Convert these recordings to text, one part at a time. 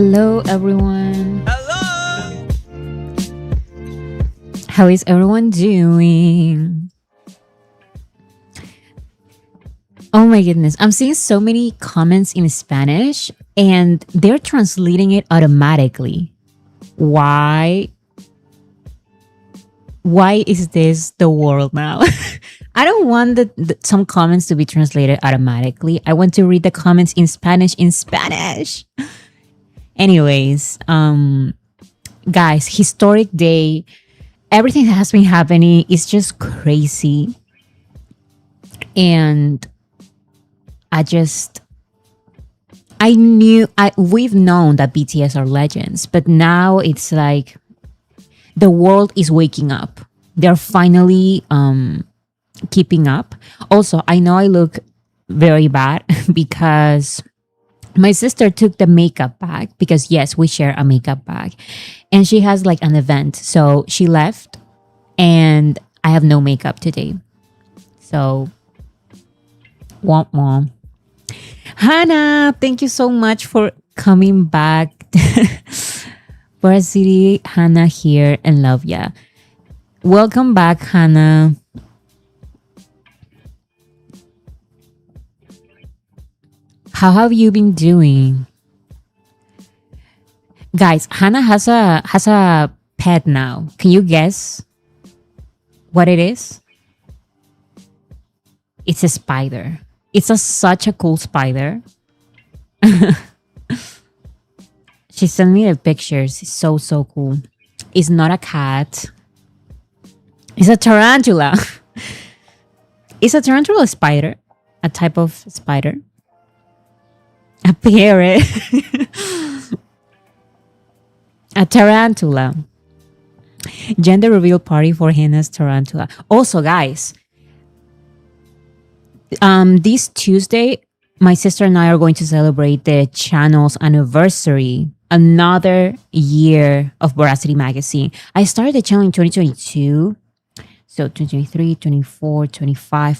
Hello, everyone. Hello! How is everyone doing? Oh my goodness. I'm seeing so many comments in Spanish and they're translating it automatically. Why? Why is this the world now? I don't want some comments to be translated automatically. I want to read the comments in Spanish in Spanish. Anyways, guys, historic day. Everything that has been happening is just crazy. And I just we've known that BTS are legends, but now it's like the world is waking up. They're finally keeping up. Also, I know I look very bad because my sister took the makeup bag because yes, we share a makeup bag. And she has like an event. So she left and I have no makeup today. So womp womp. Hannah, thank you so much for coming back. City, Hannah here and love ya. Welcome back, Hannah. How have you been doing? Guys, Hannah has a pet now. Can you guess what it is? It's a spider. It's such a cool spider. She sent me the pictures. It's so cool. It's not a cat. It's a tarantula. Is a tarantula a spider? A type of spider? A parrot. A tarantula. Gender reveal party for Hannah's tarantula. Also, guys, this Tuesday, my sister and I are going to celebrate the channel's anniversary. Another year of Veracity Magazine. I started the channel in 2022. So 2023, 24, 25,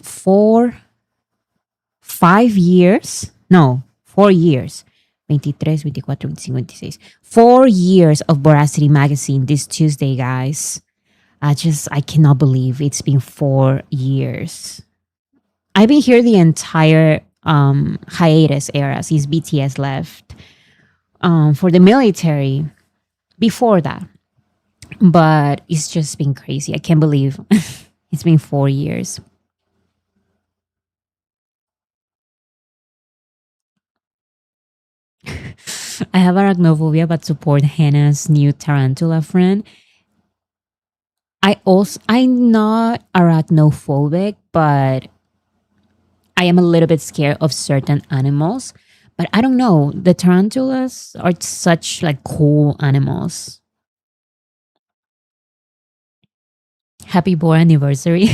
5 years. No, 4 years. 23, 24, 25, 26. 4 years of Veracity Magazine this Tuesday, guys. I cannot believe it's been 4 years. I've been here the entire hiatus era since BTS left for the military before that. But it's just been crazy. I can't believe it's been 4 years. I have arachnophobia but support Hannah's new tarantula friend. I'm not arachnophobic, but I am a little bit scared of certain animals. But I don't know. The tarantulas are such like cool animals. Happy born anniversary.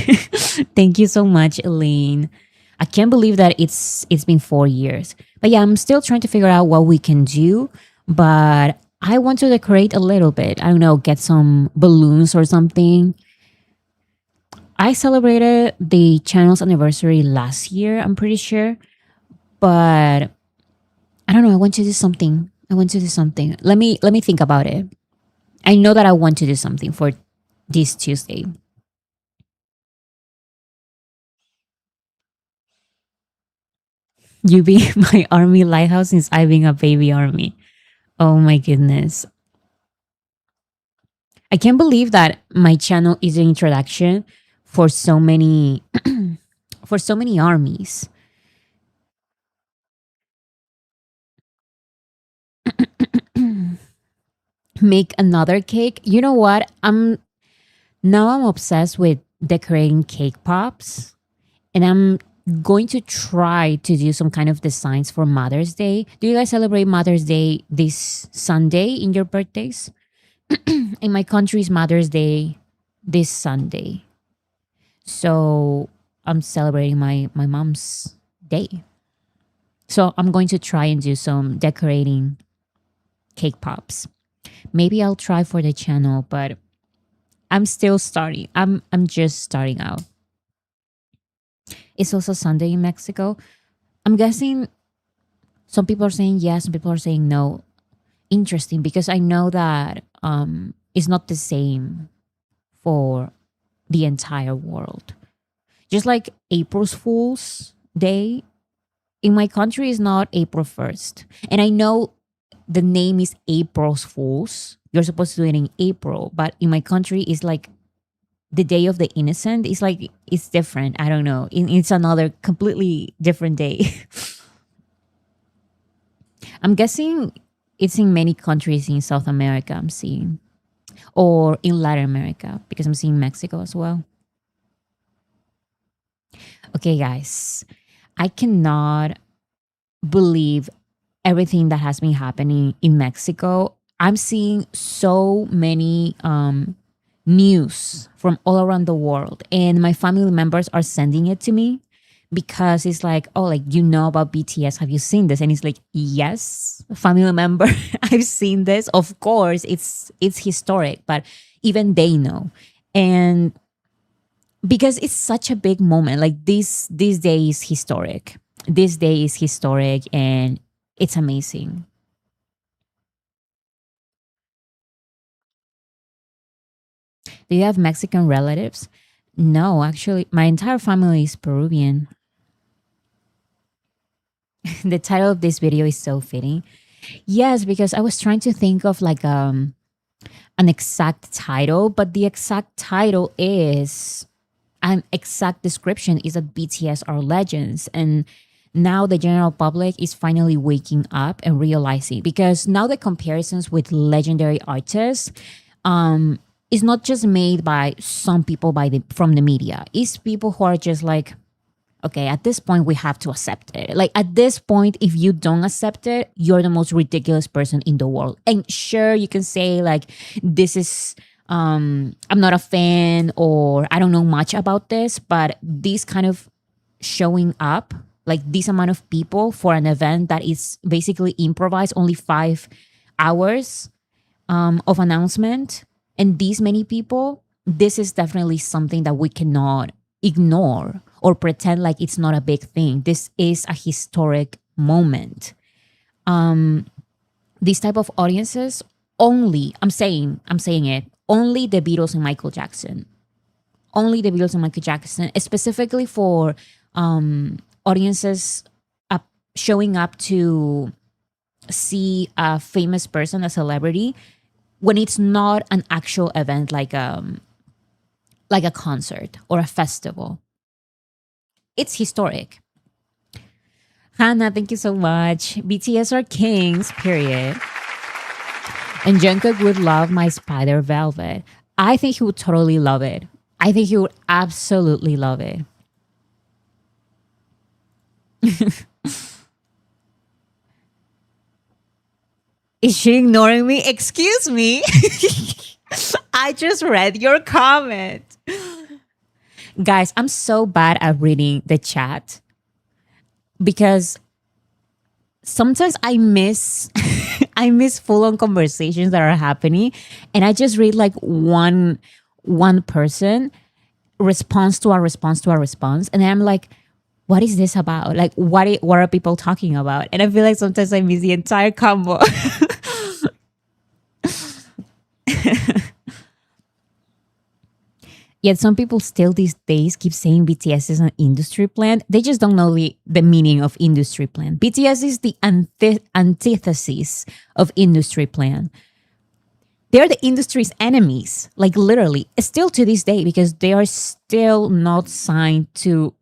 Thank you so much, Elaine. I can't believe that it's been 4 years. But yeah, I'm still trying to figure out what we can do. But I want to decorate a little bit. I don't know, get some balloons or something. I celebrated the channel's anniversary last year, I'm pretty sure. But I don't know, I want to do something. Let me think about it. I know that I want to do something for this Tuesday. You be my army lighthouse since I being a baby army. Oh my goodness. I can't believe that my channel is an introduction for so many for so many armies. Make another cake. You know what? I'm obsessed with decorating cake pops and I'm going to try to do some kind of designs for Mother's Day. Do you guys celebrate Mother's Day this Sunday in your birthdays? In my country's Mother's Day this Sunday. So I'm celebrating my mom's day. So I'm going to try and do some decorating cake pops. Maybe I'll try for the channel, but I'm still starting. I'm just starting out. It's also Sunday in Mexico. I'm guessing some people are saying yes, some people are saying no. interesting because I know that it's not the same for the entire world. Just like April's Fool's Day, in my country is not April 1st. And I know the name is April's Fools. You're supposed to do it in April, but in my country it's like the Day of the Innocent. It's like it's different. I don't know. It's another completely different day. I'm guessing it's in many countries in South America I'm seeing, or in Latin America because I'm seeing Mexico as well. Okay, guys, I cannot believe everything that has been happening in Mexico. I'm seeing so many news from all around the world, and my family members are sending it to me because it's like, oh, like you know about BTS? Have you seen this? And it's like, yes, family member, I've seen this. Of course, it's historic, but even they know, and because it's such a big moment, like this day is historic. This day is historic, and it's amazing. Do you have Mexican relatives? No, actually, my entire family is Peruvian. The title of this video is so fitting. Yes, because I was trying to think of like an exact title, but the exact title is an exact description is that BTS are legends. And now the general public is finally waking up and realizing, because now the comparisons with legendary artists is not just made by some people from the media. It's people who are just like, okay, at this point we have to accept it. Like at this point, if you don't accept it, you're the most ridiculous person in the world. And sure, you can say like, this is I'm not a fan or I don't know much about this, but this kind of showing up, like this amount of people for an event that is basically improvised, only 5 hours of announcement, and these many people, this is definitely something that we cannot ignore or pretend like it's not a big thing. This is a historic moment. These type of audiences only, I'm saying it, only the Beatles and Michael Jackson. Only the Beatles and Michael Jackson, specifically for audiences showing up to see a famous person, a celebrity, when it's not an actual event like a concert or a festival. It's historic. Hannah, thank you so much. BTS are kings, period. And Jungkook would love my spider velvet. I think he would totally love it. I think he would absolutely love it. Is she ignoring me? Excuse me. I just read your comment. Guys, I'm so bad at reading the chat because sometimes I miss I miss full on conversations that are happening, and I just read like one person response to a response to a response, and then I'm like, what is this about? Like what are people talking about? And I feel like sometimes I miss the entire combo. Yet some people still these days keep saying BTS is an industry plant. They just don't know the meaning of industry plant. BTS is the antithesis of industry plant. They're the industry's enemies, like literally, still to this day, because they are still not signed to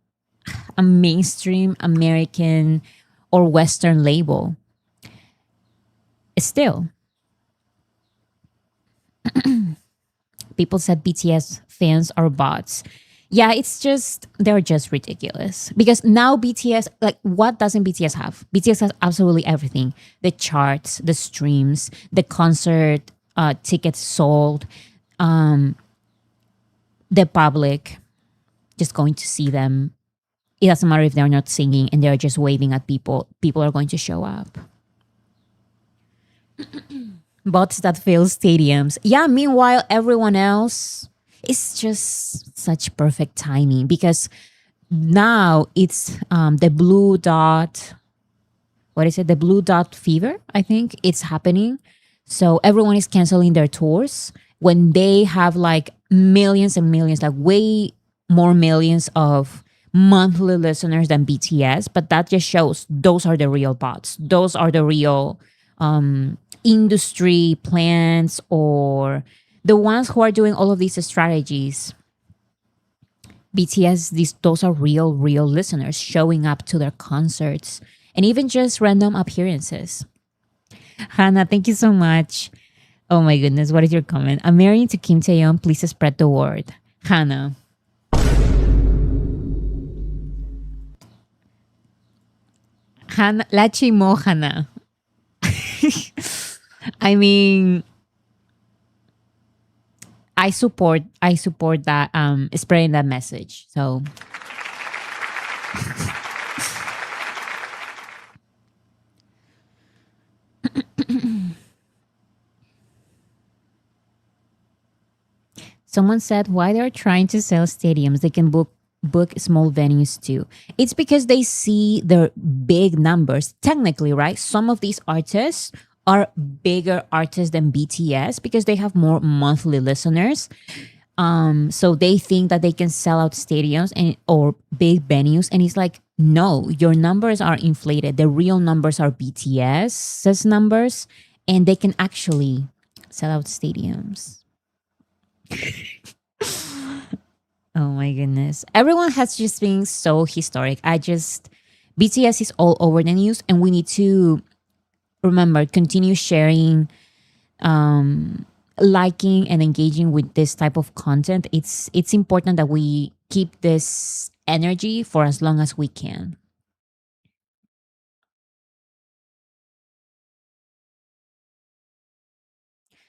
a mainstream American or Western label. Still. People said BTS fans are bots. Yeah, it's just, they're just ridiculous. Because now BTS, like, what doesn't BTS have? BTS has absolutely everything: the charts, the streams, the concert tickets sold, the public just going to see them. It doesn't matter if they're not singing and they're just waving at people. People are going to show up. Bots that fill stadiums. Yeah, meanwhile, everyone else, it's just such perfect timing because now it's the blue dot what is it? The blue dot fever, I think it's happening. So everyone is canceling their tours when they have like millions and millions, like way more millions of monthly listeners than BTS. But that just shows those are the real bots. Those are the real industry plans, or the ones who are doing all of these strategies. BTS, those are real listeners showing up to their concerts and even just random appearances. Hannah, thank you so much. Oh my goodness, what is your comment? I'm marrying to Kim Taeyeon. Please spread the word. Hannah. Hannah, Lachi mo Hannah. I mean, I support that spreading that message. So someone said why they're trying to sell stadiums. They can book small venues too. It's because they see their big numbers. Technically, right? Some of these artists are bigger artists than BTS because they have more monthly listeners. So they think that they can sell out stadiums and or big venues, and it's like, no, your numbers are inflated. The real numbers are BTS's numbers, and they can actually sell out stadiums. Oh my goodness. Everyone has just been so historic. BTS is all over the news, and we need to remember, continue sharing, liking, and engaging with this type of content. It's important that we keep this energy for as long as we can.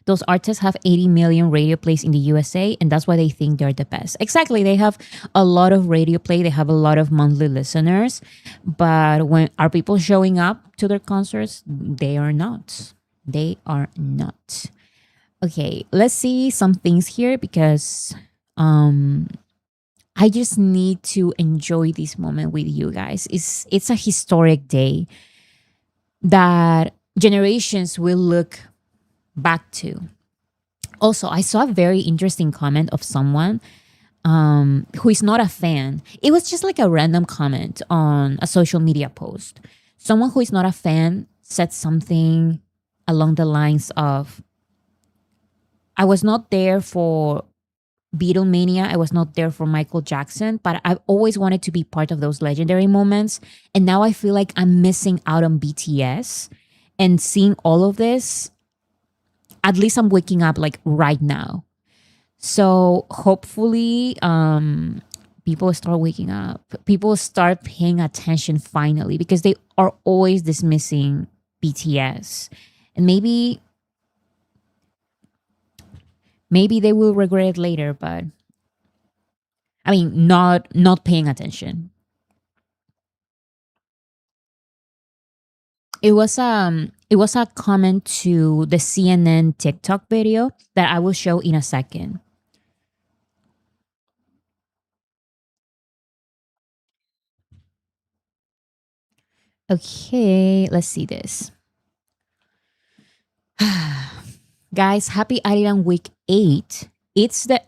Those artists have 80 million radio plays in the USA, and that's why they think they're the best. Exactly. They have a lot of radio play, they have a lot of monthly listeners. But when are people showing up to their concerts? They are not. They are not. Okay, let's see some things here because I just need to enjoy this moment with you guys. It's a historic day that generations will look back to. Also, I saw a very interesting comment of someone who is not a fan. It was just like a random comment on a social media post. Someone who is not a fan said something along the lines of, I was not there for Beatlemania. I was not there for Michael Jackson, but I've always wanted to be part of those legendary moments. And now I feel like I'm missing out on BTS and seeing all of this. At least I'm waking up like right now. So hopefully, people start waking up. People start paying attention finally because they are always dismissing BTS. And maybe they will regret it later, but I mean, not paying attention. It was a comment to the CNN TikTok video that I will show in a second. Okay, let's see this. Guys, happy Arirang week 8. It's the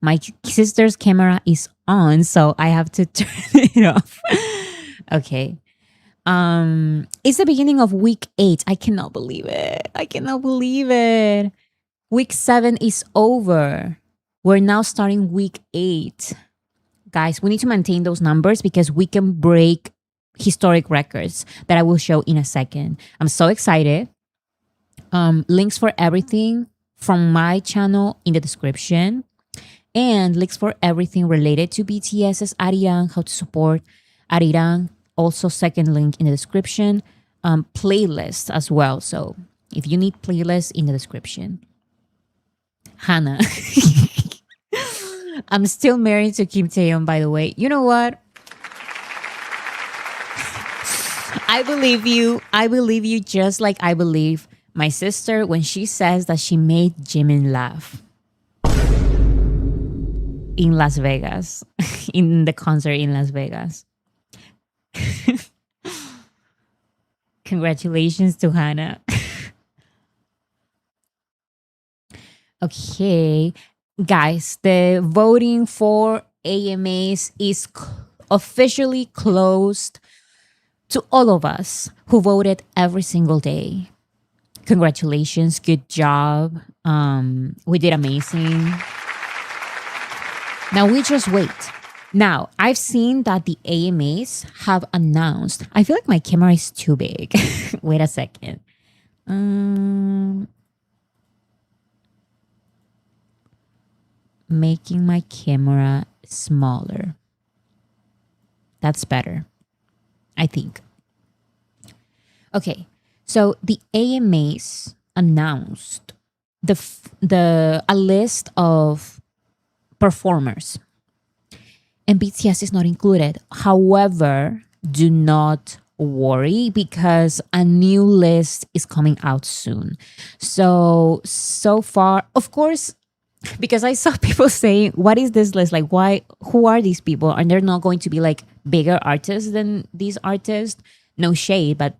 my sister's camera is on, so I have to turn it off. Okay. It's the beginning of week 8. I cannot believe it. I cannot believe it. Week 7 is over. We're now starting week 8. Guys, we need to maintain those numbers because we can break historic records that I will show in a second. I'm so excited. Links for everything from my channel in the description, and links for everything related to BTS's Arirang, how to support Arirang. Also, second link in the description. Playlist as well. So if you need playlists, in the description. Hannah. I'm still married to Kim Taeyeon, by the way. You know what? I believe you. I believe you just like I believe my sister when she says that she made Jimin laugh in Las Vegas, in the concert in Las Vegas. Congratulations to Hannah. Okay, guys, the voting for AMAs is officially closed to all of us who voted every single day. Congratulations, good job. We did amazing. Now we just wait. Now, I've seen that the AMAs have announced. I feel like my camera is too big. Wait a second. Um, Making my camera smaller. That's better, I think. Okay, so the AMAs announced the a list of performers, and BTS is not included. However, do not worry because a new list is coming out soon. So far, of course, because I saw people saying, "What is this list? Like, why? Who are these people? And they're not going to be like bigger artists than these artists." No shade, but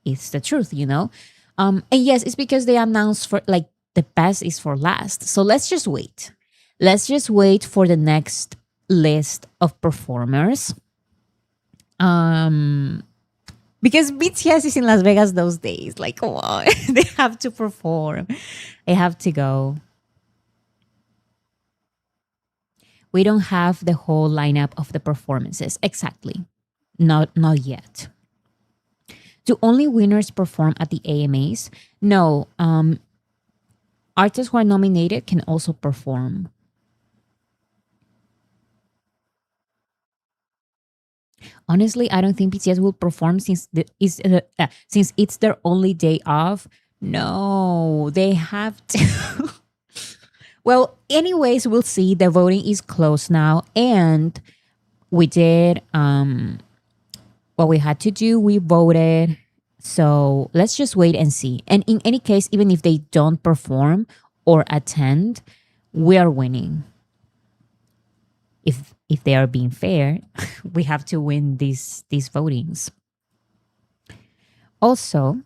it's the truth, you know. And yes, it's because they announced for like the best is for last. So let's just wait. Let's just wait for the next list of performers. Because BTS is in Las Vegas those days. Like, come on, they have to perform. They have to go. We don't have the whole lineup of the performances exactly. Not yet. Do only winners perform at the AMAs? No. Artists who are nominated can also perform. Honestly, I don't think BTS will perform since it's their only day off. No, they have to. Well, anyways, we'll see. The voting is closed now, and we did what we had to do. We voted. So let's just wait and see. And in any case, even if they don't perform or attend, we are winning. If they are being fair, we have to win these votings. Also,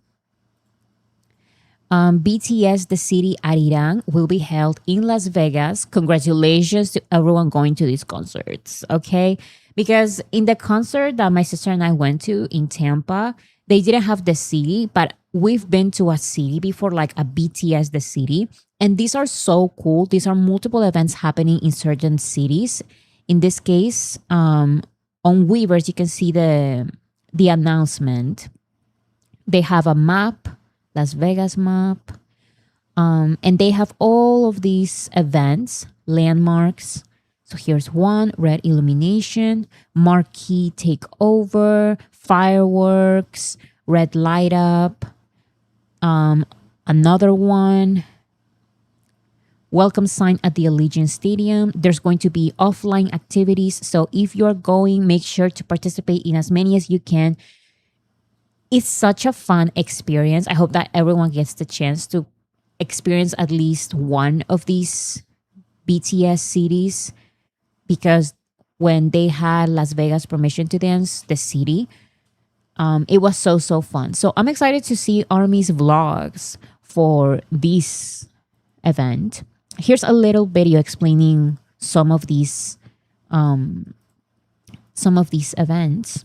BTS The City Arirang will be held in Las Vegas. Congratulations to everyone going to these concerts, okay? Because in the concert that my sister and I went to in Tampa, they didn't have the city, but we've been to a city before, like a BTS The City. And these are so cool. These are multiple events happening in certain cities. In this case, on Weavers, you can see the announcement. They have a map, Las Vegas map, and they have all of these events, landmarks. So here's one: red illumination, marquee takeover, fireworks, red light up. Another one, welcome sign at the Allegiant Stadium. There's going to be offline activities. So if you're going, make sure to participate in as many as you can. It's such a fun experience. I hope that everyone gets the chance to experience at least one of these BTS cities, because when they had Las Vegas permission to dance, the city, it was so fun. So I'm excited to see Army's vlogs for this event. Here's a little video explaining some of these events.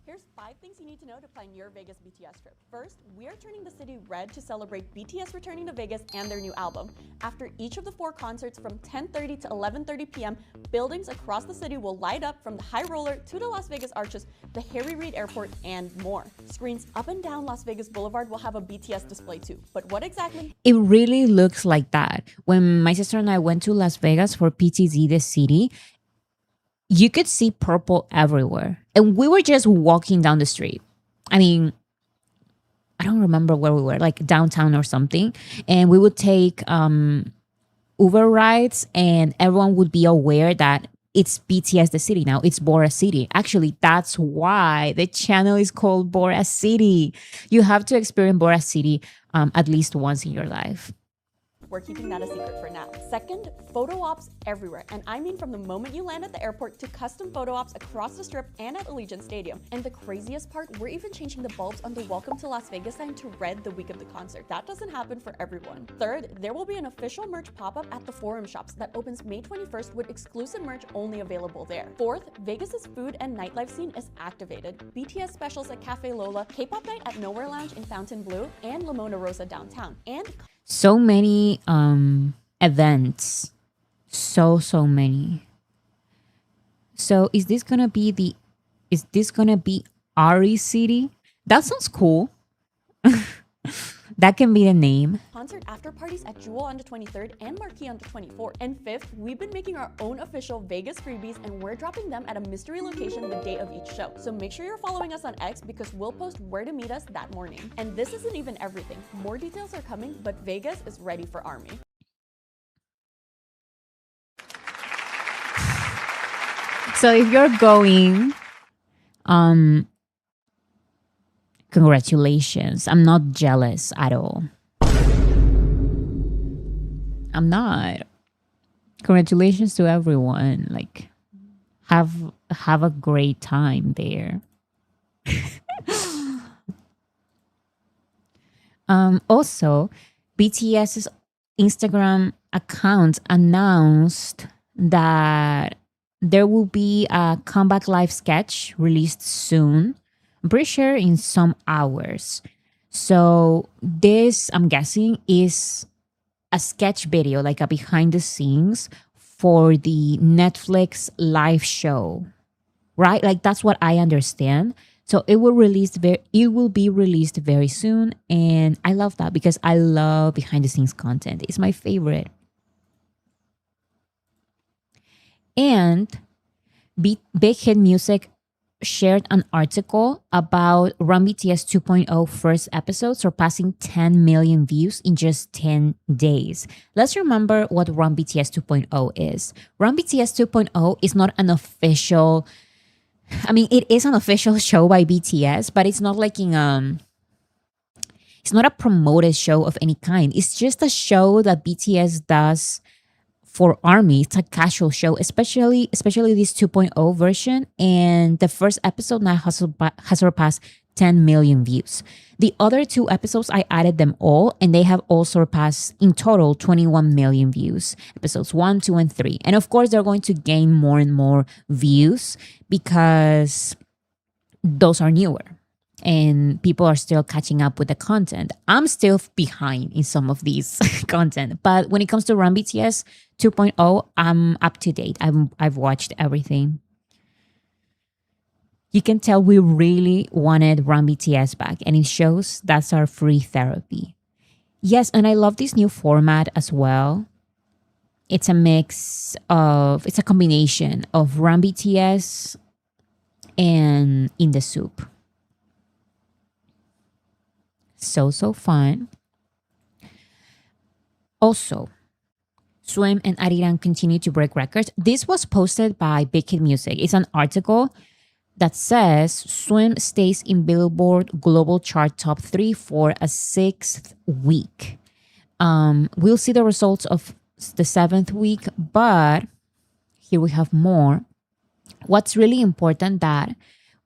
Here's 5 things you need to know to plan your Vegas BTS trip. First, we are turning the city red to celebrate BTS returning to Vegas and their new album. After each of the 4 concerts from 10:30 to 11:30 p.m., buildings across the city will light up from the High Roller to the Las Vegas Arches, the Harry Reid Airport, and more. Screens up and down Las Vegas Boulevard will have a BTS display too. But what exactly? It really looks like that. When my sister and I went to Las Vegas for PTZ the city, you could see purple everywhere. And we were just walking down the street. I mean, I don't remember where we were, like downtown or something. And we would take Uber rides, and everyone would be aware that it's BTS the city now. It's Bora City. Actually, that's why the channel is called Bora City. You have to experience Bora City at least once in your life. we're keeping that a secret for now. Second, photo ops everywhere. And I mean from the moment you land at the airport to custom photo ops across the strip and at Allegiant Stadium. And the craziest part, we're even changing the bulbs on the Welcome to Las Vegas sign to red the week of the concert. That doesn't happen for everyone. Third, there will be an official merch pop-up at the Forum Shops that opens May 21st with exclusive merch only available there. Fourth, Vegas's food and nightlife scene is activated. BTS specials at Cafe Lola, K-pop night at Nowhere Lounge in Fountain Blue, and La Mona Rosa downtown. And So many events. So many. So is this gonna be Ari City? That sounds cool. That can be the name. concert after parties at Jewel on the 23rd and Marquee on the 24th. And fifth, we've been making our own official Vegas freebies and we're dropping them at a mystery location the day of each show. So make sure you're following us on X because we'll post where to meet us that morning. And this isn't even everything. More details are coming, but Vegas is ready for ARMY. So if you're going, congratulations. I'm not jealous at all. I'm not. Congratulations to everyone. Like, have a great time there. Also, BTS's Instagram account announced that there will be a comeback live sketch released soon. I'm pretty sure in some hours. So this, I'm guessing, is a sketch video, like a behind the scenes for the Netflix live show, right? Like that's what I understand. So it will be released very soon, and I love that because I love behind the scenes content. It's my favorite. And Big Hit Music shared an article about Run BTS 2.0 first episode surpassing 10 million views in just 10 days. Let's remember what Run BTS 2.0 is. Run BTS 2.0 is not an official, I mean, it is an official show by BTS, but it's not like it's not a promoted show of any kind. It's just a show that BTS does for ARMY. It's a casual show, especially this 2.0 version. And the first episode now has surpassed 10 million views. The other two episodes, I added them all, and they have all surpassed in total 21 million views. Episodes 1, 2, and 3. And of course, they're going to gain more and more views because those are newer. And people are still catching up with the content. I'm still behind in some of these content. But when it comes to Run BTS 2.0, I'm up to date. I've watched everything. You can tell we really wanted Run BTS back. And it shows that's our free therapy. Yes, and I love this new format as well. It's a combination of Run BTS and In the Soup. So fun. Also, Swim and Arirang continue to break records. This was posted by Big Hit Music. It's an article that says Swim stays in Billboard Global Chart Top 3 for a 6th week. We'll see the results of the 7th week, but here we have more. What's really important that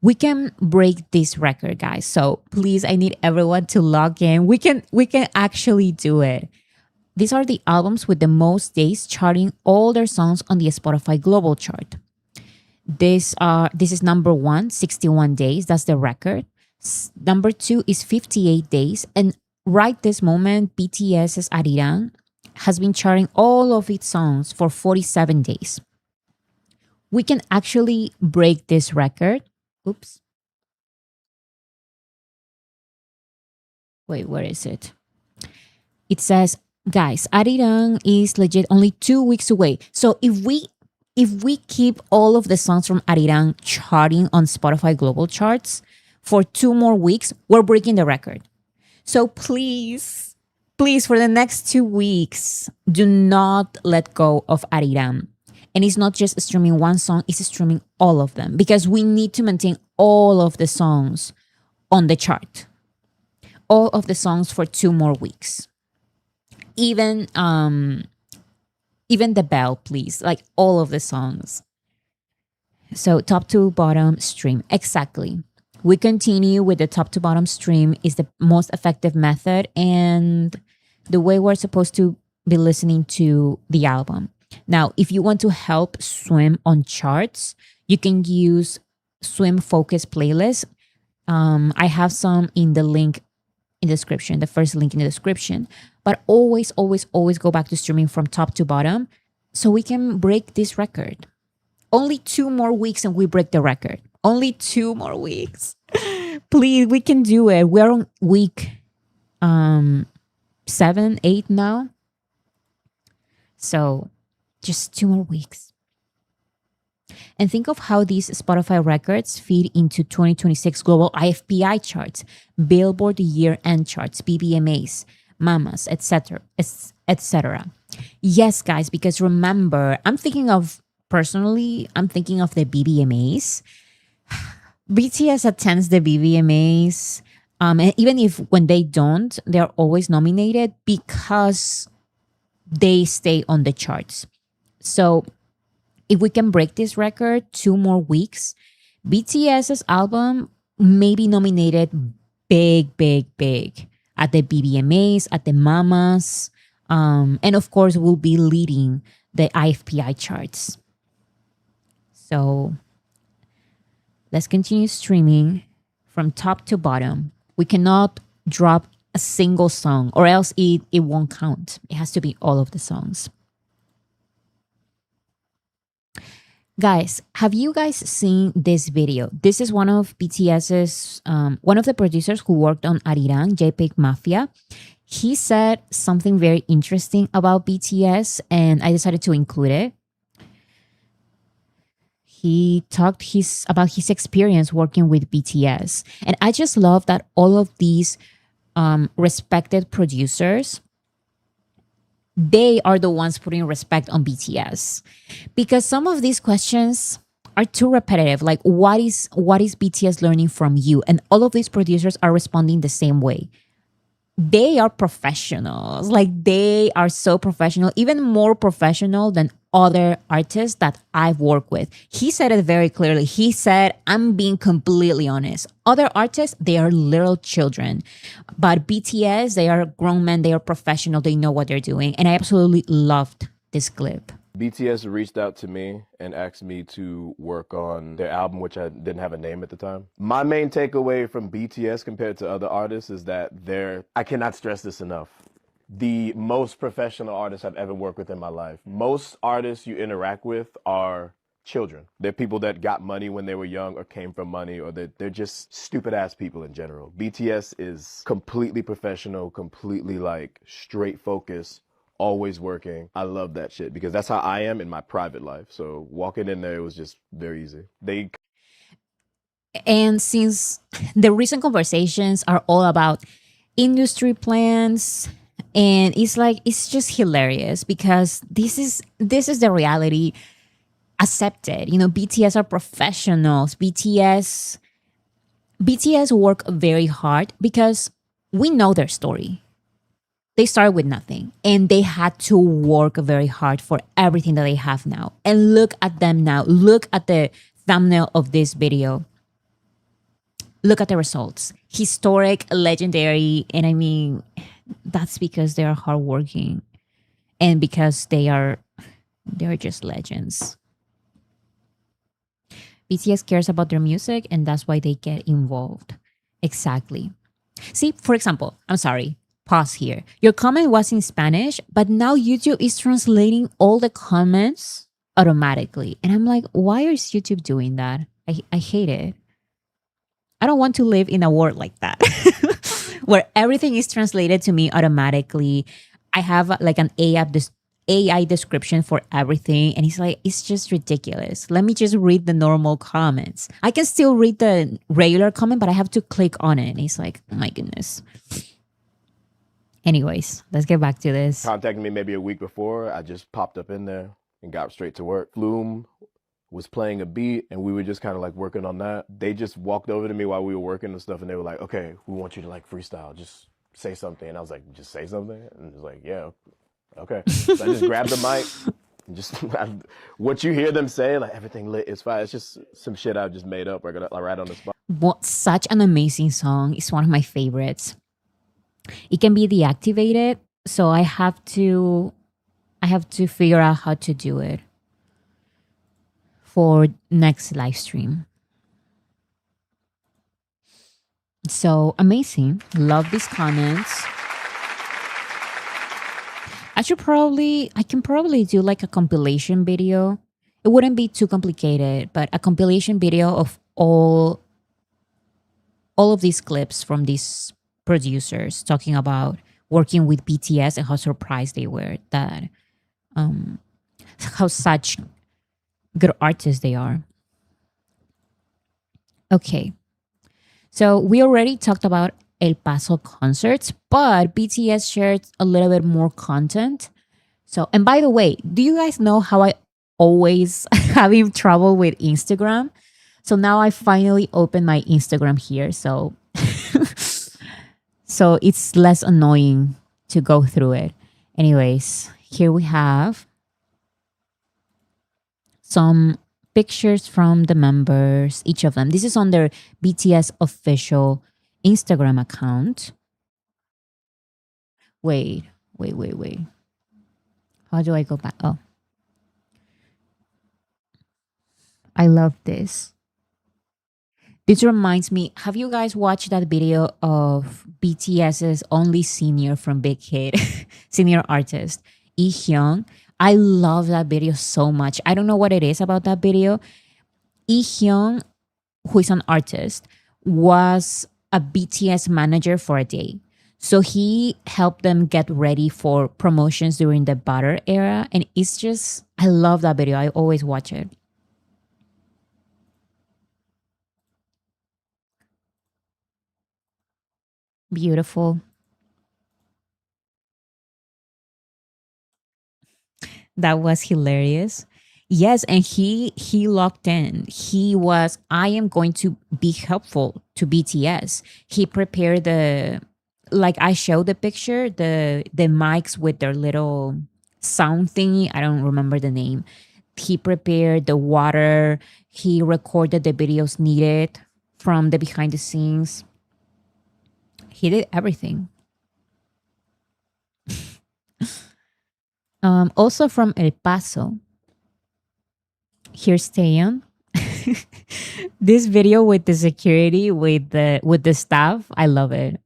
we can break this record, guys. So please, I need everyone to log in. We can actually do it. These are the albums with the most days charting all their songs on the Spotify Global Chart. This is number 1, 61 days. That's the record. Number 2 is 58 days. And right this moment, BTS's Arirang has been charting all of its songs for 47 days. We can actually break this record. Oops. Wait, where is it? It says, guys, Arirang is legit only 2 weeks away. So if we keep all of the songs from Arirang charting on Spotify Global Charts for 2 more weeks, we're breaking the record. So please, for the next 2 weeks, do not let go of Arirang. And it's not just streaming one song, it's streaming all of them because we need to maintain all of the songs on the chart. All of the songs for 2 more weeks. Even even the bell, please. Like all of the songs. So top to bottom stream. Exactly. We continue with the top to bottom stream is the most effective method and the way we're supposed to be listening to the album. Now, if you want to help swim on charts, you can use swim focus playlist. I have some in the link in the description, the first link in the description. But always, always, always go back to streaming from top to bottom so we can break this record. Only 2 more weeks and we break the record. Only 2 more weeks. Please, we can do it. We're on week 7, 8 now. So just 2 more weeks. And think of how these Spotify records feed into 2026 global IFPI charts, Billboard year-end charts, BBMAs, Mamas, etc., etc. Yes, guys, because remember, I'm thinking of the BBMAs. BTS attends the BBMAs. And even if when they don't, they're always nominated because they stay on the charts. So if we can break this record 2 more weeks, BTS's album may be nominated big, big, big at the BBMAs, at the Mamas, and of course will be leading the IFPI charts. So let's continue streaming from top to bottom. We cannot drop a single song or else it won't count. It has to be all of the songs. Guys, have you guys seen this video? This is one of BTS's, one of the producers who worked on Arirang, JPEG Mafia. He said something very interesting about BTS and I decided to include it. He talked about his experience working with BTS. And I just love that all of these respected producers, they are the ones putting respect on BTS. Because some of these questions are too repetitive. Like, what is BTS learning from you? And all of these producers are responding the same way. They are professionals. Like, they are so professional, even more professional than other artists that I've worked with. He said it very clearly. He said, I'm being completely honest. Other artists, they are little children. But BTS, they are grown men. They are professional. They know what they're doing. And I absolutely loved this clip. BTS reached out to me and asked me to work on their album, which I didn't have a name at the time. My main takeaway from BTS compared to other artists is that I cannot stress this enough, the most professional artists I've ever worked with in my life. Most artists you interact with are children. They're people that got money when they were young or came from money, or they're just stupid ass people in general. BTS is completely professional, completely like straight focus, always working. I love that shit because that's how I am in my private life. So walking in there, it was just very easy. And since the recent conversations are all about industry plans, and it's just hilarious because this is the reality accepted. You know, BTS are professionals. BTS work very hard because we know their story. They started with nothing and they had to work very hard for everything that they have now. And look at them now. Look at the thumbnail of this video. Look at the results. Historic, legendary. And I mean, that's because they are hardworking and because they're just legends. BTS cares about their music and that's why they get involved. Exactly. See, for example, I'm sorry. Pause here. Your comment was in Spanish, but now YouTube is translating all the comments automatically. And I'm like, why is YouTube doing that? I hate it. I don't want to live in a world like that where everything is translated to me automatically. I have like an AI description for everything. And it's just ridiculous. Let me just read the normal comments. I can still read the regular comment, but I have to click on it. And it's like, oh my goodness. Anyways, let's get back to this. Contacted me maybe a week before. I just popped up in there and got straight to work. Flume was playing a beat and we were just kind of like working on that. They just walked over to me while we were working and stuff and they were like, okay, we want you to like freestyle. Just say something. And I was like, just say something? And it was like, yeah, okay. So I just grabbed the mic and just, what you hear them say, like everything lit is fine. It's just some shit I've just made up right on the spot. What such an amazing song. It's one of my favorites. It can be deactivated, so I have to figure out how to do it for next live stream. So amazing. Love these comments. I can probably do like a compilation video. It wouldn't be too complicated, but a compilation video of all of these clips from these producers talking about working with BTS and how surprised they were that how such good artists they are. Okay. So we already talked about El Paso concerts, but BTS shared a little bit more content. So, and by the way, do you guys know how I always having trouble with Instagram? So now I finally opened my Instagram here. So, so it's less annoying to go through it. Anyways, here we have some pictures from the members, each of them. This is on their BTS official Instagram account. Wait. How do I go back? Oh, I love this. This reminds me, have you guys watched that video of BTS's only senior from Big Hit, senior artist, Hyun? I love that video so much. I don't know what it is about that video. Hyun, who is an artist, was a BTS manager for a day. So he helped them get ready for promotions during the Butter era. And it's just, I love that video. I always watch it. Beautiful. That was hilarious. Yes, and he locked in. He was, I am going to be helpful to BTS. He prepared the, like I showed the picture, the mics with their little sound thingy. I don't remember the name. He prepared the water. He recorded the videos needed from the behind the scenes. He did everything. Also from El Paso. Here's Taeyeon. This video with the security, with the staff, I love it.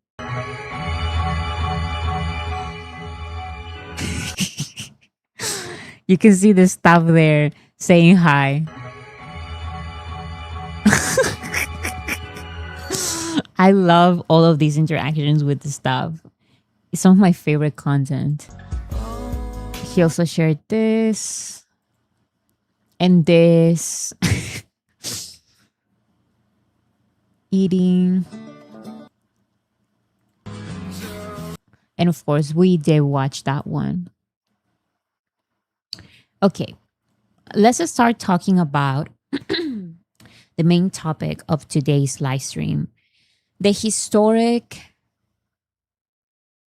You can see the staff there saying hi. I love all of these interactions with the staff. It's some of my favorite content. He also shared this and this. Eating. And of course, we did watch that one. Okay, let's just start talking about the main topic of today's live stream, the historic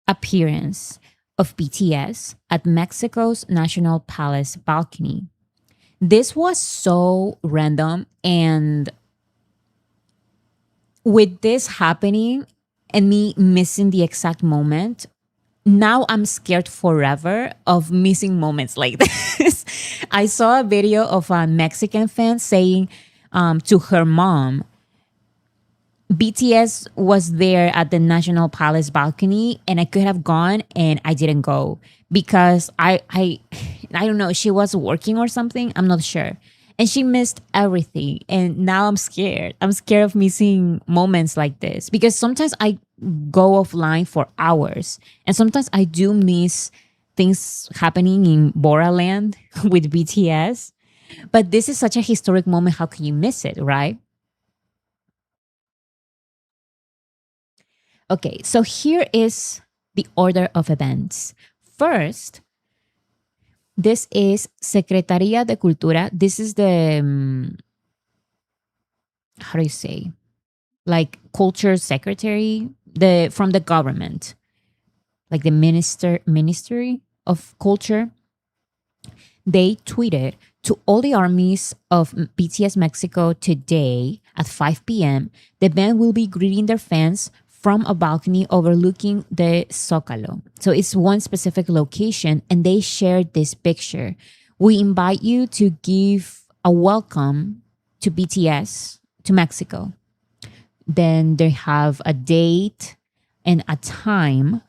appearance of BTS at Mexico's National Palace balcony. This was so random, and with this happening and me missing the exact moment, now I'm scared forever of missing moments like this. I saw a video of a Mexican fan saying to her mom, BTS was there at the National Palace balcony and I could have gone and I didn't go because I don't know, she was working or something. I'm not sure. And she missed everything. And now I'm scared. I'm scared of missing moments like this because sometimes I go offline for hours. And sometimes I do miss things happening in Bora Land with BTS. But this is such a historic moment. How can you miss it, right? Okay, so here is the order of events. First, this is Secretaría de Cultura. This is the, how do you say? Like culture secretary from the government. like the Ministry of Culture, they tweeted to all the armies of BTS Mexico today at 5 p.m. The band will be greeting their fans from a balcony overlooking the Zócalo. So it's one specific location, and they shared this picture. We invite you to give a welcome to BTS to Mexico. Then they have a date and a time,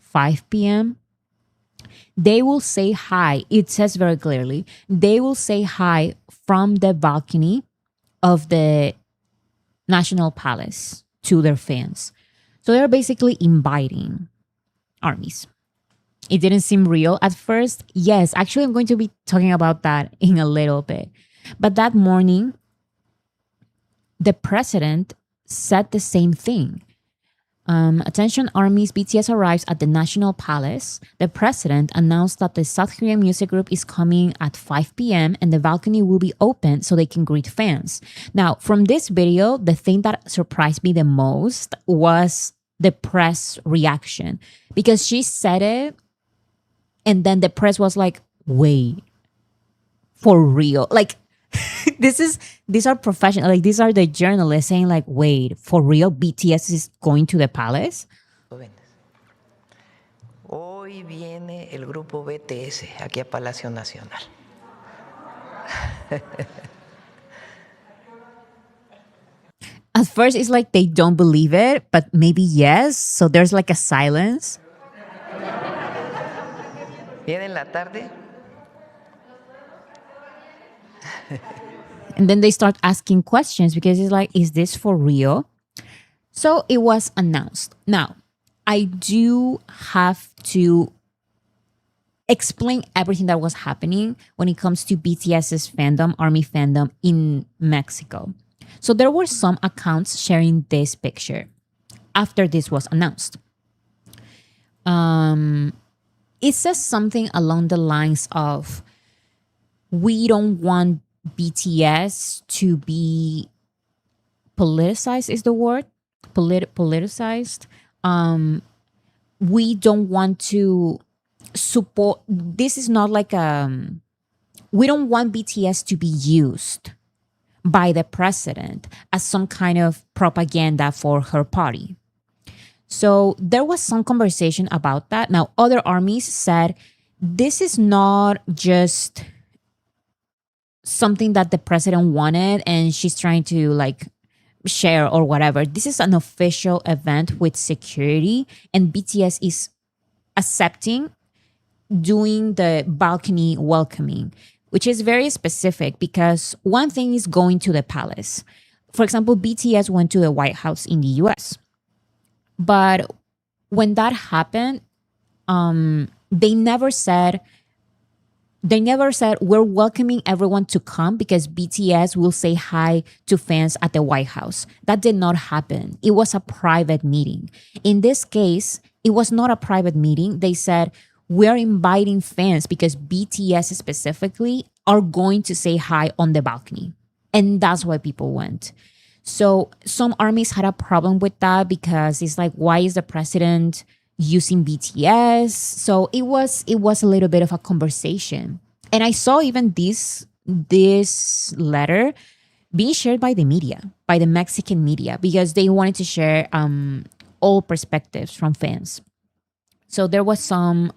5 p.m. They will say hi. It says very clearly, they will say hi from the balcony of the National Palace to their fans. So they're basically inviting armies. It didn't seem real at first. Yes, actually, I'm going to be talking about that in a little bit. But that morning, the president said the same thing. Attention armies, BTS arrives at the National Palace. The president announced that the South Korean music group is coming at 5 p.m. and the balcony will be open so they can greet fans. Now, from this video, the thing that surprised me the most was the press reaction, because she said it and then the press was like, wait, for real? Like, these are professional, like these are the journalists saying like, wait, for real, BTS is going to the palace? Jóvenes. Hoy viene el grupo BTS aquí a Palacio Nacional. At first it's like they don't believe it, but maybe yes. So there's like a silence. Viene en la tarde. And then they start asking questions because it's like, is this for real? So it was announced. Now, I do have to explain everything that was happening when it comes to BTS's fandom, ARMY fandom in Mexico. So there were some accounts sharing this picture after this was announced. It says something along the lines of, we don't want BTS to be politicized, is the word? Politicized. We don't want to support, this is not like we don't want BTS to be used by the president as some kind of propaganda for her party. So there was some conversation about that. Now, other armies said this is not just something that the president wanted and she's trying to like share or whatever. This is an official event with security, and BTS is accepting doing the balcony welcoming, which is very specific because one thing is going to the palace. For example, BTS went to the White House in the US. But when that happened, they never said we're welcoming everyone to come because BTS will say hi to fans at the White House. That did not happen. It was a private meeting. In this case, it was not a private meeting. They said, we're inviting fans because BTS specifically are going to say hi on the balcony. And that's why people went. So some armies had a problem with that because it's like, why is the president using BTS? So it was a little bit of a conversation. And I saw even this letter being shared by the media, by the Mexican media, because they wanted to share all perspectives from fans. So there was some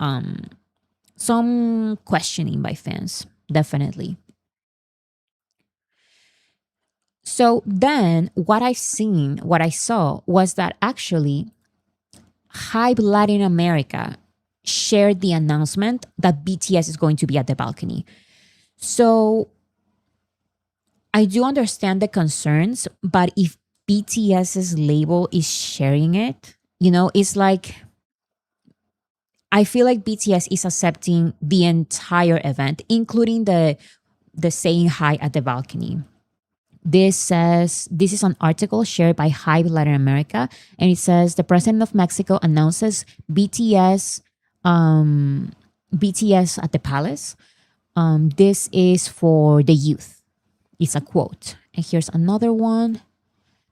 questioning by fans, definitely. So then what I saw was that actually Hype Latin America shared the announcement that BTS is going to be at the balcony. So I do understand the concerns, but if BTS's label is sharing it, it's like, I feel like BTS is accepting the entire event, including the saying hi at the balcony. This is an article shared by Hype Latin America, and it says the president of Mexico announces BTS at the palace. This is for the youth. It's a quote. And here's another one.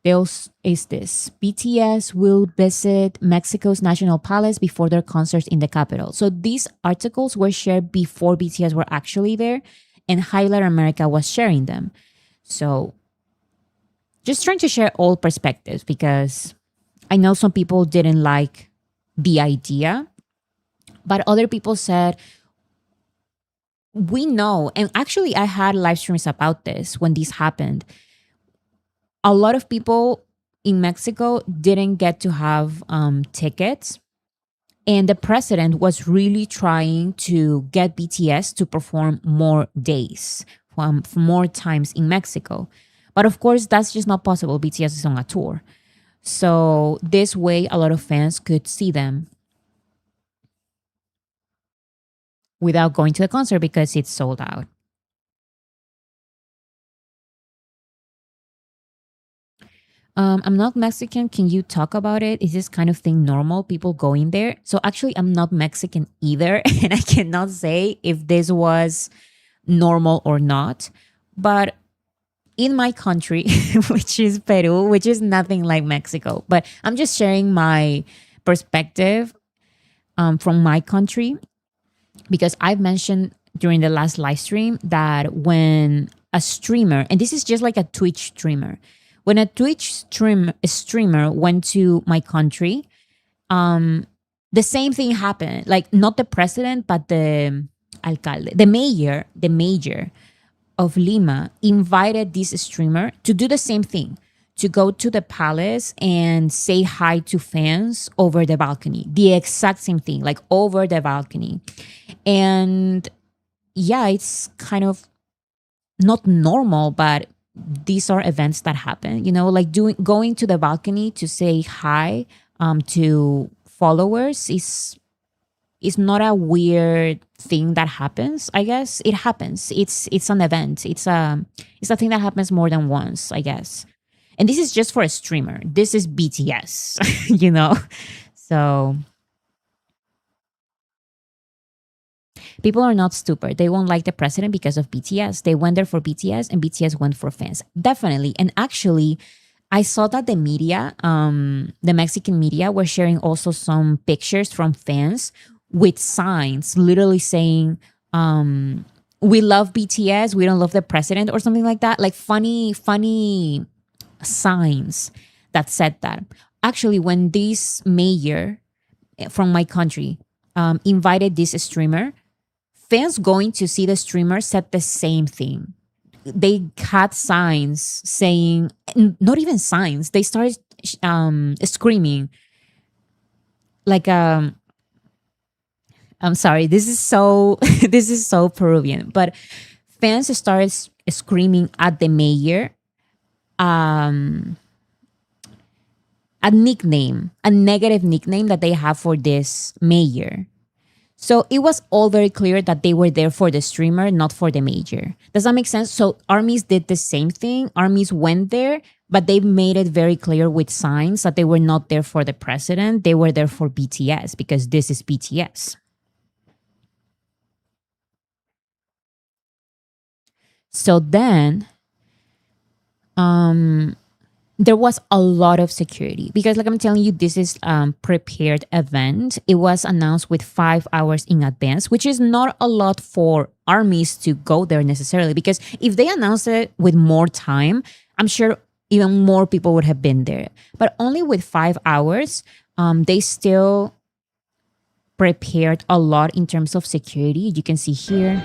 is this BTS will visit Mexico's National Palace before their concerts in the capital. So these articles were shared before BTS were actually there, and Highlight America was sharing them. So just trying to share all perspectives because I know some people didn't like the idea, but other people said, we know. And actually, I had live streams about this when this happened. A lot of people in Mexico didn't get to have tickets. And the president was really trying to get BTS to perform more days, more times in Mexico. But of course, that's just not possible. BTS is on a tour. So this way, a lot of fans could see them without going to the concert because it's sold out. I'm not Mexican. Can you talk about it? Is this kind of thing normal? People going there? So actually, I'm not Mexican either. And I cannot say if this was normal or not. But in my country, which is Peru, which is nothing like Mexico, but I'm just sharing my perspective from my country because I've mentioned during the last live stream that when a streamer, and this is just like a Twitch streamer, when a streamer went to my country, the same thing happened. Like not the president, but the alcalde, the mayor of Lima invited this streamer to do the same thing, to go to the palace and say hi to fans over the balcony. The exact same thing, like over the balcony. And yeah, it's kind of not normal, but these are events that happen, like going to the balcony to say hi to followers is not a weird thing that happens. I guess it happens. It's an event. It's a thing that happens more than once, I guess. And this is just for a streamer. This is BTS, So people are not stupid. They won't like the president because of BTS. They went there for BTS and BTS went for fans. Definitely. And actually, I saw that the media, the Mexican media, were sharing also some pictures from fans with signs literally saying, we love BTS, we don't love the president, or something like that. Like funny signs that said that. Actually, when this mayor from my country invited this streamer, fans going to see the streamer said the same thing. They had signs saying, not even signs, they started screaming like I'm sorry, this is so this is so Peruvian, but fans started screaming at the mayor a negative nickname that they have for this mayor. So it was all very clear that they were there for the streamer, not for the mayor. Does that make sense? So armies did the same thing. Armies went there, but they made it very clear with signs that they were not there for the president. They were there for BTS because this is BTS. So then, there was a lot of security because, like I'm telling you, this is prepared event. It was announced with 5 hours in advance, which is not a lot for armies to go there necessarily. Because if they announced it with more time, I'm sure even more people would have been there. But only with 5 hours, they still prepared a lot in terms of security. You can see here.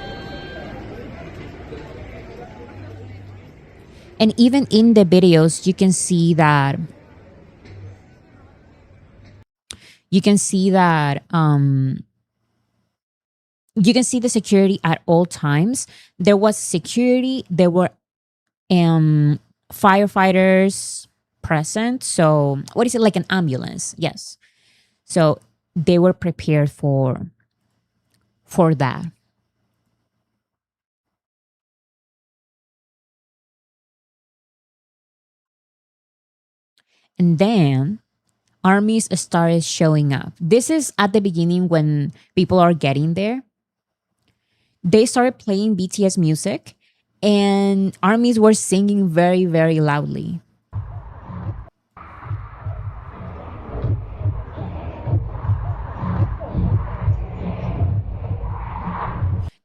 And even in the videos, you can see that you can see the security at all times. There was security. There were firefighters present. So what is it, like an ambulance? Yes. So they were prepared for that. And then armies started showing up. This is at the beginning when people are getting there. They started playing BTS music and armies were singing very, very loudly.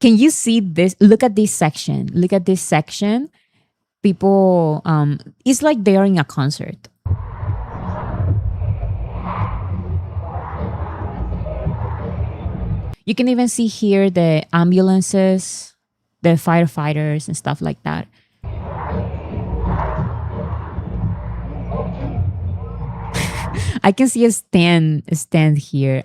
Can you see this? Look at this section. Look at this section. People, it's like they're in a concert. You can even see here the ambulances, the firefighters and stuff like that. I can see a stand here.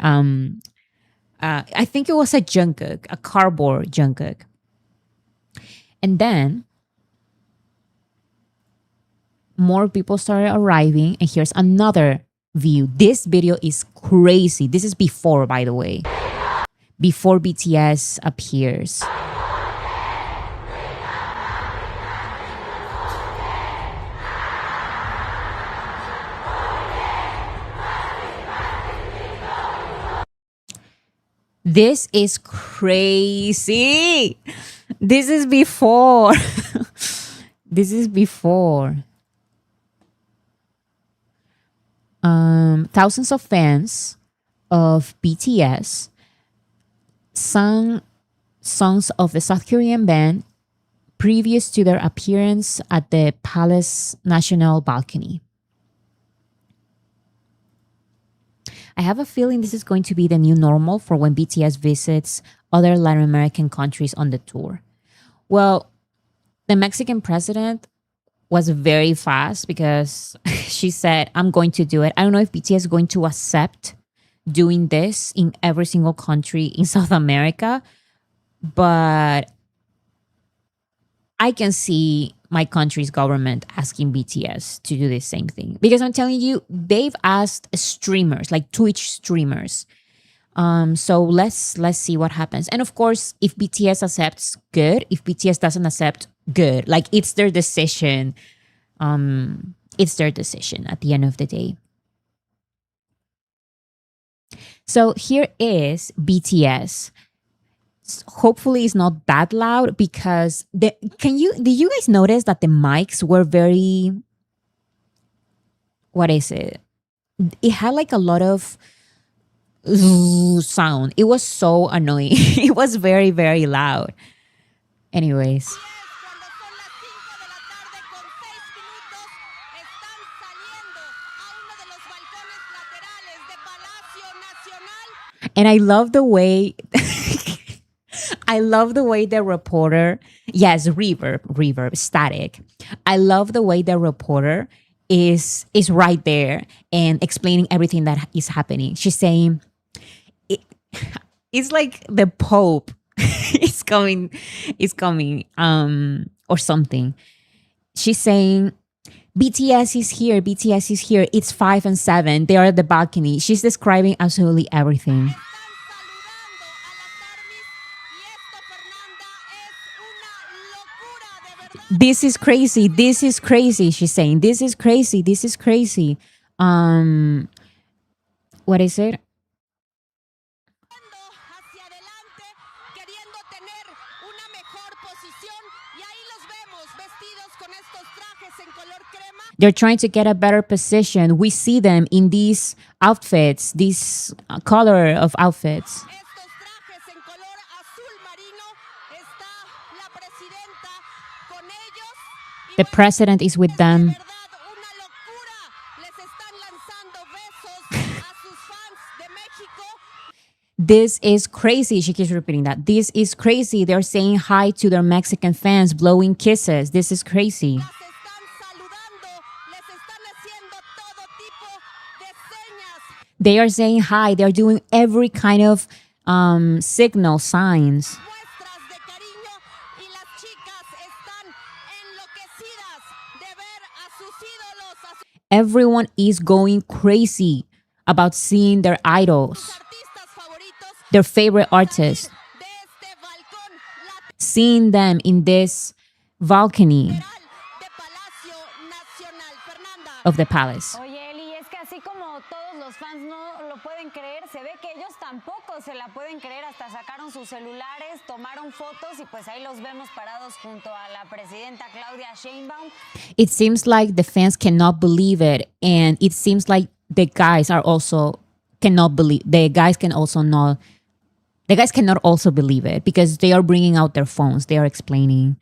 I think it was a Jungkook, a cardboard Jungkook. And then more people started arriving, and here's another view. This video is crazy. This is before, by the way, before BTS appears. This is crazy. This is before. This is before. Thousands of fans of BTS sang songs of the South Korean band previous to their appearance at the Palace National balcony. I have a feeling this is going to be the new normal for when BTS visits other Latin American countries on the tour. Well, the Mexican president was very fast because she said, I'm going to do it. I don't know if BTS is going to accept doing this in every single country in South America, but I can see my country's government asking BTS to do the same thing. Because I'm telling you, they've asked streamers, like Twitch streamers. So let's see what happens. And of course, if BTS accepts, good. If BTS doesn't accept, good. Like, it's their decision. It's their decision at the end of the day. So here is BTS. Hopefully it's not that loud because did you guys notice that the mics were very, what is it? It had like a lot of sound. It was so annoying. It was very, very loud. Anyways. And I love the way the reporter, yes, reverb, static. I love the way the reporter is right there and explaining everything that is happening. She's saying, it's like the Pope is coming, or something. She's saying, BTS is here, it's 5 and 7. They are at the balcony. She's describing absolutely everything. This is crazy. She's saying, this is crazy. What is it? They're trying to get a better position. We see them in these outfits, this color of outfits. The president is with them. This is crazy. She keeps repeating that. This is crazy. They're saying hi to their Mexican fans, blowing kisses. This is crazy. They are saying hi. They're doing every kind of signal, signs. Everyone is going crazy about seeing their idols, their favorite artists, seeing them in this balcony of the palace. Los fans no lo pueden creer, se ve que ellos tampoco se la pueden creer, hasta sacaron sus celulares, tomaron fotos y pues ahí los vemos parados junto a la presidenta Claudia Sheinbaum. It seems like the fans cannot believe it, and it seems like the guys are also cannot believe. The guys can also not The guys cannot also believe it because they are bringing out their phones. They are explaining.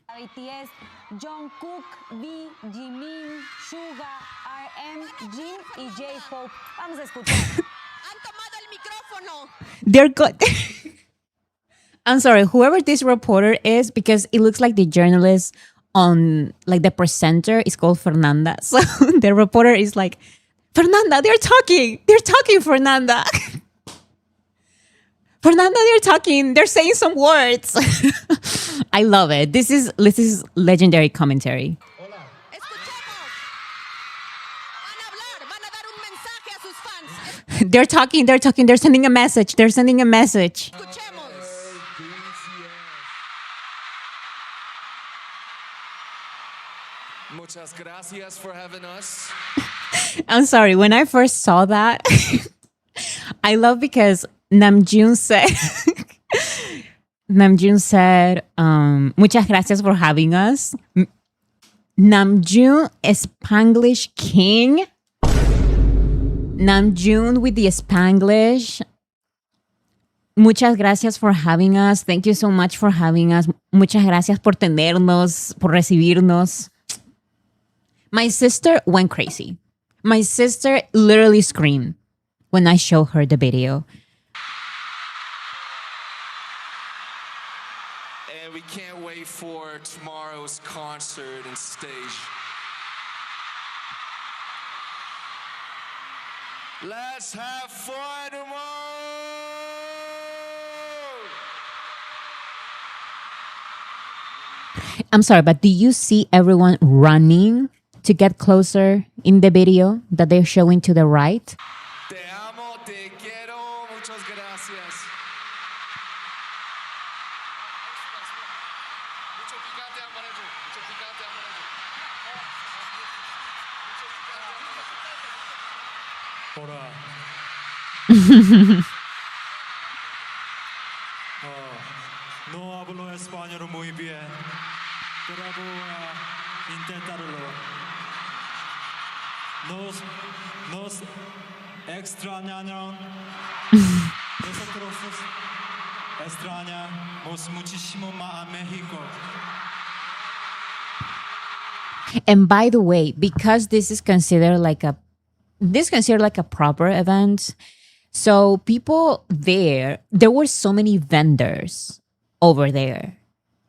BTS, Jungkook, V, Jimin, Suga, RM, Jin y J-Hope. Vamos a escuchar. Han tomado el micrófono. They're good. I'm sorry, whoever this reporter is, because it looks like the journalist on, like, the presenter is called Fernanda. So the reporter is like, Fernanda, they're talking, Fernanda. Fernanda, they're talking, they're saying some words. I love it. This is legendary commentary. Escuchemos. Van a hablar, van a dar un mensaje a sus fans. They're talking, they're sending a message. Escuchemos. Muchas gracias for having us. I'm sorry, when I first saw that, I love because Namjoon said, muchas gracias for having us. Namjoon, Spanglish king. Namjoon with the Spanglish. Muchas gracias for having us. Thank you so much for having us. Muchas gracias por tenernos, por recibirnos. My sister went crazy. My sister literally screamed when I showed her the video. And we can't wait for tomorrow's concert and stage. Let's have fun tomorrow! I'm sorry, but do you see everyone running to get closer in the video that they're showing to the right? Te amo, te quiero, muchas gracias. Mucho picante amarillo, mucho picante amarillo. Hola. No hablo español muy bien, pero voy a intentarlo. Nos extrañaron. Nosotros extrañamos muchísimo a México. And by the way, because this is considered like a proper event, so people there were so many vendors over there.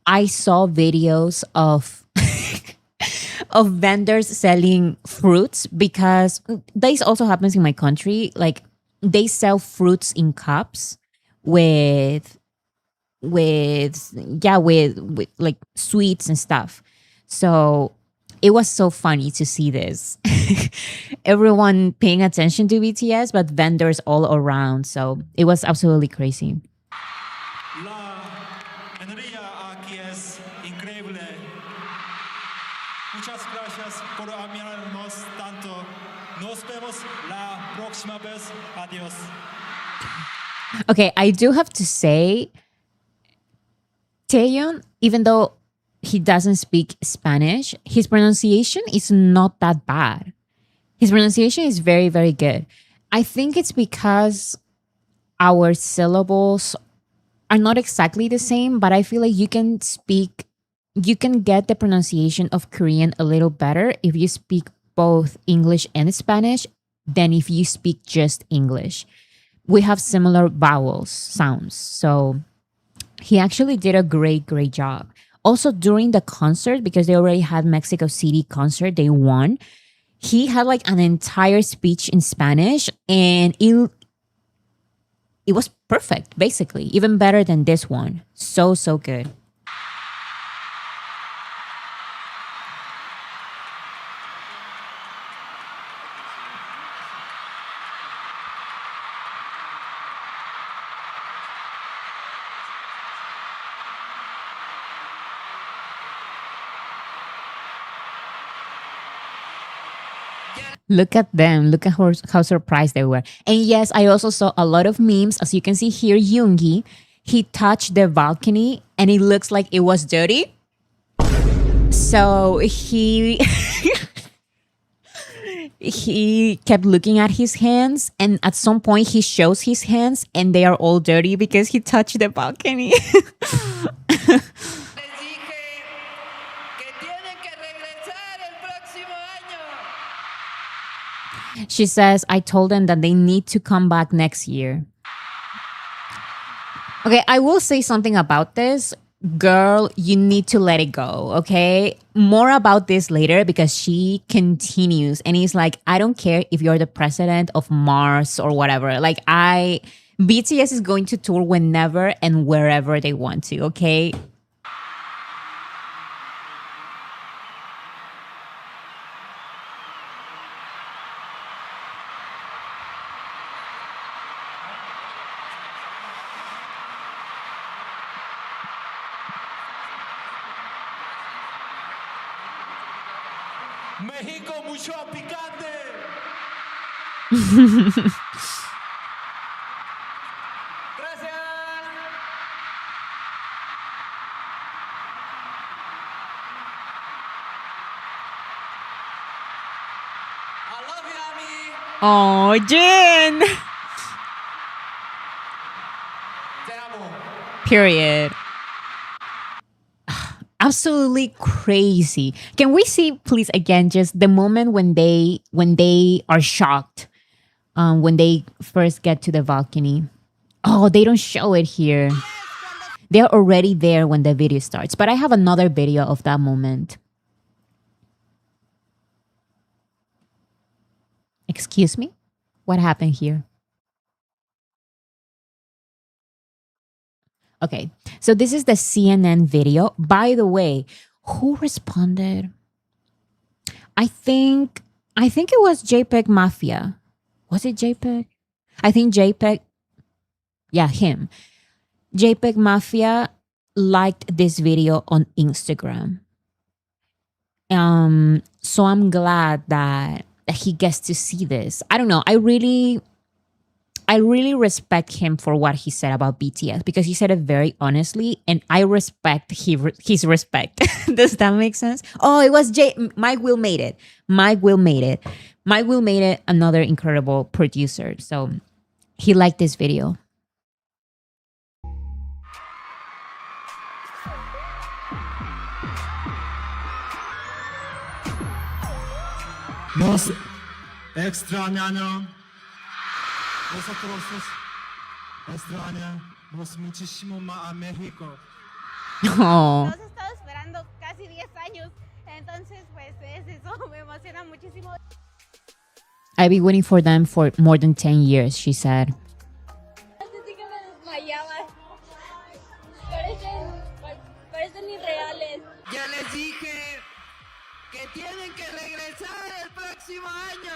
I saw videos of of vendors selling fruits, because this also happens in my country. Like, they sell fruits in cups with like sweets and stuff. So it was so funny to see this. Everyone paying attention to BTS, but vendors all around. So it was absolutely crazy. La energía aquí es increíble. Muchas gracias por admirarnos tanto. Nos vemos la próxima vez. Adiós. Okay, I do have to say, Taeyeon, even though he doesn't speak Spanish, his pronunciation is not that bad. His pronunciation is very, very good. I think it's because our syllables are not exactly the same, but I feel like you can get the pronunciation of Korean a little better if you speak both English and Spanish than if you speak just English. We have similar vowels, sounds. So he actually did a great, great job. Also, during the concert, because they already had Mexico City concert, they won. He had like an entire speech in Spanish, and it was perfect, basically. Even better than this one. So, so good. Look at them. Look at how surprised they were. And yes, I also saw a lot of memes. As you can see here, Yoongi, he touched the balcony and it looks like it was dirty. So he he kept looking at his hands, and at some point he shows his hands and they are all dirty because he touched the balcony. She says, I told them that they need to come back next year. Okay, I will say something about this. Girl, you need to let it go, okay? More about this later because she continues and he's like, I don't care if you're the president of Mars or whatever. Like, BTS is going to tour whenever and wherever they want to, okay? México mucho picante. Oh, Jin! Period. Absolutely crazy. Can we see, please, again, just the moment when they are shocked, when they first get to the balcony? Oh, they don't show it here. They're already there when the video starts. But I have another video of that moment. Excuse me? What happened here? Okay, so this is the CNN video. By the way, who responded? I think it was JPEG Mafia. Was it JPEG? I think JPEG. Yeah, him. JPEG Mafia liked this video on Instagram. So I'm glad that he gets to see this. I don't know. I really respect him for what he said about BTS because he said it very honestly, and I respect his respect. Does that make sense? Oh, it was Mike Will made it. Mike Will made it. Another incredible producer. So he liked this video. Nos extrañamos. Nosotros extrañamos muchísimo a México. Oh. Los he estado esperando casi 10 años, entonces pues es eso, me emociona muchísimo. I've been waiting for them for more than 10 years, she said. Parecen irreales. Ya les dije que tienen que regresar el próximo año.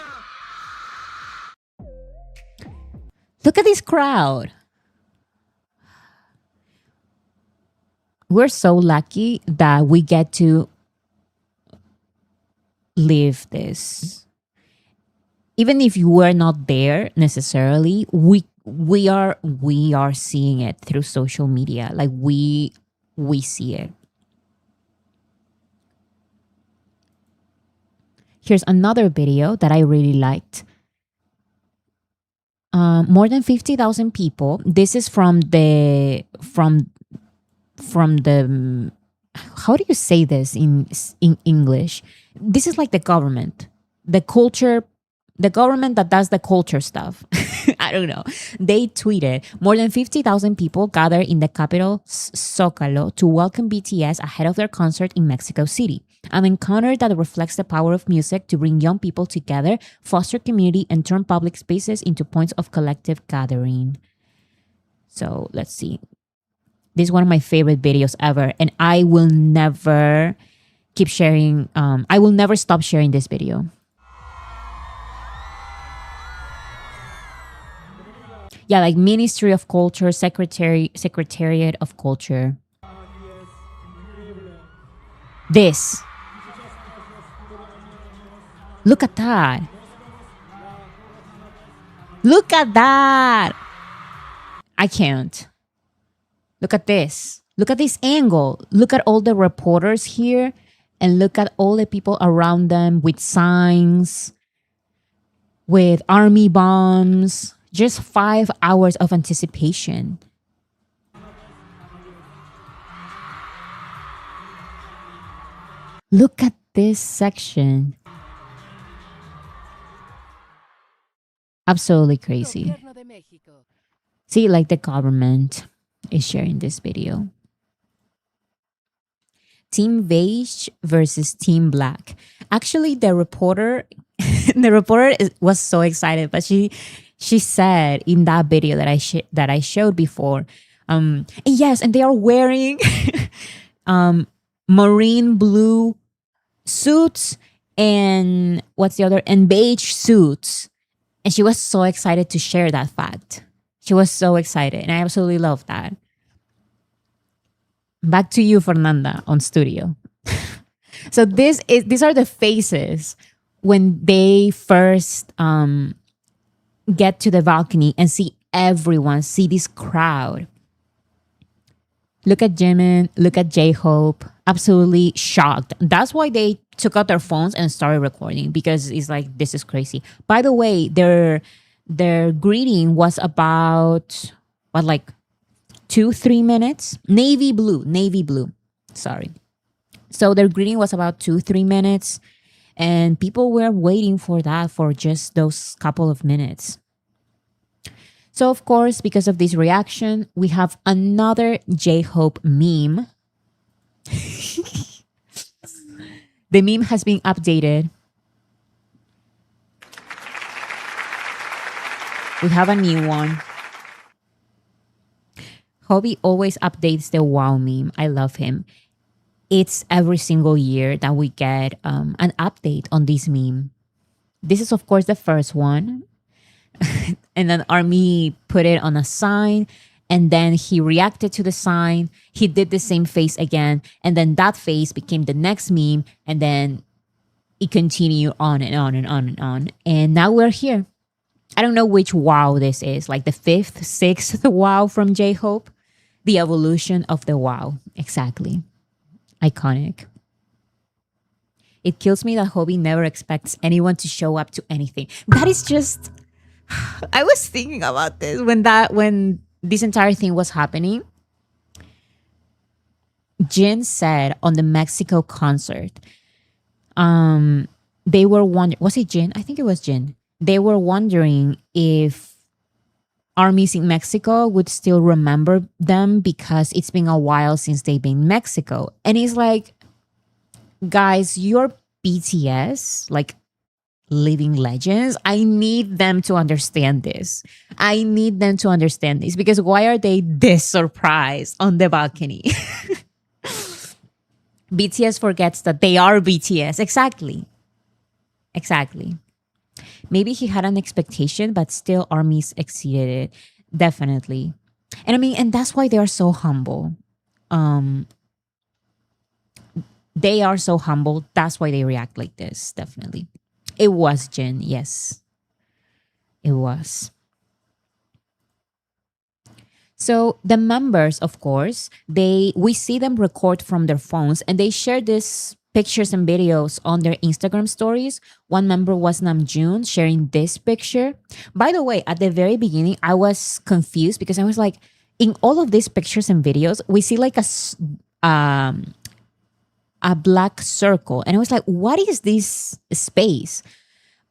Look at this crowd. We're so lucky that we get to live this. Even if you were not there necessarily, we are seeing it through social media. Like we see it. Here's another video that I really liked. More than 50,000 people. This is from the how do you say this in English? This is like the government, the government that does the culture stuff. I don't know. They tweeted more than 50,000 people gathered in the capital Zócalo to welcome BTS ahead of their concert in Mexico City. An encounter that reflects the power of music to bring young people together, foster community, and turn public spaces into points of collective gathering. So let's see. This is one of my favorite videos ever, and I will never keep sharing. I will never stop sharing this video. Yeah, like Ministry of Culture, Secretariat of Culture. This. Look at that. Look at that. I can't. Look at this. Look at this angle. Look at all the reporters here and look at all the people around them with signs. with army bombs, just 5 hours of anticipation. Look at this section. Absolutely crazy. See, like the government is sharing this video. Team Beige versus Team Black. Actually, the reporter, was so excited, but she said in that video that I showed before, and yes, and they are wearing marine blue suits and what's the other, and beige suits, and she was so excited to share that fact. She was so excited, and I absolutely love that. Back to you, Fernanda, on studio. So these are the faces when they first get to the balcony and see everyone, see this crowd. Look at Jimin, look at J-Hope, absolutely shocked. That's why they took out their phones and started recording, because it's like, this is crazy. By the way, their greeting was about, what, like 2-3 minutes? Navy blue. Sorry. So their greeting was about 2-3 minutes, and people were waiting for that for just those couple of minutes. So, of course, because of this reaction, we have another J-Hope meme. The meme has been updated. We have a new one. Hobie always updates the wow meme. I love him. It's every single year that we get an update on this meme. This is, of course, the first one. And then Army put it on a sign, and then he reacted to the sign. He did the same face again, and then that face became the next meme, and then it continued on and on and on and on. And now we're here. I don't know which wow this is, like the 5th, 6th wow from J-Hope. The evolution of the wow. Exactly. Iconic. It kills me that Hobie never expects anyone to show up to anything. That is just... I was thinking about this when this entire thing was happening. Jin said on the Mexico concert, they were wondering, was it Jin? I think it was Jin. They were wondering if armies in Mexico would still remember them because it's been a while since they've been in Mexico. And he's like, guys, you're BTS, like living legends. I need them to understand this. Because why are they this surprised on the balcony? BTS forgets that they are BTS. Exactly. Maybe he had an expectation, but still armies exceeded it. Definitely. And I mean, and that's why they are so humble. They are so humble. That's why they react like this. Definitely. It was Jin. Yes. It was. So the members, of course, we see them record from their phones, and they share these pictures and videos on their Instagram stories. One member was Namjoon sharing this picture. By the way, at the very beginning, I was confused because I was like, in all of these pictures and videos, we see like a black circle. And I was like, what is this space?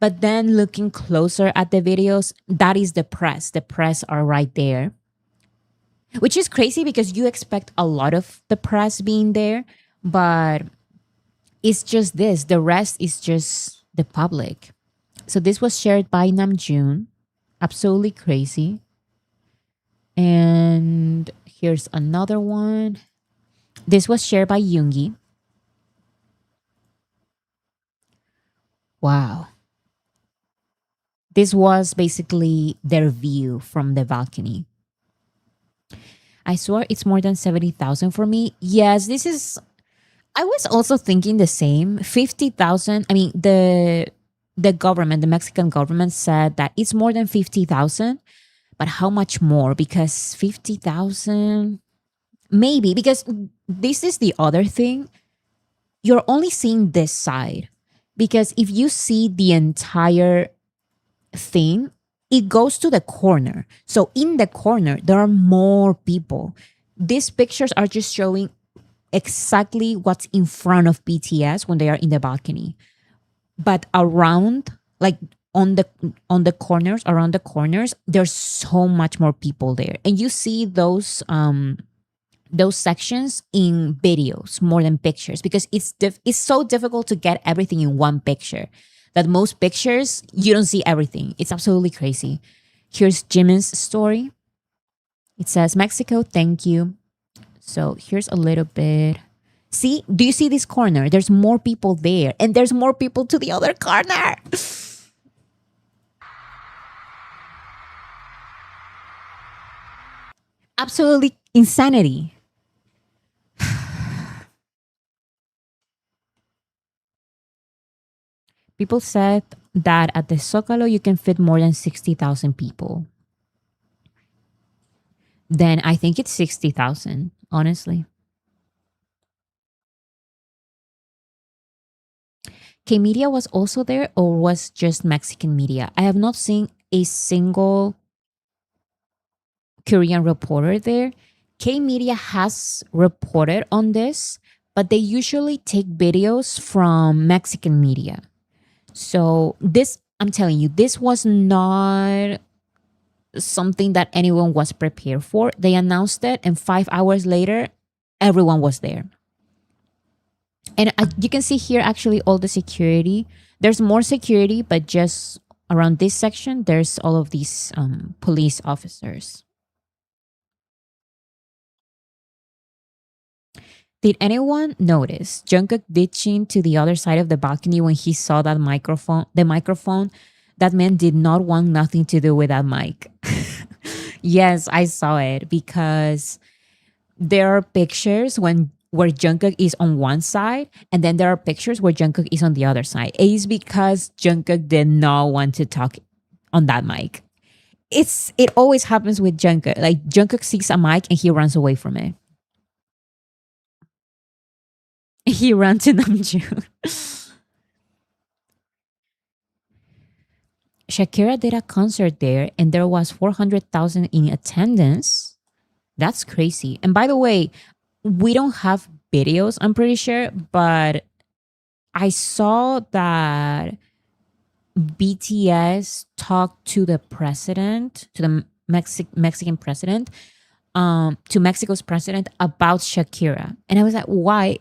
But then looking closer at the videos, that is the press. The press are right there. Which is crazy because you expect a lot of the press being there. But it's just this. The rest is just the public. So this was shared by Namjoon. Absolutely crazy. And here's another one. This was shared by Yoongi. Wow. This was basically their view from the balcony. I swear it's more than 70,000 for me. Yes, this is... I was also thinking the same. 50,000. I mean, the government, the Mexican government said that it's more than 50,000. But how much more? Because 50,000... Maybe. Because this is the other thing. You're only seeing this side. Because if you see the entire thing, it goes to the corner. So in the corner, there are more people. These pictures are just showing exactly what's in front of BTS when they are in the balcony. But around, like on the corners, around the corners, there's so much more people there. And you see those sections in videos more than pictures because it's so difficult to get everything in one picture that most pictures you don't see everything. It's absolutely crazy. Here's Jimin's story. It says Mexico, thank you. So here's a little bit. See, do you see this corner? There's more people there and there's more people to the other corner. Absolutely insanity. People said that at the Zócalo you can fit more than 60,000 people. Then I think it's 60,000, honestly. K Media was also there or was just Mexican media? I have not seen a single Korean reporter there. K Media has reported on this, but they usually take videos from Mexican media. So this, I'm telling you, this was not something that anyone was prepared for. They announced it, and 5 hours later, everyone was there. And you can see here actually all the security. There's more security, but just around this section, there's all of these police officers. Did anyone notice Jungkook ditching to the other side of the balcony when he saw that microphone? The microphone, that man did not want nothing to do with that mic. Yes, I saw it because there are pictures where Jungkook is on one side, and then there are pictures where Jungkook is on the other side. It is because Jungkook did not want to talk on that mic. It always happens with Jungkook. Like Jungkook sees a mic and he runs away from it. He ran to Namjoon. Shakira did a concert there and there was 400,000 in attendance. That's crazy. And by the way, we don't have videos, I'm pretty sure, but I saw that BTS talked to the president, to the Mexican president, to Mexico's president about Shakira. And I was like, why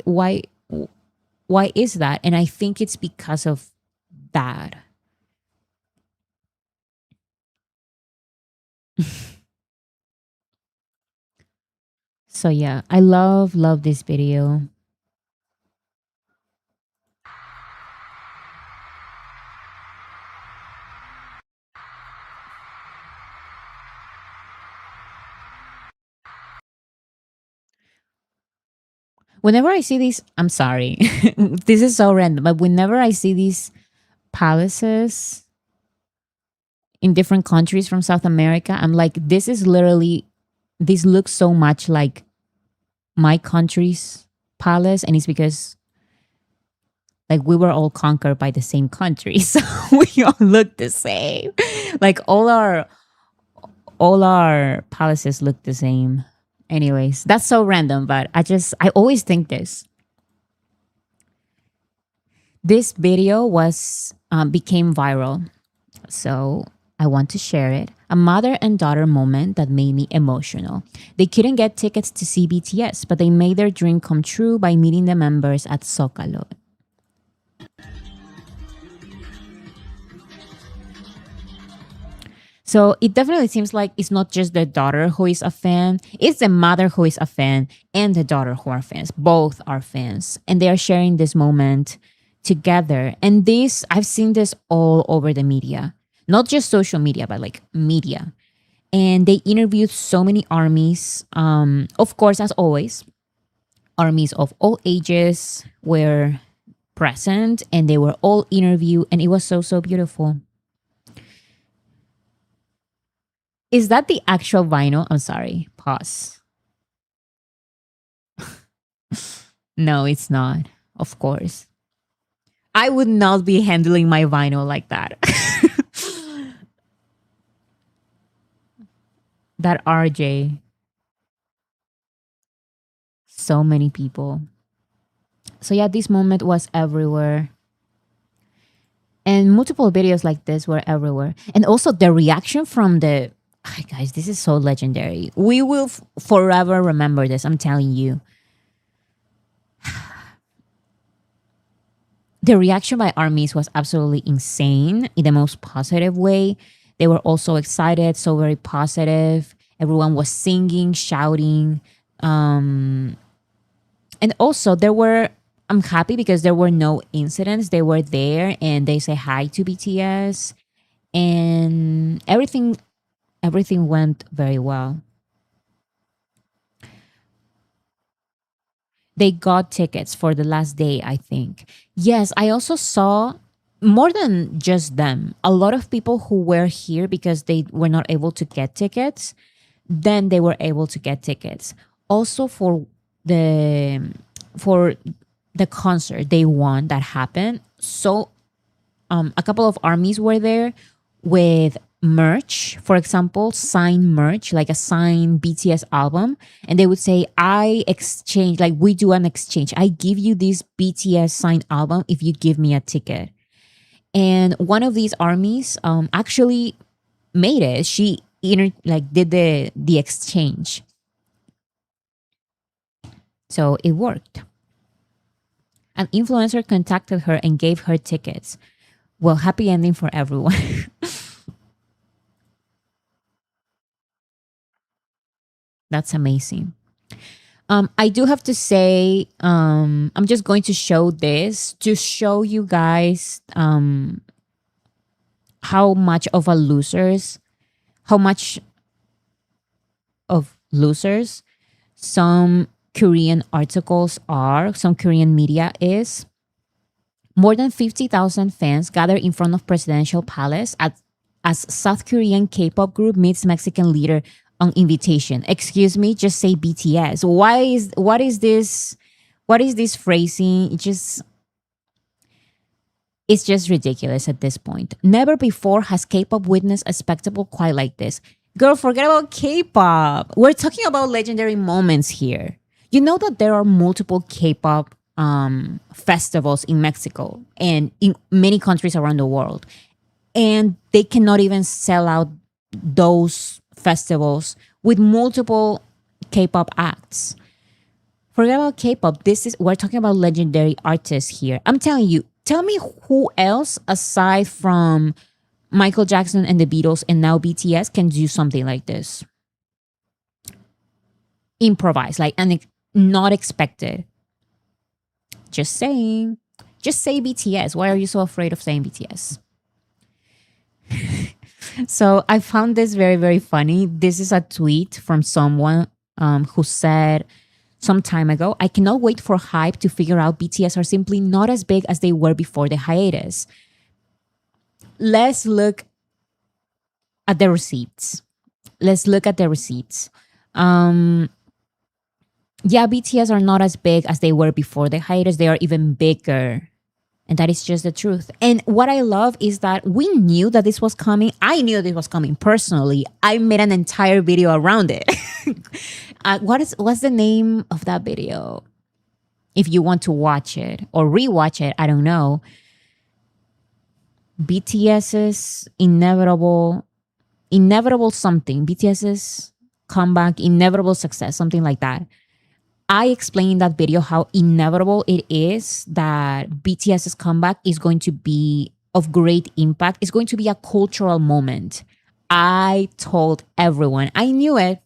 is that? And I think it's because of that. So yeah, I love this video. Whenever I see these, I'm sorry, this is so random, but whenever I see these palaces in different countries from South America, I'm like, this looks so much like my country's palace. And it's because like we were all conquered by the same country. So we all look the same. Like all our palaces look the same. Anyways, that's so random, but I always think this. This video became viral. So I want to share it. A mother and daughter moment that made me emotional. They couldn't get tickets to see BTS, but they made their dream come true by meeting the members at Zócalo. So it definitely seems like it's not just the daughter who is a fan, it's the mother who is a fan and the daughter who are fans. Both are fans. And they are sharing this moment together. And this, I've seen this all over the media. Not just social media, but like media. And they interviewed so many armies. Of course, as always, armies of all ages were present and they were all interviewed. And it was so, so beautiful. Is that the actual vinyl? I'm sorry. Pause. No, it's not. Of course. I would not be handling my vinyl like that. That RJ. So many people. So yeah, this moment was everywhere. And multiple videos like this were everywhere. And also the reaction from the guys, this is so legendary. We will forever remember this, I'm telling you. The reaction by armies was absolutely insane in the most positive way. They were also excited, so very positive. Everyone was singing, shouting. And also there were I'm happy because there were no incidents. They were there and they say hi to BTS and everything went very well. They got tickets for the last day, I think. Yes, I also saw more than just them. A lot of people who were here because they were not able to get tickets, then they were able to get tickets. Also the for the concert day one that happened. So a couple of armies were there with merch, for example, signed merch, like a signed BTS album. And they would say, I exchange, like we do an exchange. I give you this BTS signed album if you give me a ticket. And one of these armies actually made it. She did the exchange. So it worked. An influencer contacted her and gave her tickets. Well, happy ending for everyone. That's amazing. I do have to say, I'm just going to show this to show you guys how much of losers some Korean articles are, some Korean media is. More than 50,000 fans gathered in front of Presidential Palace as South Korean K-pop group meets Mexican leader on invitation. Excuse me, just say BTS. What is this phrasing? It's just ridiculous at this point. Never before has K-pop witnessed a spectacle quite like this. Girl, forget about K-pop. We're talking about legendary moments here. You know that there are multiple K-pop festivals in Mexico and in many countries around the world. And they cannot even sell out those festivals with multiple K-pop acts. Forget about K-pop. We're talking about legendary artists here. I'm telling you, tell me who else aside from Michael Jackson and the Beatles and now BTS can do something like this. Improvise, not expected. Just saying. Just say BTS. Why are you so afraid of saying BTS? So I found this very, very funny. This is a tweet from someone who said some time ago, I cannot wait for hype to figure out BTS are simply not as big as they were before the hiatus. Let's look at the receipts. Yeah, BTS are not as big as they were before the hiatus. They are even bigger. And that is just the truth. And what I love is that we knew that this was coming. I knew this was coming personally. I made an entire video around it. What's the name of that video? If you want to watch it or rewatch it, I don't know. BTS's inevitable something. BTS's comeback, inevitable success, something like that. I explained in that video how inevitable it is that BTS's comeback is going to be of great impact. It's going to be a cultural moment. I told everyone. I knew it.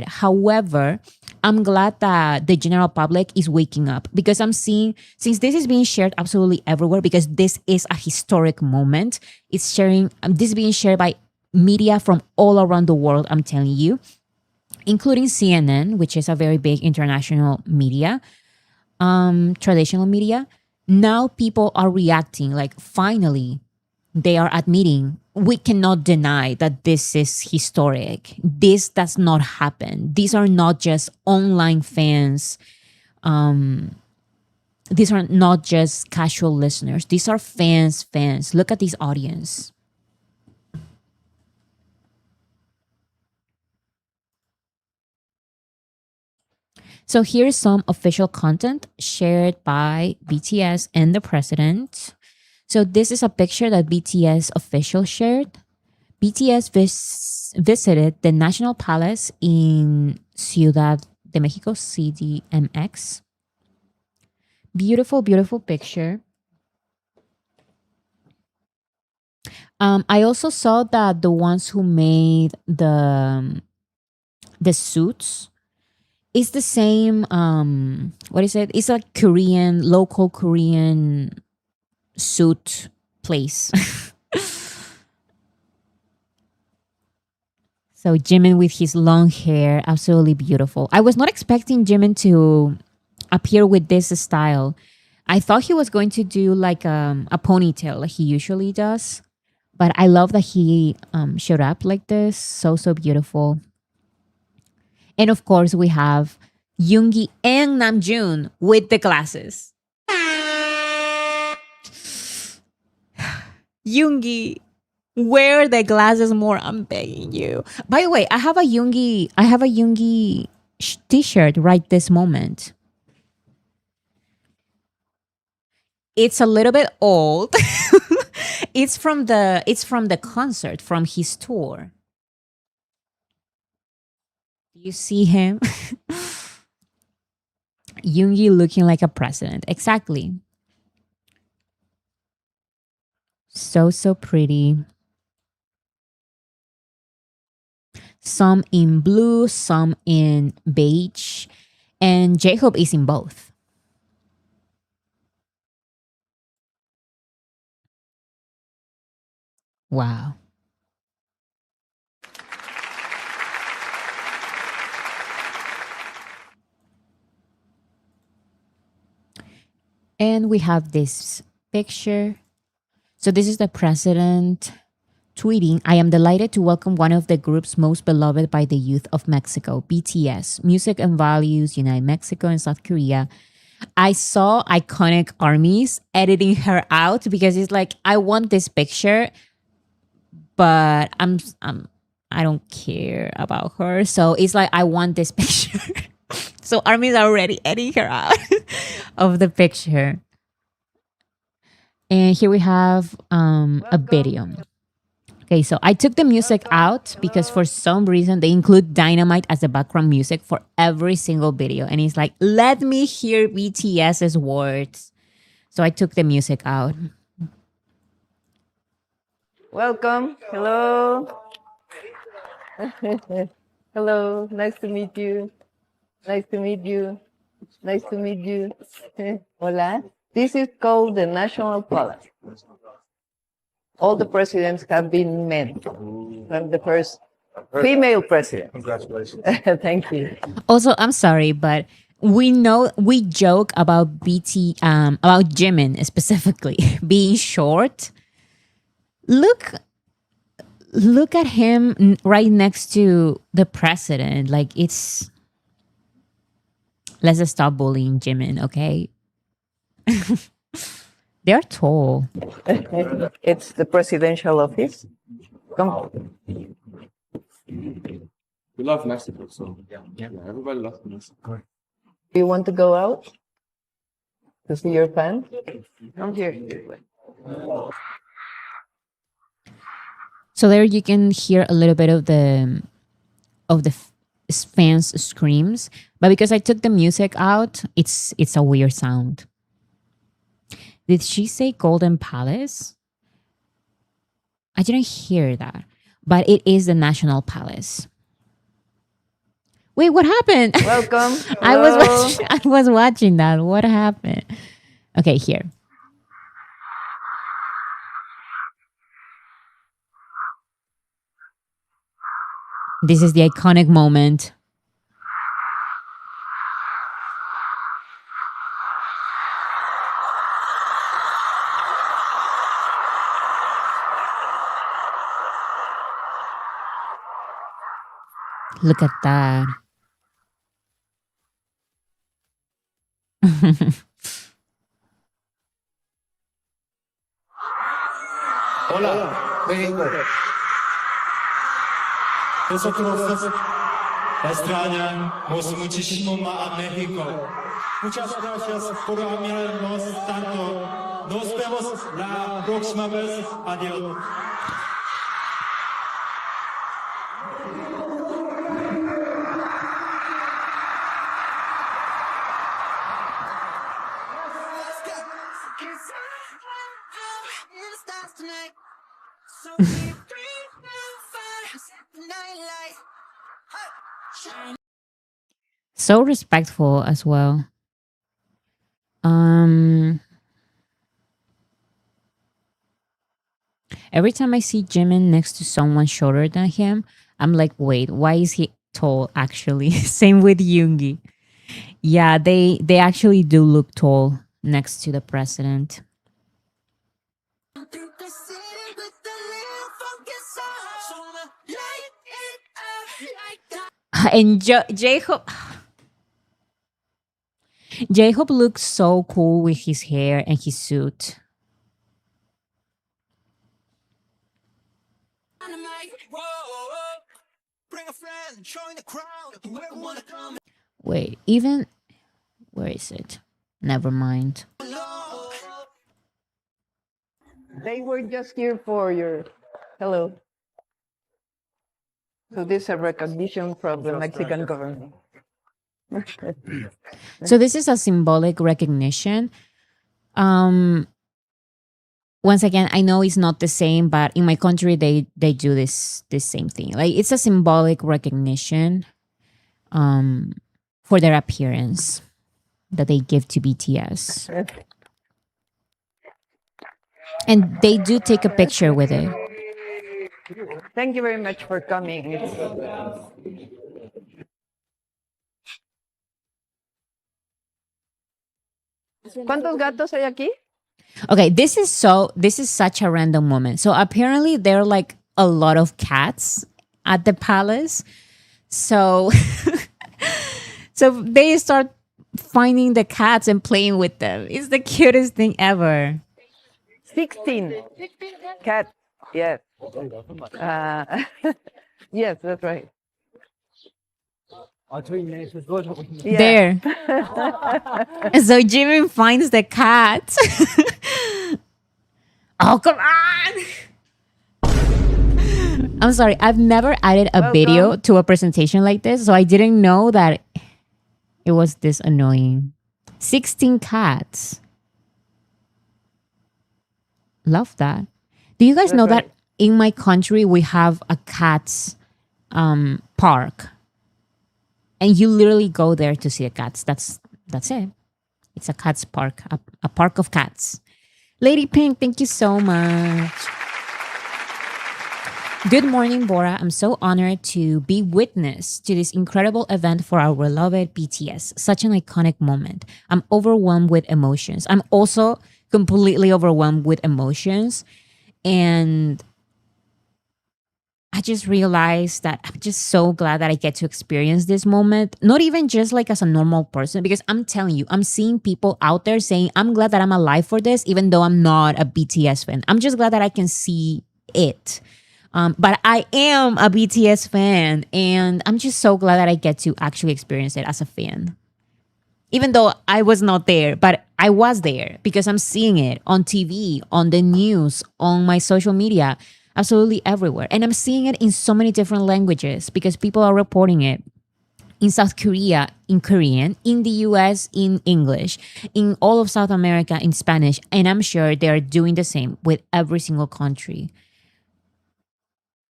However, I'm glad that the general public is waking up because I'm seeing, since this is being shared absolutely everywhere, because this is a historic moment, this is being shared by media from all around the world, I'm telling you, including CNN, which is a very big international media, traditional media. Now people are reacting, like finally they are admitting we cannot deny that this is historic. This does not happen. These are not just online fans. These are not just casual listeners. These are fans. Look at this audience. So here's some official content shared by BTS and the president. So this is a picture that BTS official shared. BTS visited the National Palace in Ciudad de Mexico, CDMX. Beautiful, beautiful picture. I also saw that the ones who made the suits is the same. What is it? It's a Korean, local Korean suit place. So Jimin with his long hair, absolutely beautiful. I was not expecting Jimin to appear with this style. I thought he was going to do like a ponytail like he usually does. But I love that he showed up like this. So, so beautiful. And of course, we have Yoongi and Namjoon with the glasses. Yoongi, wear the glasses more. I'm begging you. By the way, I have a Yoongi t-shirt right this moment. It's a little bit old. It's from the concert, from his tour. Do you see him? Yoongi looking like a president. Exactly. So, so pretty. Some in blue, some in beige. And J-Hope is in both. Wow. And we have this picture. So this is the president tweeting, "I am delighted to welcome one of the groups most beloved by the youth of Mexico, BTS. Music and values unite Mexico and South Korea." I saw iconic armies editing her out because it's like, I want this picture, but I don't care about her. So it's like, I want this picture. So armies are already editing her out of the picture. And here we have a video. Okay, so I took the music out because for some reason they include Dynamite as the background music for every single video. And it's like, let me hear BTS's words. So I took the music out. Welcome. Hello. Hello. Nice to meet you. Nice to meet you. Nice to meet you. Hola. This is called the National Palace. All the presidents have been men. I'm the first female president. Congratulations. Thank you. Also, I'm sorry, but we joke about about Jimin specifically being short. Look at him right next to the president. Like, let's just stop bullying Jimin, okay? They're tall. It's the presidential office. Come. We love Mexico, so yeah, everybody loves Mexico. Do you want to go out to see your fans? Come here. So there you can hear a little bit of the fans' screams, but because I took the music out, it's a weird sound. Did she say Golden Palace? I didn't hear that, but it is the National Palace. Wait, what happened? Welcome. I was watching that. What happened? Okay, here. This is the iconic moment. Look at that. Hola, México. Nosotros extrañamos muchísimo a México. Muchas gracias por amarnos tanto. Nos vemos la próxima vez. Adiós. So respectful as well. Every time I see Jimin next to someone shorter than him, I'm like, wait, why is he tall actually? Same with Yoongi. Yeah, they actually do look tall next to the president. And J-Hope J-Hope looks so cool with his hair and his suit. Wait, even where is it? Never mind. They were just here for your hello. So this is a recognition from the Mexican government. So this is a symbolic recognition. Once again, I know it's not the same, but in my country they do this same thing. Like it's a symbolic recognition for their appearance that they give to BTS. And they do take a picture with it. Thank you very much for coming. ¿Cuántos gatos hay aquí? Okay, this is such a random moment. So apparently there are like a lot of cats at the palace. So so they start finding the cats and playing with them. It's the cutest thing ever. 16 cats. Yes. Yes, that's right. Yeah. There. So Jimmy finds the cat. Oh, come on. I'm sorry. I've never added a video to a presentation like this, so I didn't know that it was this annoying. 16 cats. Love that. Do you guys know that in my country we have a cats park? And you literally go there to see the cats. That's it. It's a cats park, a park of cats. Lady Pink, thank you so much. Good morning, Bora. I'm so honored to be witness to this incredible event for our beloved BTS. Such an iconic moment. I'm overwhelmed with emotions. I'm also completely overwhelmed with emotions. And I just realized that I'm just so glad that I get to experience this moment. Not even just like as a normal person, because I'm telling you, I'm seeing people out there saying, I'm glad that I'm alive for this, even though I'm not a BTS fan. I'm just glad that I can see it. But I am a BTS fan, and I'm just so glad that I get to actually experience it as a fan. Even though I was not there, but I was there because I'm seeing it on TV, on the news, on my social media, absolutely everywhere. And I'm seeing it in so many different languages because people are reporting it. In South Korea, in Korean, in the US, in English, in all of South America, in Spanish. And I'm sure they're doing the same with every single country.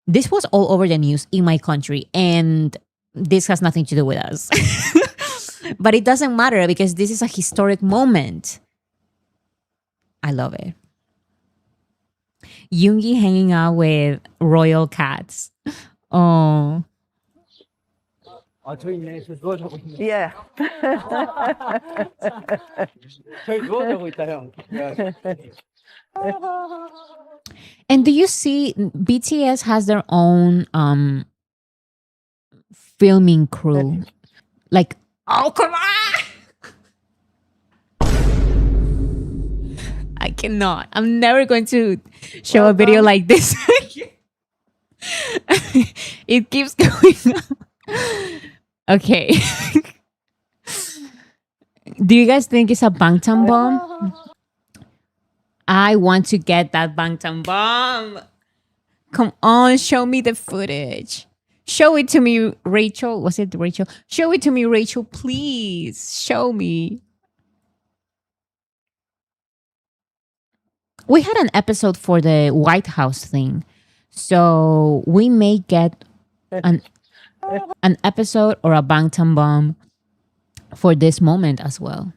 This was all over the news in my country, and this has nothing to do with us. But it doesn't matter because this is a historic moment. I love it. Yoongi hanging out with royal cats. Oh. Yeah. And do you see BTS has their own filming crew? Like, oh, come on! I cannot. I'm never going to show a video like this. It keeps going up. Okay. Do you guys think it's a Bangtan bomb? I want to get that Bangtan bomb. Come on, show me the footage. Show it to me, Rachel. Was it Rachel? Show it to me, Rachel, please. Show me. We had an episode for the White House thing. So we may get an episode or a Bangtan bomb for this moment as well.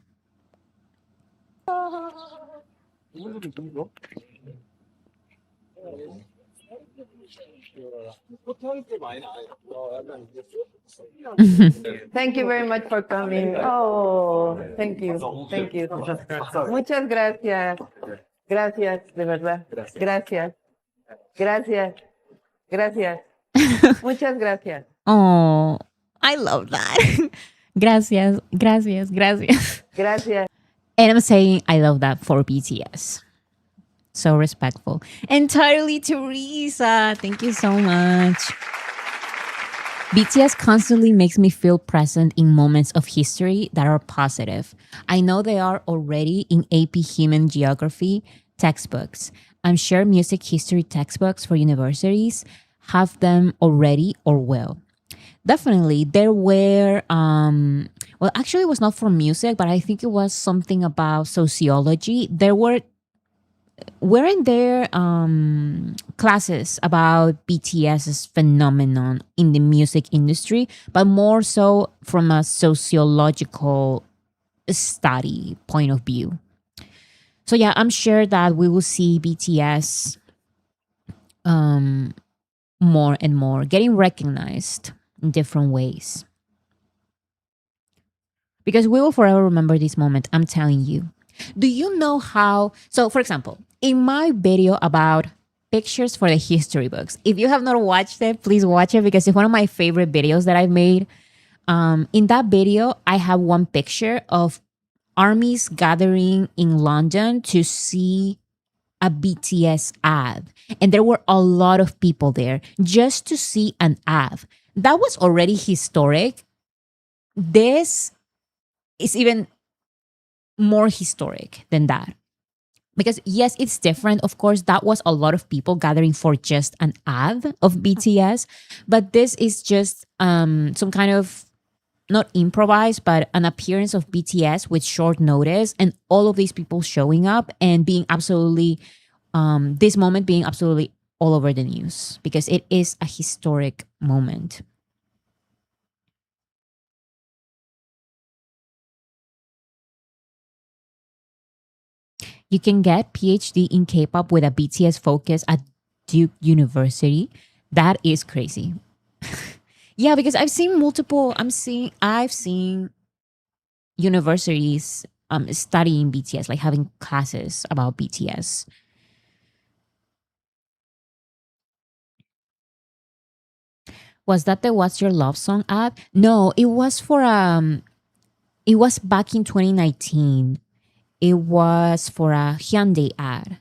Thank you very much for coming. Oh, thank you. Thank you. Muchas gracias. Gracias, de verdad. Gracias. Gracias. Gracias. Muchas gracias. Oh, I love that. Gracias, gracias, gracias. Gracias. And I'm saying I love that for BTS. So respectful. Entirely Teresa. Thank you so much. BTS constantly makes me feel present in moments of history that are positive. I know they are already in AP Human Geography textbooks. I'm sure music history textbooks for universities have them already or will. Definitely, there were, well, actually, it was not for music, but I think it was something about sociology. Weren't there classes about BTS's phenomenon in the music industry, but more so from a sociological study point of view. So yeah, I'm sure that we will see BTS more and more getting recognized in different ways. Because we will forever remember this moment, I'm telling you. Do you know how? So, for example, in my video about pictures for the history books, if you have not watched it, please watch it because it's one of my favorite videos that I've made. In that video, I have one picture of armies gathering in London to see a BTS ad. And there were a lot of people there just to see an ad. That was already historic. This is even more historic than that. Because yes, it's different. Of course, that was a lot of people gathering for just an ad of BTS. But this is just some kind of not improvised, but an appearance of BTS with short notice and all of these people showing up and being absolutely, this moment being absolutely all over the news because it is a historic moment. You can get PhD in K-pop with a BTS focus at Duke University. That is crazy. Yeah, because I've seen universities studying BTS, like having classes about BTS. Was that the What's Your Love Song ad? No, it was for it was back in 2019. It was for a Hyundai ad.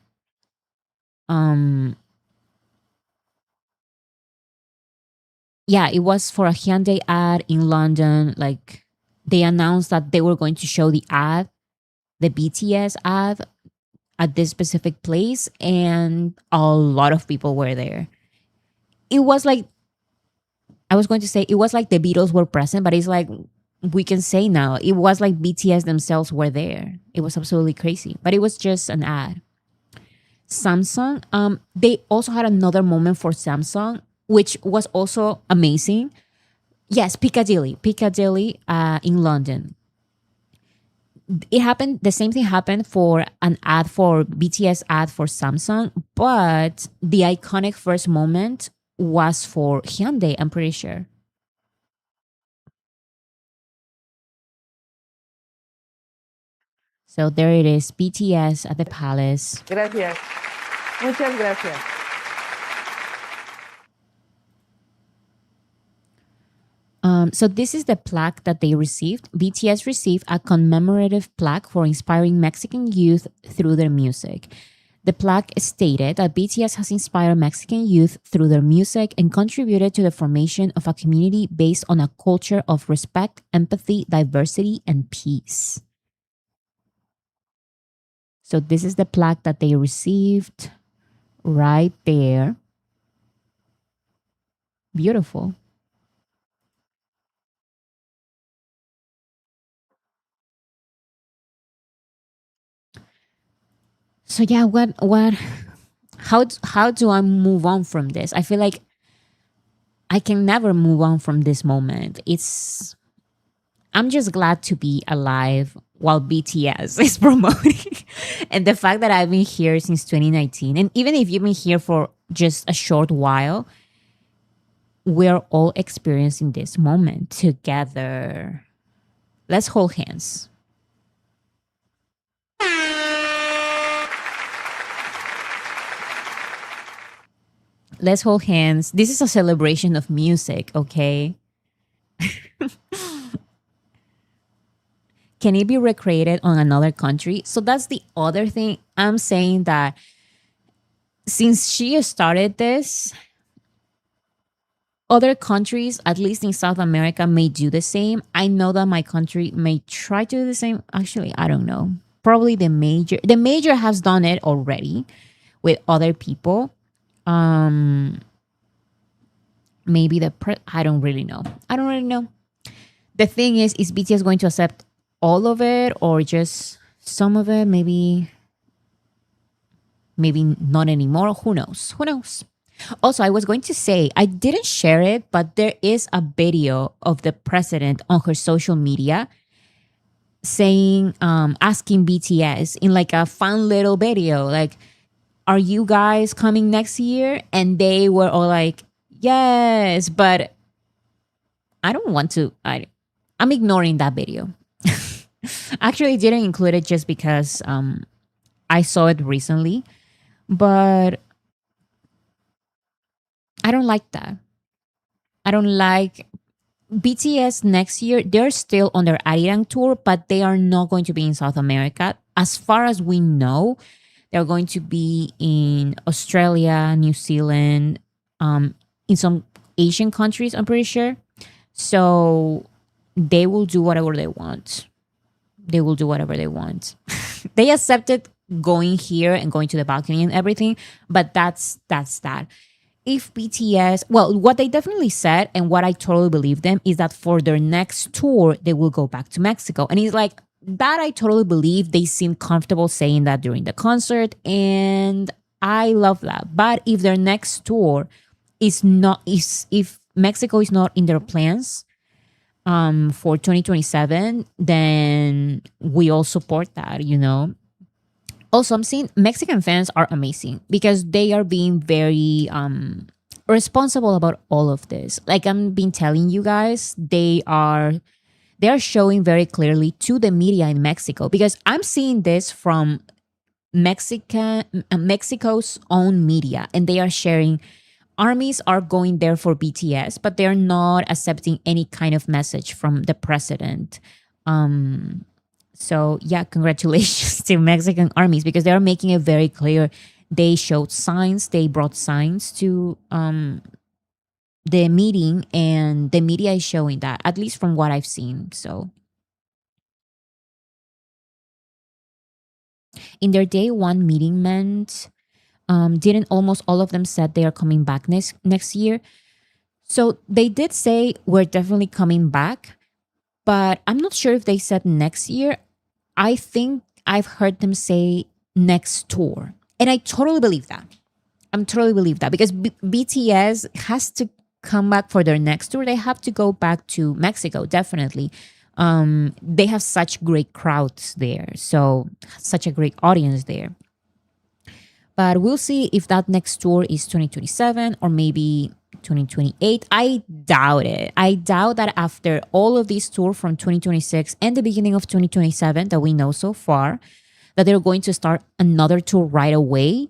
Yeah, it was for a Hyundai ad in London. Like they announced that they were going to show the ad, the BTS ad at this specific place, and a lot of people were there. It was like, I was going to say, it was like the Beatles were present, but it's like, we can say now, it was like BTS themselves were there. It was absolutely crazy, but it was just an ad. Samsung, they also had another moment for Samsung, which was also amazing. Yes, Piccadilly in London. It happened, the same thing happened for an ad for BTS ad for Samsung, but the iconic first moment was for Hyundai, I'm pretty sure. So there it is, BTS at the palace. Gracias. Muchas gracias. So this is the plaque that they received. BTS received a commemorative plaque for inspiring Mexican youth through their music. The plaque stated that BTS has inspired Mexican youth through their music and contributed to the formation of a community based on a culture of respect, empathy, diversity, and peace. So, this is the plaque that they received right there. Beautiful. So yeah, how do I move on from this? I feel like I can never move on from this moment. I'm just glad to be alive while BTS is promoting. And the fact that I've been here since 2019, and even if you've been here for just a short while, we're all experiencing this moment together. Let's hold hands. Let's hold hands. This is a celebration of music, okay? Can it be recreated on another country? So that's the other thing. I'm saying that since she started this, other countries, at least in South America, may do the same. I know that my country may try to do the same. Actually, I don't know. Probably the major has done it already with other people. Maybe I don't really know. The thing is BTS going to accept all of it or just some of it? Maybe not anymore. Who knows? Also, I was going to say, I didn't share it, but there is a video of the president on her social media saying, asking BTS in like a fun little video, like, are you guys coming next year? And they were all like, yes, but I don't want to. I'm ignoring that video. Actually, didn't include it just because I saw it recently, but I don't like that. I don't like BTS next year. They're still on their Arirang tour, but they are not going to be in South America. As far as we know, they're going to be in Australia, New Zealand, in some Asian countries, I'm pretty sure. So they will do whatever they want. They will do whatever they want. They accepted going here and going to the balcony and everything, but that's that. If BTS, well, what they definitely said and what I totally believe them is that for their next tour, they will go back to Mexico. And he's like, that I totally believe. They seem comfortable saying that during the concert. And I love that. But if their next tour if Mexico is not in their plans for 2027, then we all support that, Also, I'm seeing Mexican fans are amazing because they are being very responsible about all of this. Like I've been telling you guys, they are showing very clearly to the media in Mexico because I'm seeing this from Mexico's own media, and they are sharing armies are going there for BTS, but they're not accepting any kind of message from the president. So yeah, congratulations to Mexican armies because they are making it very clear. They showed signs, they brought signs to the meeting, and the media is showing that, at least from what I've seen. So in their day one meeting meant didn't almost all of them said they are coming back next year. So they did say we're definitely coming back, but I'm not sure if they said next year. I think I've heard them say next tour. And I totally believe that. Because BTS has to come back for their next tour. They have to go back to Mexico, definitely. They have such great crowds there. So such a great audience there. But we'll see if that next tour is 2027 or maybe 2028. I doubt it. I doubt that after all of these tours from 2026 and the beginning of 2027 that we know so far, that they're going to start another tour right away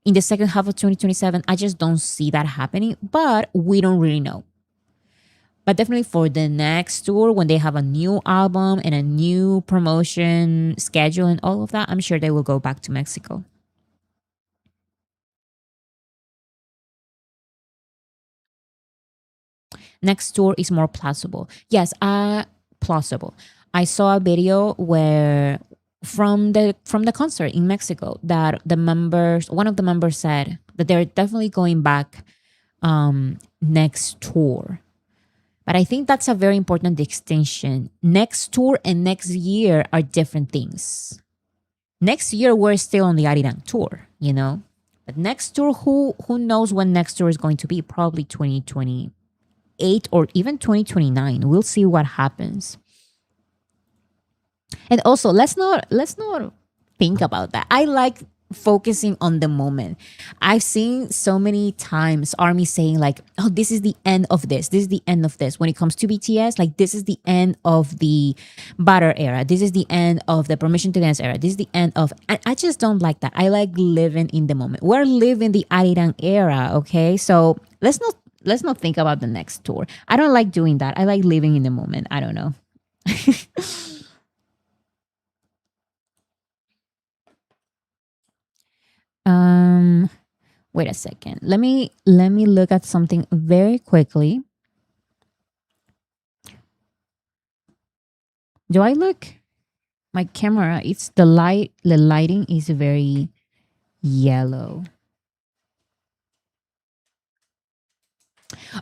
in the second half of 2027. I just don't see that happening, but we don't really know. But definitely for the next tour, when they have a new album and a new promotion schedule and all of that, I'm sure they will go back to Mexico. Next tour is more plausible. Yes, plausible. I saw a video where from the concert in Mexico that one of the members said that they're definitely going back next tour. But I think that's a very important distinction. Next tour and next year are different things. Next year we're still on the Arirang tour, you know. But next tour, who knows when next tour is going to be? Probably 2028 or even 2029. We'll see what happens. And also, let's not think about that. I like focusing on the moment. I've seen so many times ARMY saying like, oh, this is the end of this. This is the end of this. When it comes to BTS, like this is the end of the Butter era. This is the end of the Permission to Dance era. This is the end of... I just don't like that. I like living in the moment. We're living the Arirang era, okay? So let's not think about the next tour. I don't like doing that. I like living in the moment. I don't know. Wait a second. Let me look at something very quickly. Do I look? My camera, it's the lighting is very yellow.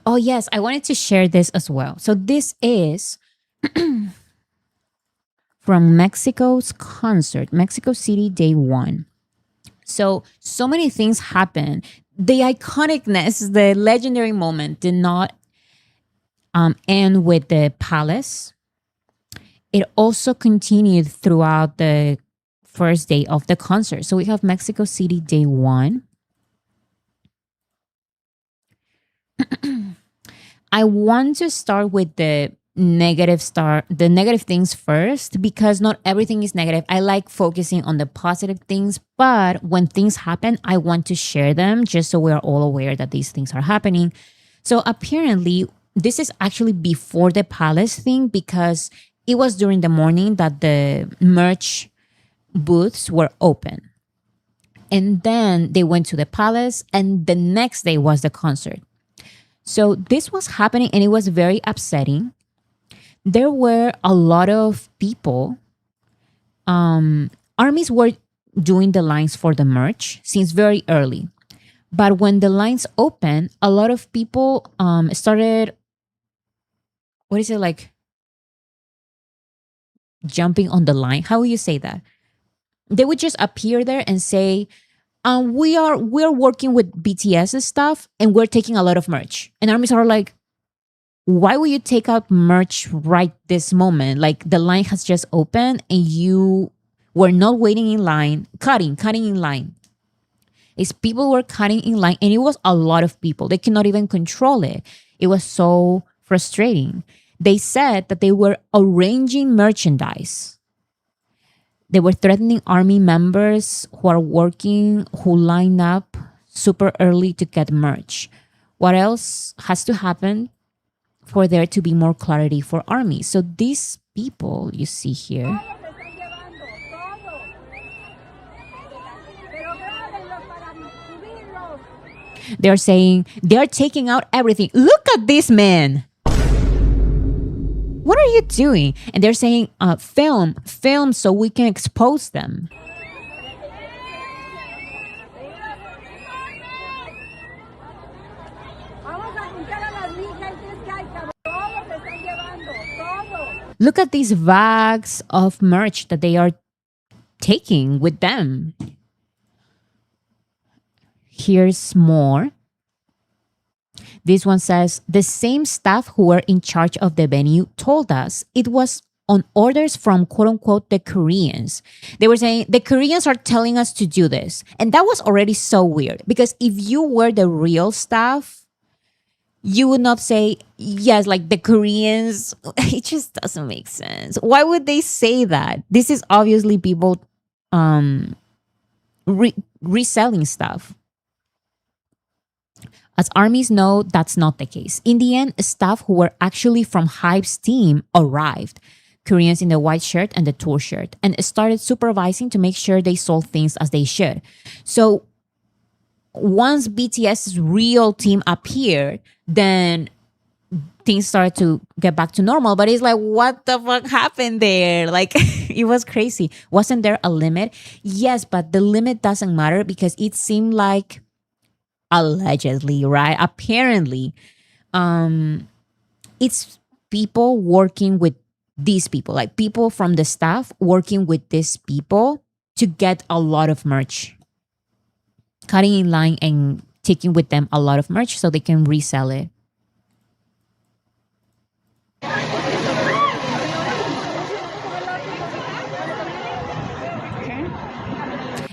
Oh yes, I wanted to share this as well. So this is from Mexico's concert, Mexico City Day 1. So many things happen. The iconicness, the legendary moment did not end with the palace. It also continued throughout the first day of the concert. So we have Mexico City Day 1. I want to start with the negative things first, because not everything is negative. I like focusing on the positive things, but when things happen, I want to share them just so we're all aware that these things are happening. So apparently, this is actually before the palace thing, because it was during the morning that the merch booths were open. And then they went to the palace, and the next day was the concert. So this was happening, and it was very upsetting. There were a lot of people. Armies were doing the lines for the merch since very early. But when the lines opened, a lot of people started, what is it, like jumping on the line? How will you say that? They would just appear there and say, we're working with BTS stuff and we're taking a lot of merch. And armies are like, why would you take out merch right this moment? Like the line has just opened and you were not waiting in line, cutting in line. It's people were cutting in line, and it was a lot of people. They cannot even control it. It was so frustrating. They said that they were arranging merchandise. They were threatening army members who are working, who line up super early to get merch. What else has to happen for there to be more clarity for army? So these people you see here, they're saying they're taking out everything. Look at this man. What are you doing? And they're saying, film so we can expose them. Look at these bags of merch that they are taking with them. Here's more. This one says, the same staff who were in charge of the venue told us it was on orders from quote unquote the Koreans. They were saying the Koreans are telling us to do this. And that was already so weird, because if you were the real staff, you would not say, yes, like the Koreans. It just doesn't make sense. Why would they say that? This is obviously people reselling stuff. As armies know, that's not the case. In the end, staff who were actually from Hype's team arrived, Koreans in the white shirt and the tour shirt, and started supervising to make sure they sold things as they should. So once BTS's real team appeared, then things started to get back to normal. But it's like, what the fuck happened there? Like, it was crazy. Wasn't there a limit? Yes, but the limit doesn't matter because it seemed like, allegedly, right? Apparently, it's people working with these people, like people from the staff working with these people to get a lot of merch, cutting in line and taking with them a lot of merch so they can resell it.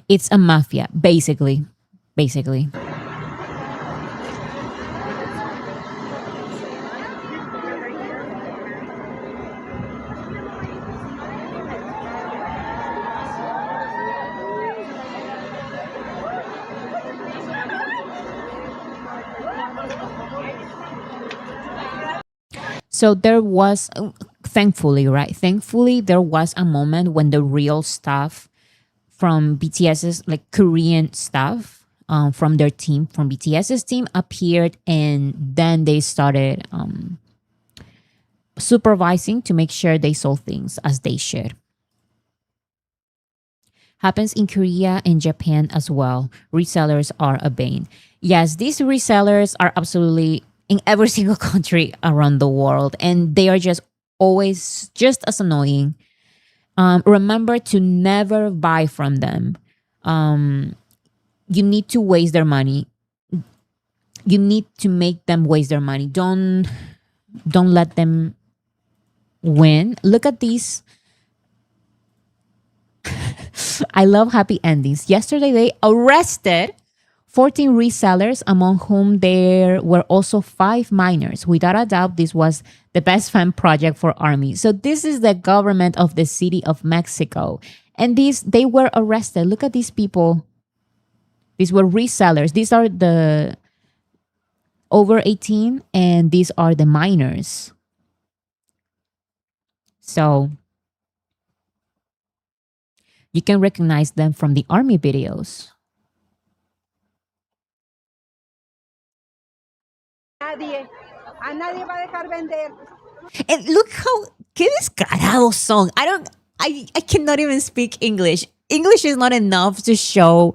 It's a mafia, basically. Basically. So there was, thankfully, right? Thankfully, there was a moment when the real staff from BTS's, like Korean staff, from their team, from BTS's team, appeared, and then they started supervising to make sure they sold things as they should. Happens in Korea and Japan as well. Resellers are a bane. Yes, these resellers are absolutely in every single country around the world, and they are just always just as annoying. Remember to never buy from them. You need to waste their money. You need to make them waste their money. Don't let them win. Look at these. I love happy endings. Yesterday, they arrested 14 resellers, among whom there were also 5 minors. Without a doubt, this was the best fan project for ARMY. So this is the government of the city of Mexico. And they were arrested. Look at these people. These were resellers. These are the over 18, and these are the minors. So you can recognize them from the ARMY videos. A nadie va a dejar vender. And look how qué descarado son. I cannot even speak English. English is not enough to show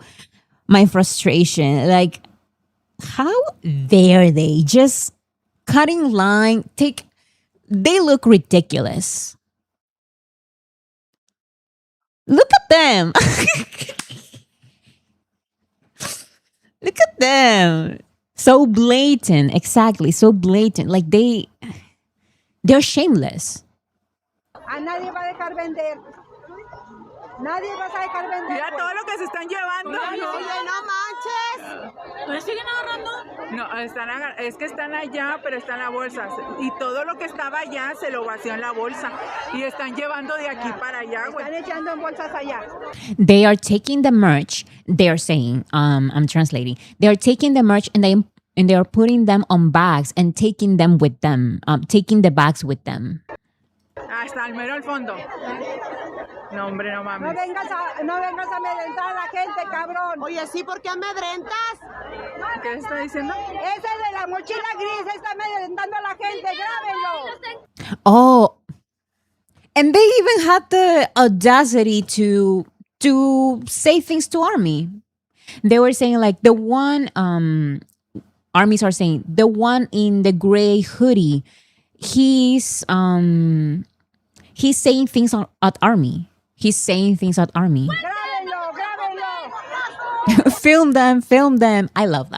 my frustration. Like, how dare they just cutting line, they look ridiculous. Look at them. Look at them. So blatant, exactly. So blatant. Like they're shameless. A nadie va a dejar vender. Nadie va a dejar vender. Mira todo lo que se están llevando. Oye, no manches. ¿No siguen agarrando? No, es que están allá, pero está en la bolsa. Y todo lo que estaba allá se lo vació en la bolsa. Y están llevando de aquí para allá, güey. Están echando en bolsas allá. They are taking the merch. They are saying, I'm translating. They are taking the merch and they are putting them on bags and taking them with them. Taking the bags with them. Hasta el mero al fondo. No, hombre, no mames. No vengas a amedrentar a la gente, cabrón. Oye, sí, ¿por qué amedrentas? ¿Qué está diciendo? Ese de la mochila gris está amedrentando a la gente, grábenlo. Oh, and they even had the audacity to say things to ARMY. They were saying like the one, ARMYs are saying the one in the gray hoodie, he's saying things at ARMY. He's saying things at ARMY. Film them. I love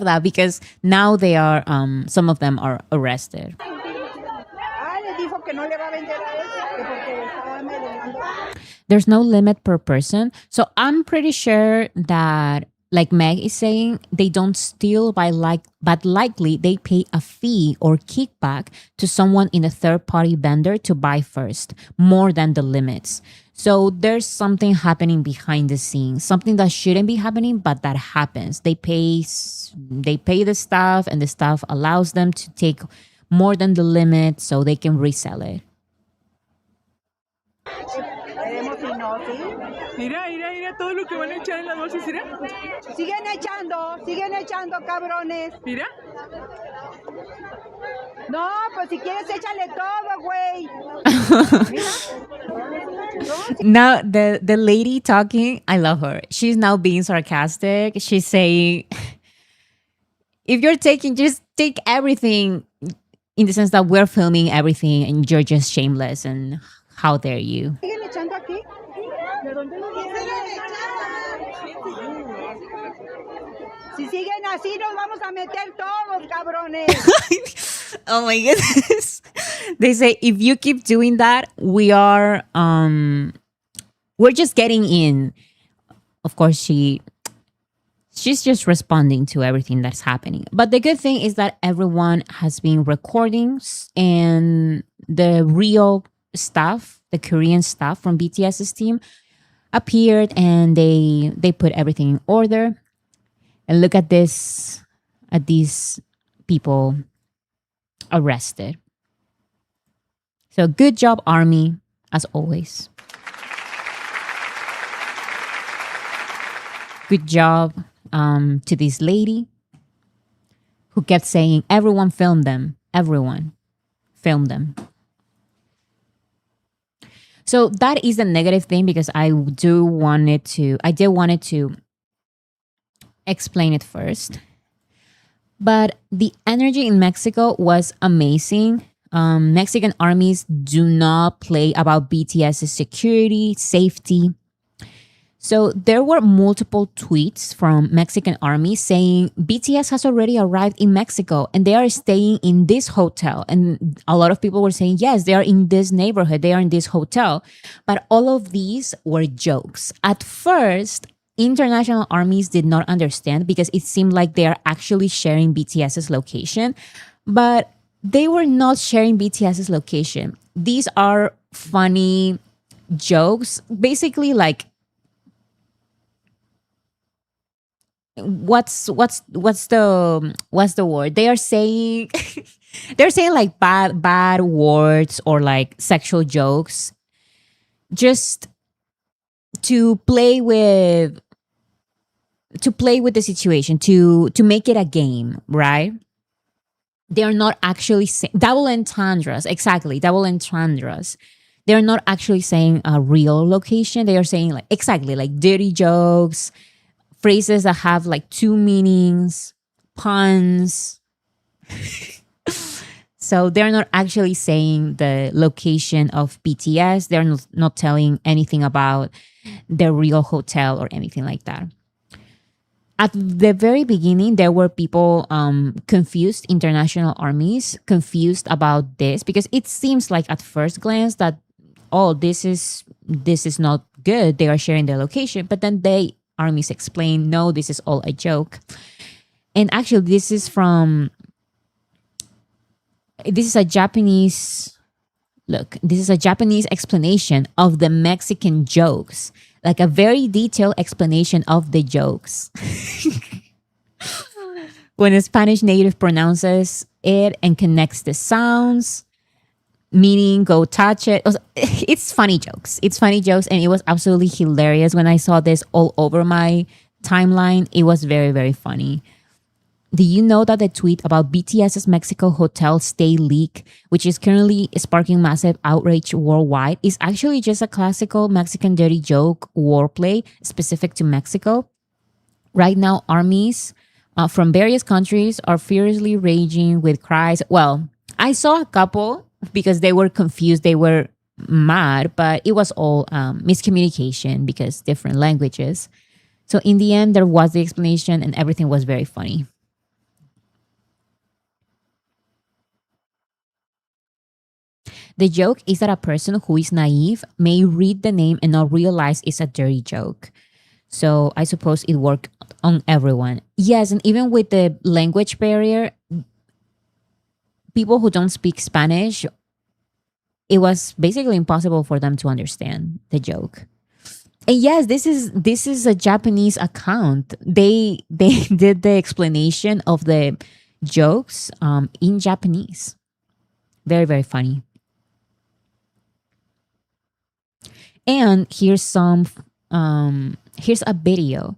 that because now they are, some of them are arrested. There's no limit per person. So I'm pretty sure that, like Meg is saying, they don't steal but likely they pay a fee or kickback to someone in a third-party vendor to buy first, more than the limits. So there's something happening behind the scenes, something that shouldn't be happening, but that happens. They pay the staff, and the staff allows them to take more than the limit so they can resell it. Mira todo lo que van a echar en las bolsas, mira. Siguen echando, cabrones. Mira. No, pues si quieres échale todo, güey. Now the lady talking, I love her. She's now being sarcastic. She's saying, if you're taking, just take everything, in the sense that we're filming everything and you're just shameless, and how dare you. ¿Siguen echando aquí? ¿De dónde lo Si siguen así, nos vamos a meter todos, cabrones. Oh my goodness. They say if you keep doing that, we're just getting in. Of course, she's just responding to everything that's happening. But the good thing is that everyone has been recording, and the real staff, the Korean staff from BTS's team, appeared, and they put everything in order. And look at these people arrested. So good job, Army, as always. Good job to this lady who kept saying, everyone film them. Everyone film them. So that is the negative thing, because I did wanted to explain it first. But the energy in Mexico was amazing. Mexican armies do not play about BTS's security, safety. So there were multiple tweets from Mexican army saying BTS has already arrived in Mexico and they are staying in this hotel. And a lot of people were saying, yes, they are in this neighborhood, they are in this hotel. But all of these were jokes. At first, international armies did not understand, because it seemed like they are actually sharing BTS's location, but they were not sharing BTS's location. These are funny jokes, basically like, what's the word they are saying? They're saying like bad words or like sexual jokes, just to play with the situation, to make it a game, right? They are not actually saying double entendres. Exactly, double entendres. They're not actually saying a real location. They are saying like exactly like dirty jokes, phrases that have like two meanings, puns. So they're not actually saying the location of BTS. They're not telling anything about their real hotel or anything like that. At the very beginning, there were people confused, international armies confused about this, because it seems like at first glance that, oh, this is not good. They are sharing their location. But then armies explain, no, this is all a joke. And actually, this is a Japanese explanation of the Mexican jokes, like a very detailed explanation of the jokes. When a Spanish native pronounces it and connects the sounds, meaning go touch it. It's funny jokes. And it was absolutely hilarious when I saw this all over my timeline. It was very, very funny. Do you know that the tweet about BTS's Mexico hotel stay leak, which is currently sparking massive outrage worldwide, is actually just a classical Mexican dirty joke wordplay specific to Mexico? Right now, armies from various countries are furiously raging with cries. Well, I saw a couple because they were confused, they were mad, but it was all miscommunication because different languages. So in the end, there was the explanation and everything was very funny. The joke is that a person who is naive may read the name and not realize it's a dirty joke. So I suppose it worked on everyone. Yes, and even with the language barrier, people who don't speak Spanish, it was basically impossible for them to understand the joke. And yes, this is a Japanese account. They did the explanation of the jokes in Japanese. Very, very funny. And here's a video.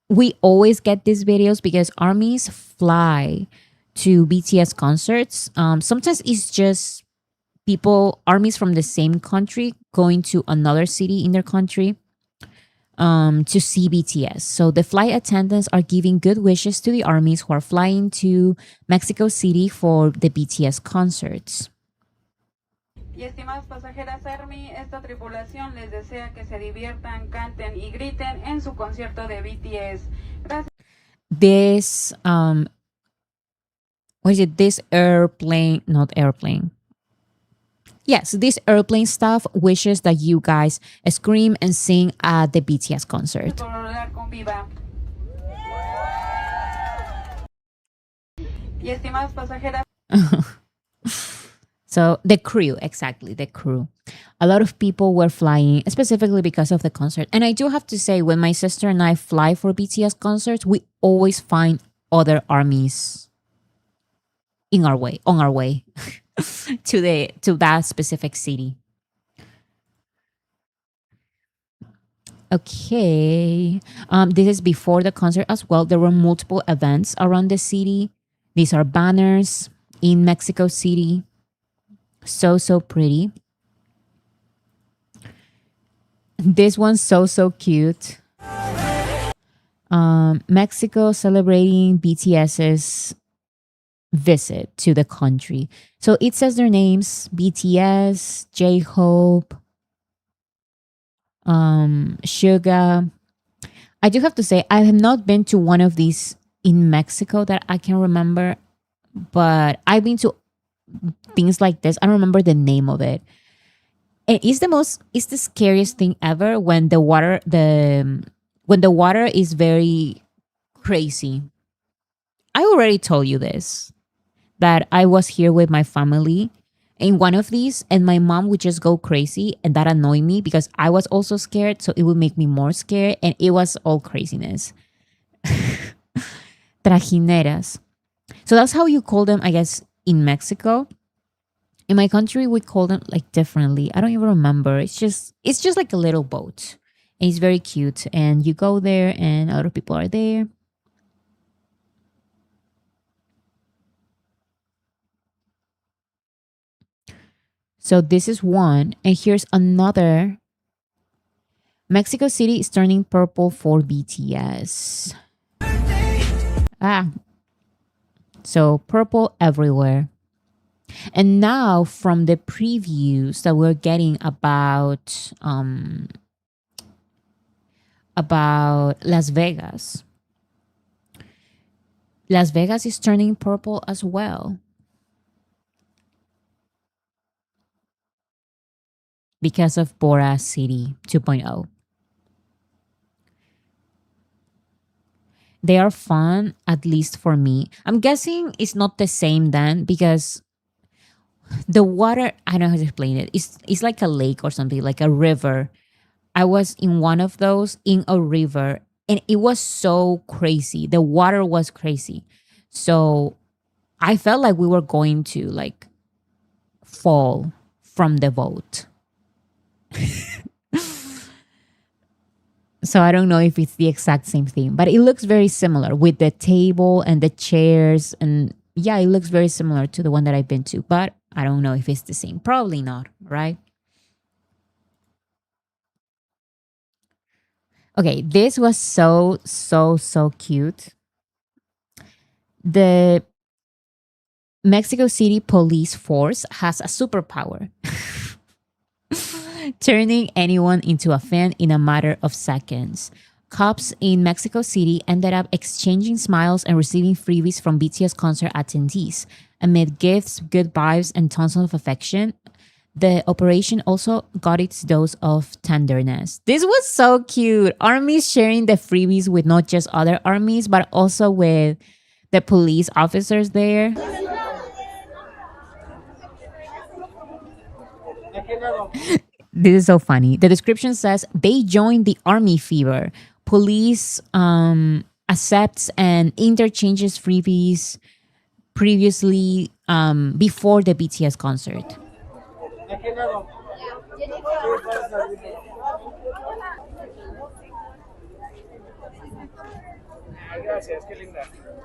We always get these videos because armies fly to BTS concerts. Sometimes it's just armies from the same country going to another city in their country to see BTS. So the flight attendants are giving good wishes to the armies who are flying to Mexico City for the BTS concerts. Y estimadas pasajeras Army, esta tripulación les desea que se diviertan, canten y griten en su concierto de BTS. Gracias. This what is it? This airplane, not airplane. Yes, this airplane staff wishes that you guys scream and sing at the BTS concert. Por volar con viva. Y estimadas pasajeras. So the crew, exactly, the crew. A lot of people were flying specifically because of the concert. And I do have to say, when my sister and I fly for BTS concerts, we always find other armies on our way to that specific city. Okay. This is before the concert as well. There were multiple events around the city. These are banners in Mexico City. So pretty. This one's so cute. Mexico celebrating BTS's visit to the country. So it says their names: BTS, J-Hope, Suga. I do have to say, I have not been to one of these in Mexico that I can remember, but I've been to things like this. I don't remember the name of it. And it's the scariest thing ever when the water is very crazy. I already told you this, that I was here with my family in one of these and my mom would just go crazy, and that annoyed me because I was also scared, so it would make me more scared, and it was all craziness. Trajineras. So that's how you call them, I guess, in Mexico. In my country, we call them like differently. I don't even remember. It's just like a little boat. And it's very cute. And you go there and a lot of people are there. So this is one. And here's another. Mexico City is turning purple for BTS. So purple everywhere. And now from the previews that we're getting about Las Vegas. Las Vegas is turning purple as well. Because of Bora City 2.0. They are fun, at least for me. I'm guessing it's not the same then because the water, I don't know how to explain it. It's like a lake or something, like a river. I was in one of those in a river and it was so crazy. The water was crazy. So I felt like we were going to like fall from the boat. So I don't know if it's the exact same thing, but it looks very similar with the table and the chairs. And yeah, it looks very similar to the one that I've been to, but I don't know if it's the same. Probably not, right? Okay, this was so cute. The Mexico City police force has a superpower. Turning anyone into a fan in a matter of seconds. Cops in Mexico City ended up exchanging smiles and receiving freebies from BTS concert attendees. Amid gifts, good vibes, and tons of affection, the operation also got its dose of tenderness. This was so cute. Armies sharing the freebies with not just other armies, but also with the police officers there. This is so funny. The description says they joined the army fever. Police accepts and interchanges freebies previously before the BTS concert.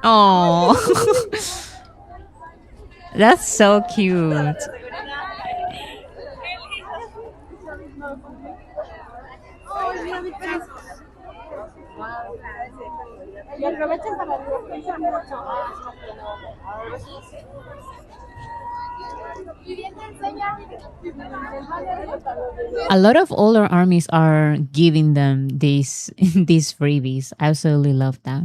Oh. That's so cute. A lot of older armies are giving them these these freebies. I absolutely love that.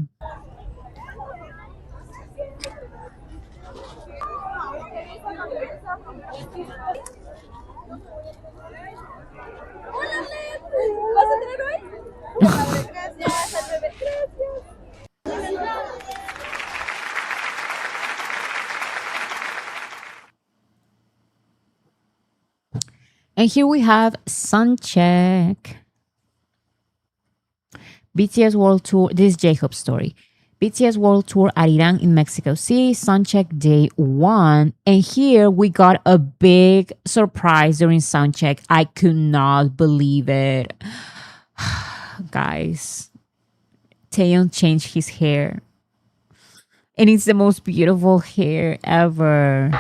And here we have Soundcheck. BTS World Tour. This is J-Hope's story. BTS World Tour Arirang in Mexico City, Soundcheck Day 1. And here we got a big surprise during Soundcheck. I could not believe it. Guys, Taeyeon changed his hair. And it's the most beautiful hair ever.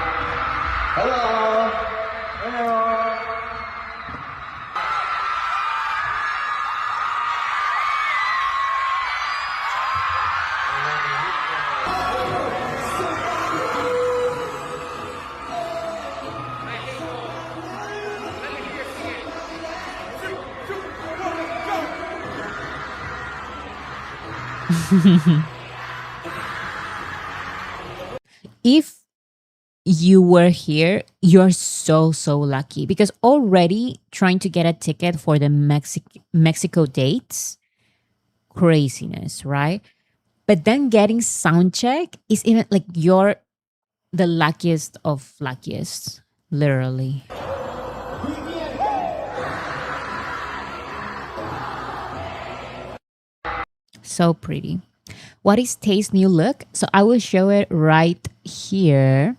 If you were here, you're so lucky because already trying to get a ticket for the Mexico dates, craziness, right? But then getting sound check is even like you're the luckiest of luckiest, literally. So pretty. What is Tae's new look? So I will show it right here.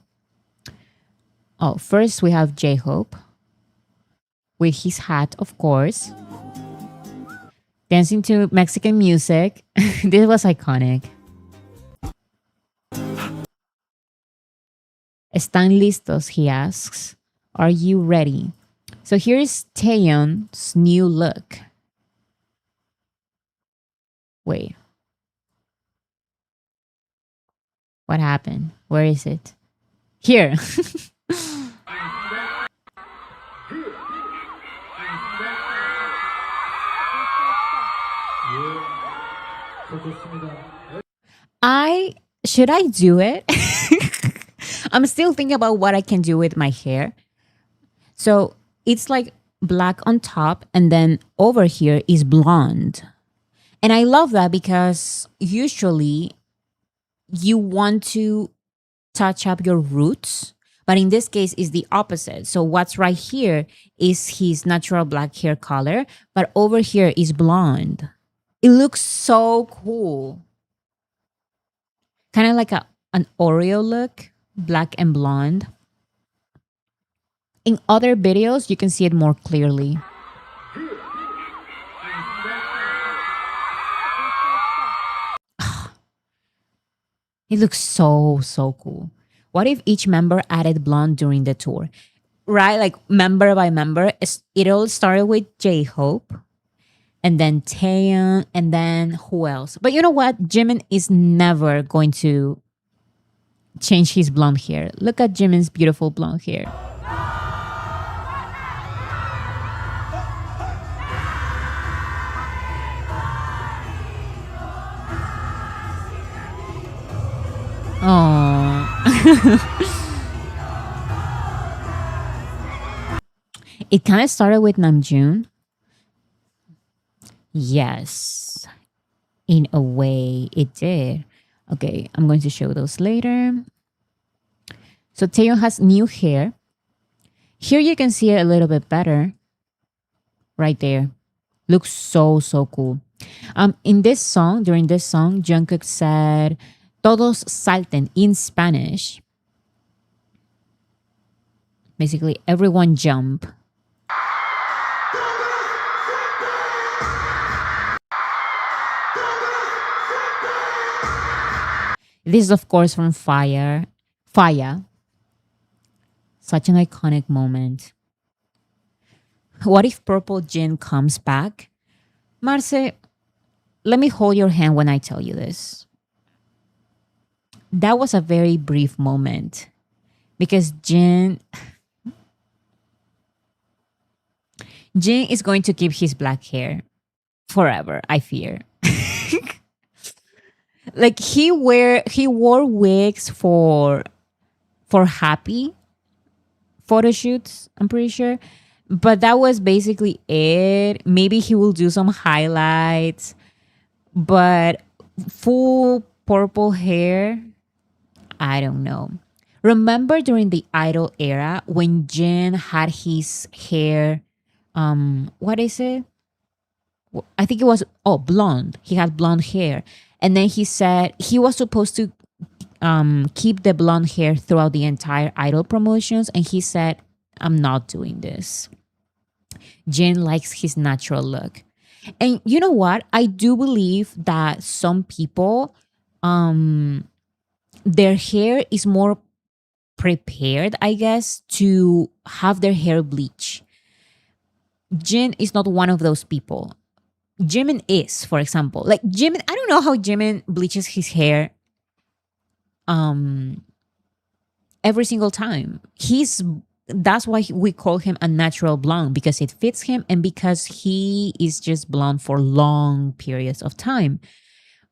Oh, first we have J-Hope with his hat, of course. Dancing to Mexican music. This was iconic. ¿Están listos? He asks. Are you ready? So here is Taeyeon's new look. Wait. What happened? Where is it? Here. Should I do it? I'm still thinking about what I can do with my hair. So it's like black on top and then over here is blonde. And I love that because usually you want to touch up your roots, but in this case is the opposite. So what's right here is his natural black hair color, but over here is blonde. It looks so cool. Kind of like an Oreo look, black and blonde. In other videos, you can see it more clearly. It looks so cool. What if each member added blonde during the tour? Right? Like member by member. It all started with J-Hope. And then Taeyeon. And then who else? But you know what? Jimin is never going to change his blonde hair. Look at Jimin's beautiful blonde hair. Oh. It kind of started with Namjoon. Yes. In a way, it did. Okay, I'm going to show those later. So Taeyeon has new hair. Here you can see it a little bit better. Right there. Looks so cool. In this song, during this song, Jungkook said, "Todos salten" in Spanish. Basically, everyone jump. This is, of course, from Fire. Such an iconic moment. What if Purple Jin comes back? Marce, let me hold your hand when I tell you this. That was a very brief moment because Jin is going to keep his black hair forever, I fear. Like he wore wigs for happy photo shoots, I'm pretty sure. But that was basically it. Maybe he will do some highlights, but full purple hair, I don't know. Remember during the Idol era when Jin had his hair, what is it? I think it was blonde. He had blonde hair, and then he said he was supposed to keep the blonde hair throughout the entire Idol promotions, and he said, "I'm not doing this." Jin likes his natural look, and you know what? I do believe that some people, their hair is more prepared, I guess, to have their hair bleach. Jin is not one of those people. Jimin is, for example. Like Jimin, I don't know how Jimin bleaches his hair every single time. That's why we call him a natural blonde, because it fits him and because he is just blonde for long periods of time.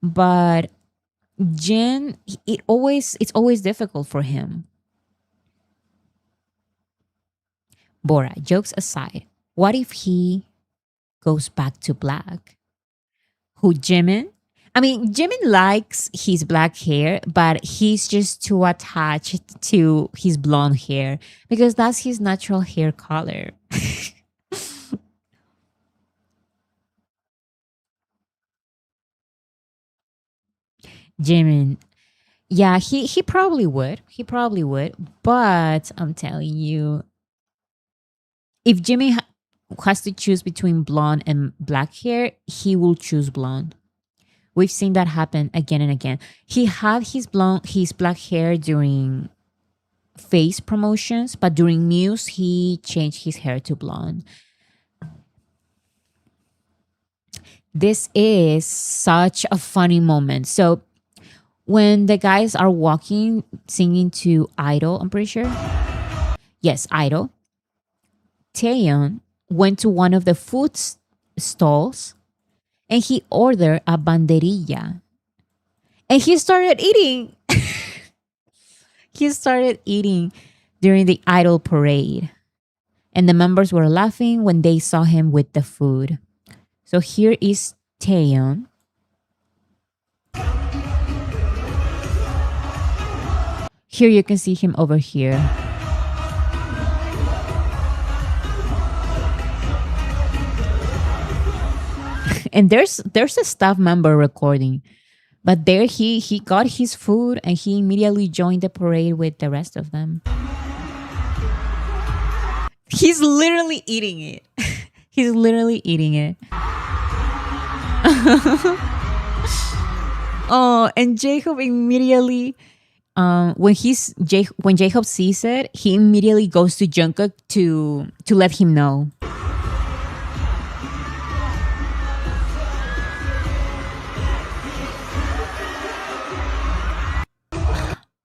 But Jin, it's always difficult for him. Bora, jokes aside, what if he goes back to black? Who, Jimin? I mean, Jimin likes his black hair, but he's just too attached to his blonde hair because that's his natural hair color. Jimin, yeah, he probably would. He probably would. But I'm telling you, if Jimmy has to choose between blonde and black hair, he will choose blonde. We've seen that happen again and again. He had his black hair during face promotions, but during Muse, he changed his hair to blonde. This is such a funny moment. So when the guys are walking, singing to Idol, I'm pretty sure. Yes, Idol. Taeyeon went to one of the food stalls and he ordered a banderilla. And he started eating. He started eating during the Idol parade. And the members were laughing when they saw him with the food. So here is Taeyeon. Here you can see him over here. And there's a staff member recording. But there he got his food and he immediately joined the parade with the rest of them. He's literally eating it. He's literally eating it. Oh, and Jacob immediately, when Jacob sees it, he immediately goes to Jungkook to let him know.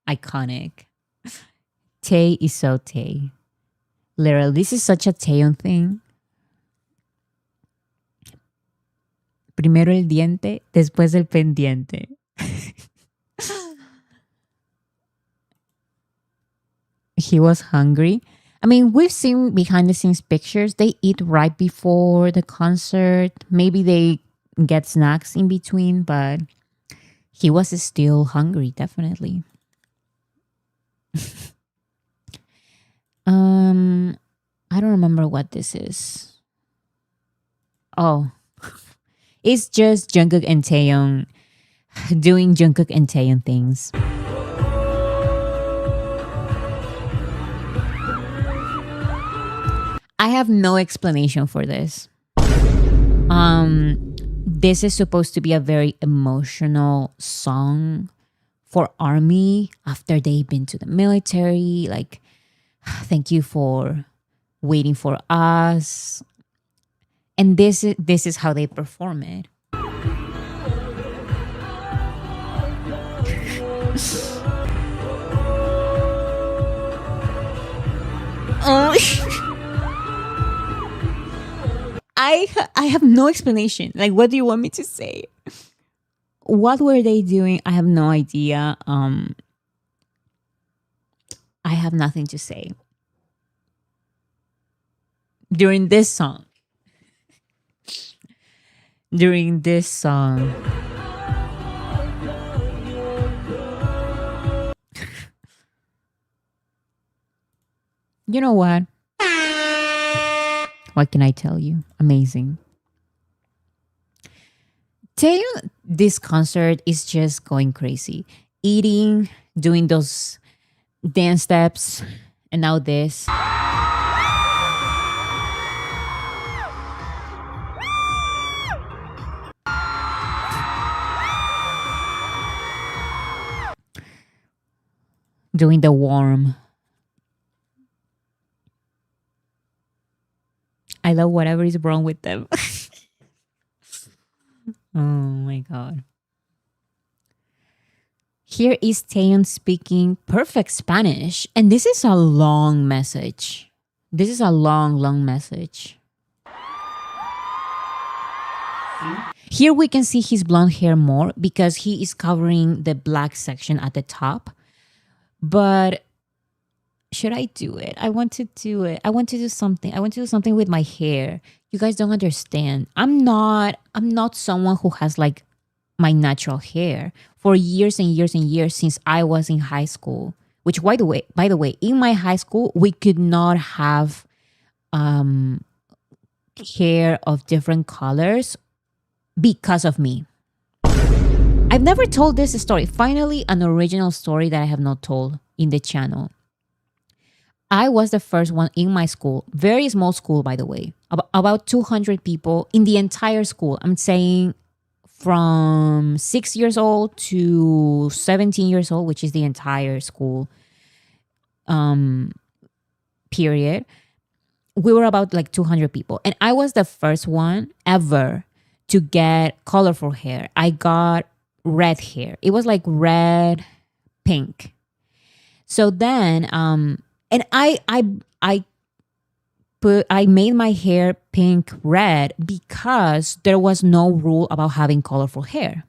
Iconic. Tae is so Tae. Literally, this is such a Taeyeon thing. Primero el diente, después el pendiente. He was hungry. I mean, we've seen behind the scenes pictures. They eat right before the concert. Maybe they get snacks in between, but he was still hungry, definitely. I don't remember what this is. Oh, it's just Jungkook and Taeyeon doing Jungkook and Taeyeon things. I have no explanation for this. This is supposed to be a very emotional song for ARMY after they've been to the military. Like, Thank you for waiting for us. And this is how they perform it. Oh. I have no explanation. Like, what do you want me to say? What were they doing? I have no idea. I have nothing to say. During this song. You know what? What can I tell you? Amazing. Taeyong, this concert is just going crazy. Eating, doing those dance steps, and now this. Doing the warm. I love whatever is wrong with them. Oh my God. Here is Taeyong speaking perfect Spanish. And this is a long message. This is a long, long message. Here we can see his blonde hair more because he is covering the black section at the top. But should I do it? I want to do it. I want to do something. I want to do something with my hair. You guys don't understand. I'm not someone who has like my natural hair for years and years and years since I was in high school. Which by the way, in my high school, we could not have hair of different colors because of me. I've never told this story. Finally, an original story that I have not told in the channel. I was the first one in my school, very small school, by the way, about 200 people in the entire school. I'm saying from 6 years old to 17 years old, which is the entire school period. We were about like 200 people. And I was the first one ever to get colorful hair. I got red hair. It was like red, pink. So then, and I made my hair pink red because there was no rule about having colorful hair.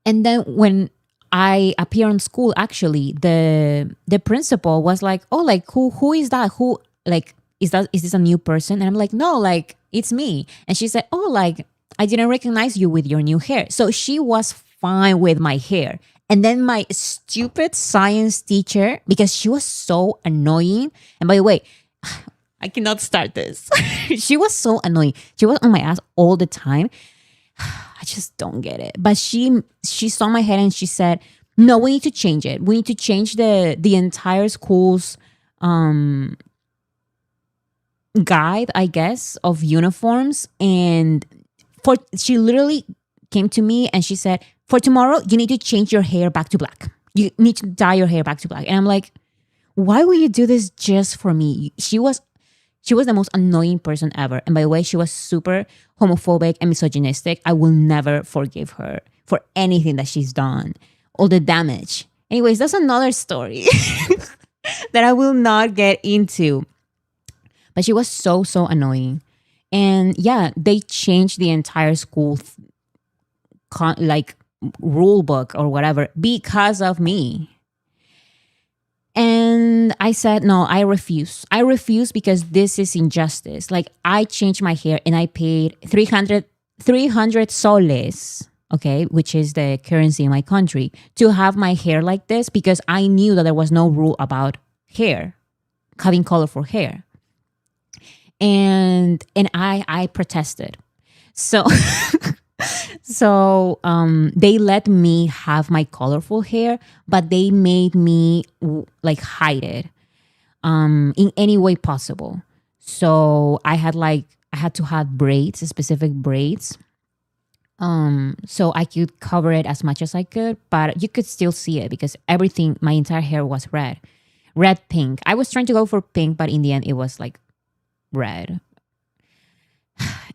And then when I appeared in school, actually, the principal was like, "Oh, like who is that? Who like is this a new person?" And I'm like, "No, like it's me." And she said, "Oh, like I didn't recognize you with your new hair." So she was fine with my hair. And then my stupid science teacher, because she was so annoying. And by the way, I cannot start this. She was so annoying. She was on my ass all the time. I just don't get it. But she saw my head and she said, "No, we need to change it. We need to change the entire school's guide, I guess, of uniforms." And she literally came to me and she said, "For tomorrow, you need to change your hair back to black. You need to dye your hair back to black." And I'm like, why would you do this just for me? She was the most annoying person ever. And by the way, she was super homophobic and misogynistic. I will never forgive her for anything that she's done. All the damage. Anyways, that's another story that I will not get into. But she was so annoying. And yeah, they changed the entire school rule book or whatever because of me. And I said, no, I refuse. I refuse because this is injustice. Like, I changed my hair and I paid 300 soles, okay, which is the currency in my country, to have my hair like this because I knew that there was no rule about hair, having colorful hair. And I protested. So they let me have my colorful hair, but they made me like hide it in any way possible. So I had to have braids, specific braids, so I could cover it as much as I could, but you could still see it because my entire hair was red red pink. I was trying to go for pink, but in the end it was like red.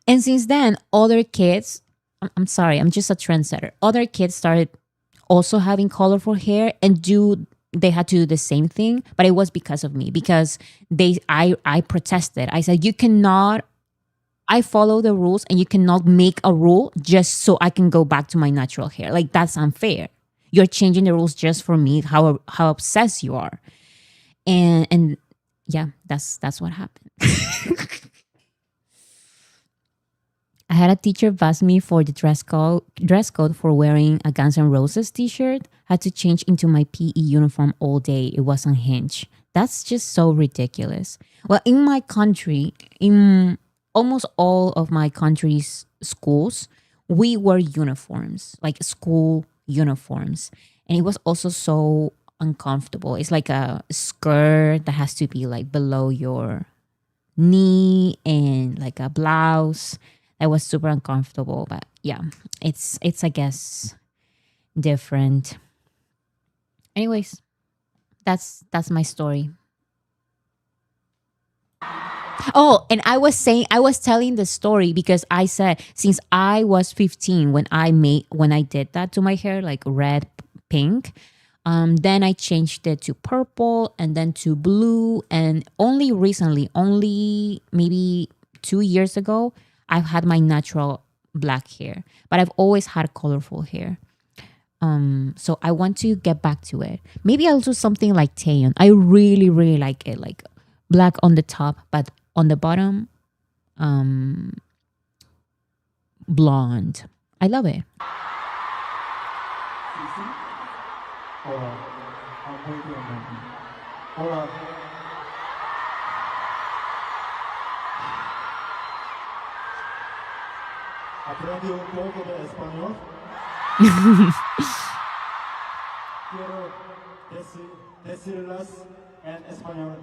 And since then, other kids, I'm sorry, I'm just a trendsetter. Other kids started also having colorful hair and they had to do the same thing, but it was because of me, because I protested. I said, you cannot, I follow the rules and you cannot make a rule just so I can go back to my natural hair. Like, that's unfair. You're changing the rules just for me, how obsessed you are. And yeah, that's what happened. I had a teacher bust me for the dress code for wearing a Guns N' Roses t-shirt. Had to change into my PE uniform all day. It was unhinged. That's just so ridiculous. Well, in my country, in almost all of my country's schools, we wear uniforms, like school uniforms. And it was also so uncomfortable. It's like a skirt that has to be like below your knee and like a blouse. That was super uncomfortable, but yeah, it's I guess different. Anyways, that's my story. Oh, and I was telling the story because I said since I was 15 when I did that to my hair, like red, pink, then I changed it to purple and then to blue, and only recently, only maybe 2 years ago, I've had my natural black hair, but I've always had colorful hair. So I want to get back to it. Maybe I'll do something like Taeyeon. I really, really like it, like black on the top, but on the bottom, blonde. I love it. Aprendí un poco de español. Quiero decirles en español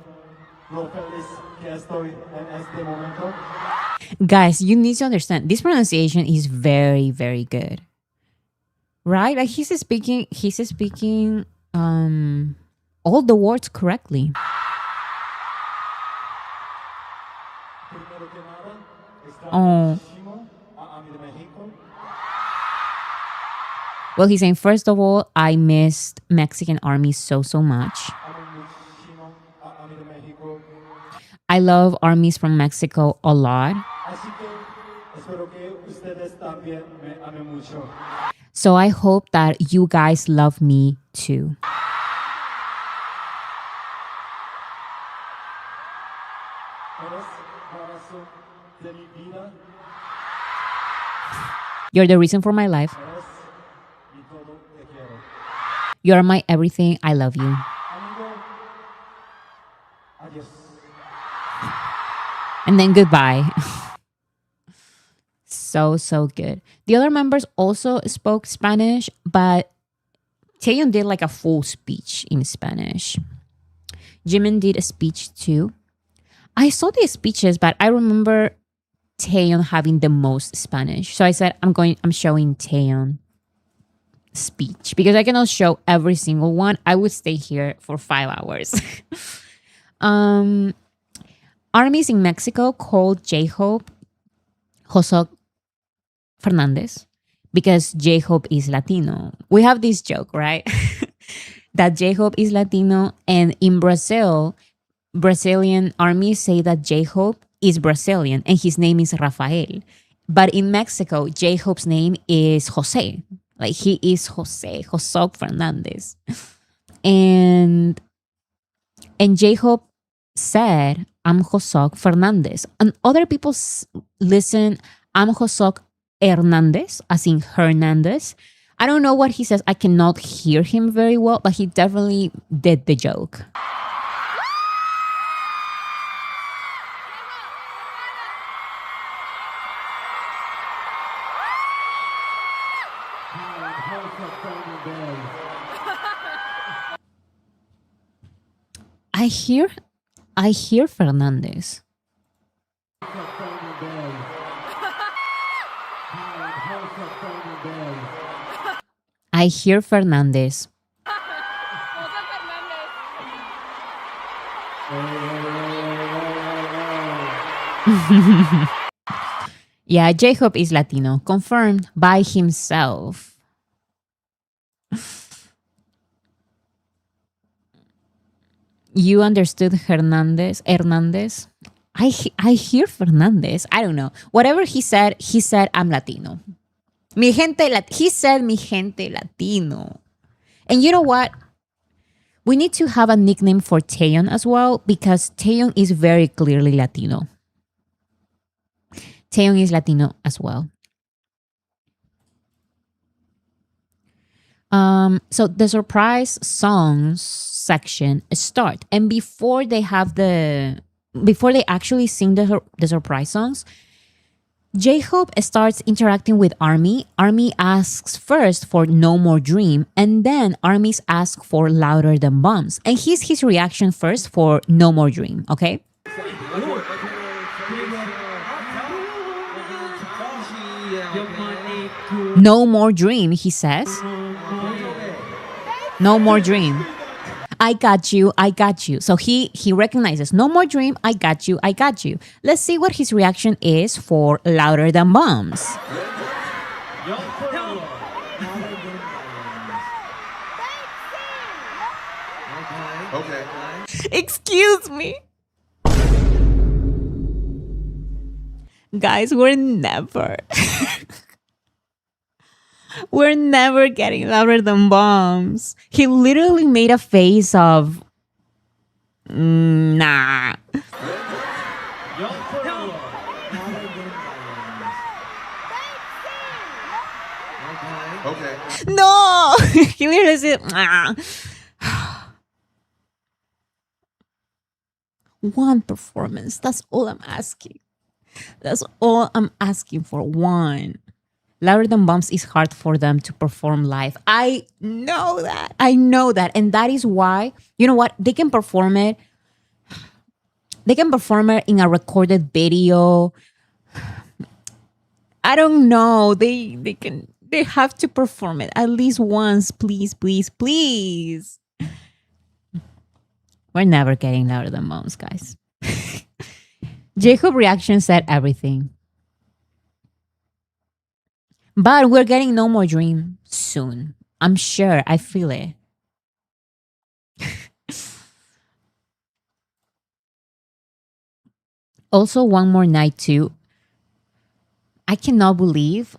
lo feliz que estoy en este momento. Guys, you need to understand this pronunciation is very, very good, right? Like he's speaking all the words correctly. Oh. Well, he's saying, first of all, I missed Mexican army so much. I love armies from Mexico a lot. So I hope that you guys love me too. You're the reason for my life. You're my everything. I love you. And then goodbye. So good. The other members also spoke Spanish, but Taeyeon did like a full speech in Spanish. Jimin did a speech too. I saw the speeches, but I remember Taeyeon having the most Spanish. So I said, I'm showing Taeyeon speech because I cannot show every single one. I would stay here for 5 hours. Armies in Mexico called J-Hope Josok Fernandez because J-Hope is Latino. We have this joke, right? That J-Hope is Latino, and in Brazil, Brazilian armies say that J-Hope is Brazilian and his name is Rafael. But in Mexico, J-Hope's name is Jose. Like he is Josok Fernandez. And J-Hope said, I'm Josok Fernandez. And other people listen, I'm Josok Hernandez, as in Hernandez. I don't know what he says. I cannot hear him very well, but he definitely did the joke. I hear Fernandez. I hear Fernandez. Yeah, J-Hope is Latino, confirmed by himself. You understood Hernandez? I hear Fernandez. I don't know. Whatever he said I'm Latino. Mi gente, he said mi gente Latino. And you know what? We need to have a nickname for Taeyeon as well because Taeyeon is very clearly Latino. Taeyeon is Latino as well. So the surprise songs section start, and before they actually sing the surprise songs, J-Hope starts interacting with Army. Army asks first for No More Dream, and then Army's ask for Louder Than Bombs. And here's his reaction first for No More Dream, okay? No more dream, he says. No more dream. I got you, I got you. So he recognizes no more dream, I got you, I got you. Let's see what his reaction is for Louder Than Bombs. Okay. Excuse me. Guys, we're never getting Louder Than Bombs. He literally made a face of nah. Okay. No. He literally said nah. One performance. That's all I'm asking. That's all I'm asking for. One. Louder Than Bombs is hard for them to perform live. I know that. And that is why, you know what? They can perform it. They can perform it in a recorded video. I don't know. They have to perform it at least once. Please, please, please. We're never getting Louder Than Bombs, guys. Jacob reaction said everything. But we're getting No More Dream soon. I'm sure. I feel it. Also, One More Night too. I cannot believe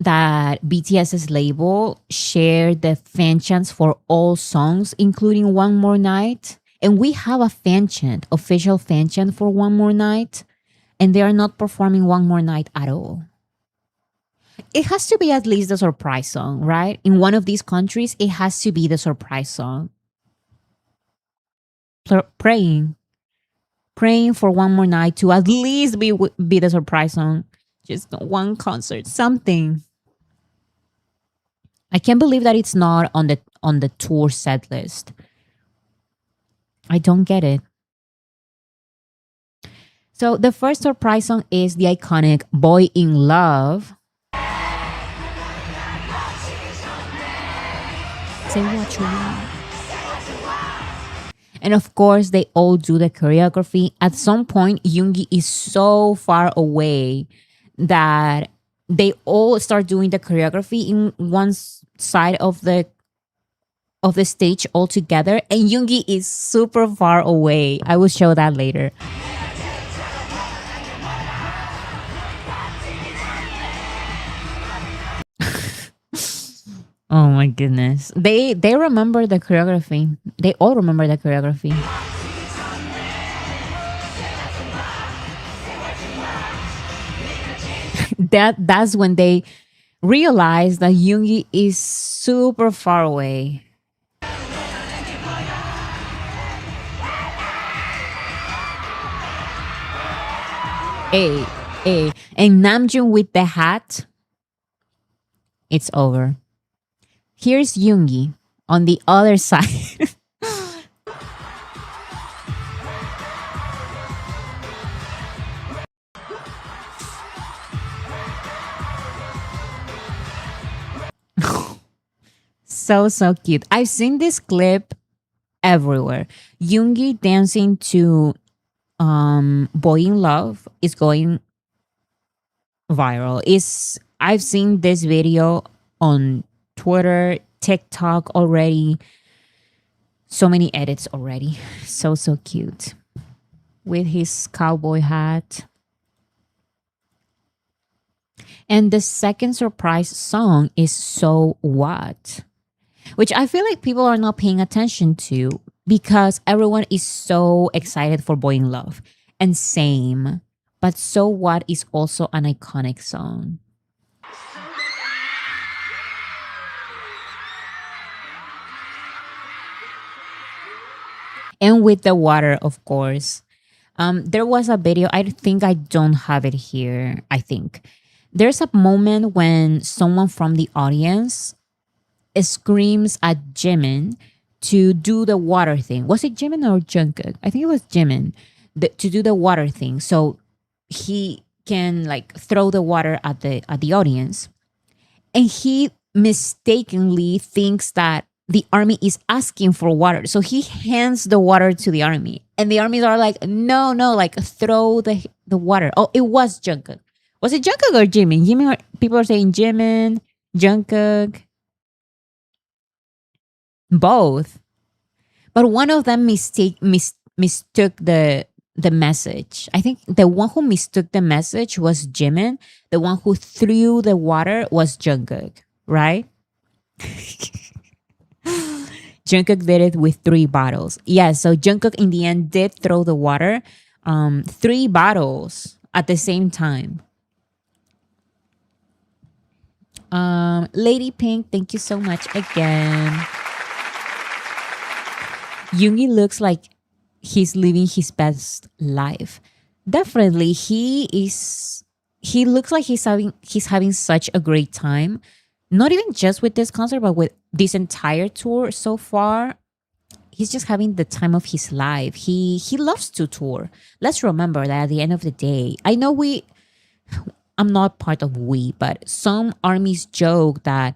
that BTS's label shared the fan chants for all songs, including One More Night. And we have a fan chant, official fan chant for One More Night. And they are not performing One More Night at all. It has to be at least the surprise song, right? In one of these countries, it has to be the surprise song. Praying for One More Night to at least be the surprise song. Just one concert, something. I can't believe that it's not on the tour set list. I don't get it. So the first surprise song is the iconic Boy in Love. Say what you want. And of course, they all do the choreography. At some point, Yoongi is so far away that they all start doing the choreography in one side of the stage all together, and Yoongi is super far away. I will show that later. Oh my goodness. They remember the choreography. They all remember the choreography. That's when they realize that Yoongi is super far away. Hey. And Namjoon with the hat. It's over. Here's Yoongi on the other side. So cute. I've seen this clip everywhere. Yoongi dancing to Boy in Love is going viral. Is I've seen this video on Twitter, TikTok already. So many edits already. So cute. With his cowboy hat. And the second surprise song is So What, which I feel like people are not paying attention to because everyone is so excited for Boy in Love. And same. But So What is also an iconic song. And with the water, of course. There was a video, I think I don't have it here, I think. There's a moment when someone from the audience screams at Jimin to do the water thing. Was it Jimin or Jungkook? I think it was Jimin to do the water thing. So he can like throw the water at the audience. And he mistakenly thinks that the army is asking for water. So he hands the water to the army. And the armies are like, no, like throw the water. Oh, it was Jungkook. Was it Jungkook or Jimin? People are saying Jimin, Jungkook. Both. But one of them mistook the message. I think the one who mistook the message was Jimin. The one who threw the water was Jungkook, right? Jungkook did it with 3 bottles. Yeah, so Jungkook in the end did throw the water, 3 bottles at the same time. Lady Pink, thank you so much again. Yoongi looks like he's living his best life. Definitely, he looks like he's having such a great time. Not even just with this concert, but with this entire tour so far. He's just having the time of his life. He loves to tour. Let's remember that at the end of the day, I know I'm not part of we, but some armies joke that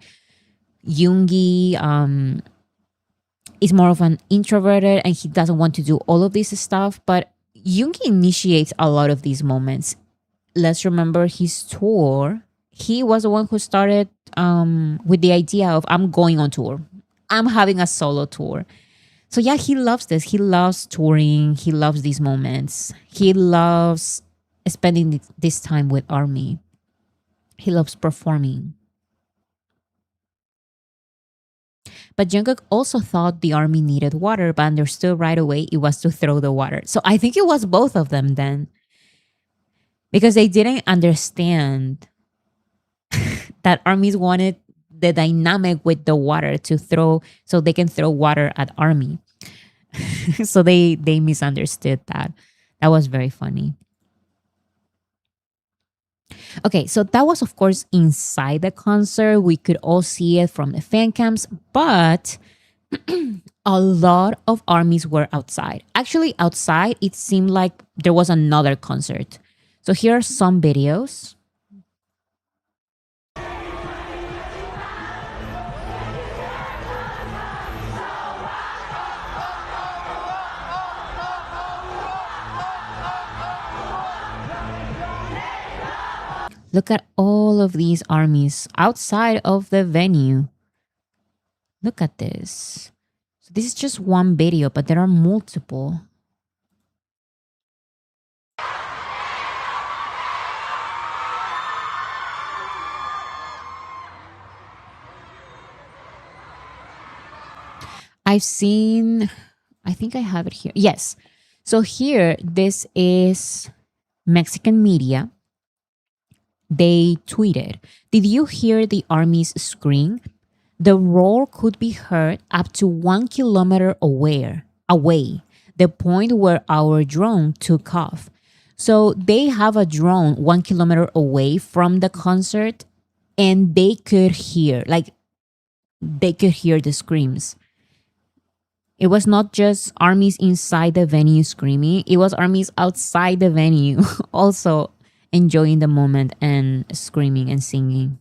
Yoongi is more of an introverted and he doesn't want to do all of this stuff. But Yoongi initiates a lot of these moments. Let's remember his tour. He was the one who started with the idea of I'm going on tour. I'm having a solo tour. So yeah, he loves this. He loves touring. He loves these moments. He loves spending this time with ARMY. He loves performing. But Jungkook also thought the ARMY needed water, but understood right away it was to throw the water. So I think it was both of them then. Because they didn't understand that armies wanted the dynamic with the water to throw, so they can throw water at ARMY. So they misunderstood that. That was very funny. Okay, so that was of course inside the concert. We could all see it from the fan cams, but a lot of armies were outside. Actually, outside, it seemed like there was another concert. So here are some videos. Look at all of these armies outside of the venue. Look at this. So this is just one video, but there are multiple. I've seen, I think I have it here. Yes. So here, this is Mexican media. They tweeted, "Did you hear the army's scream? The roar could be heard up to 1 kilometer away, the point where our drone took off." So they have a drone 1 kilometer away from the concert, and they could hear the screams. It was not just armies inside the venue screaming, it was armies outside the venue also enjoying the moment and screaming and singing.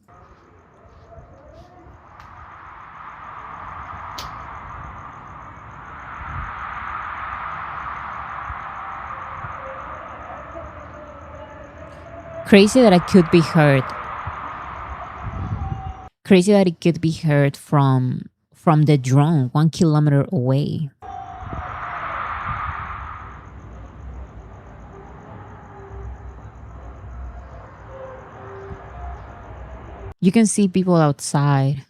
Crazy that I could be heard. Crazy that it could be heard from the drone 1 kilometer away. You can see people outside.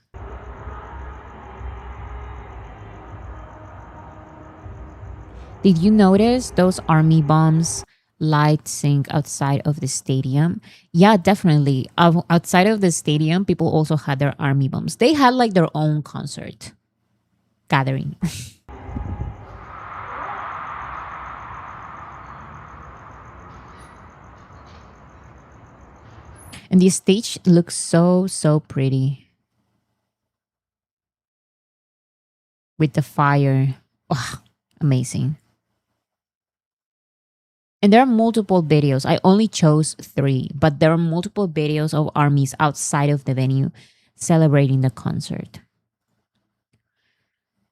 Did you notice those army bombs lighting outside of the stadium? Yeah, definitely. Outside of the stadium, people also had their army bombs. They had like their own concert gathering. And the stage looks so, so pretty. With the fire. Oh, amazing. And there are multiple videos. I only chose 3, but there are multiple videos of armies outside of the venue celebrating the concert.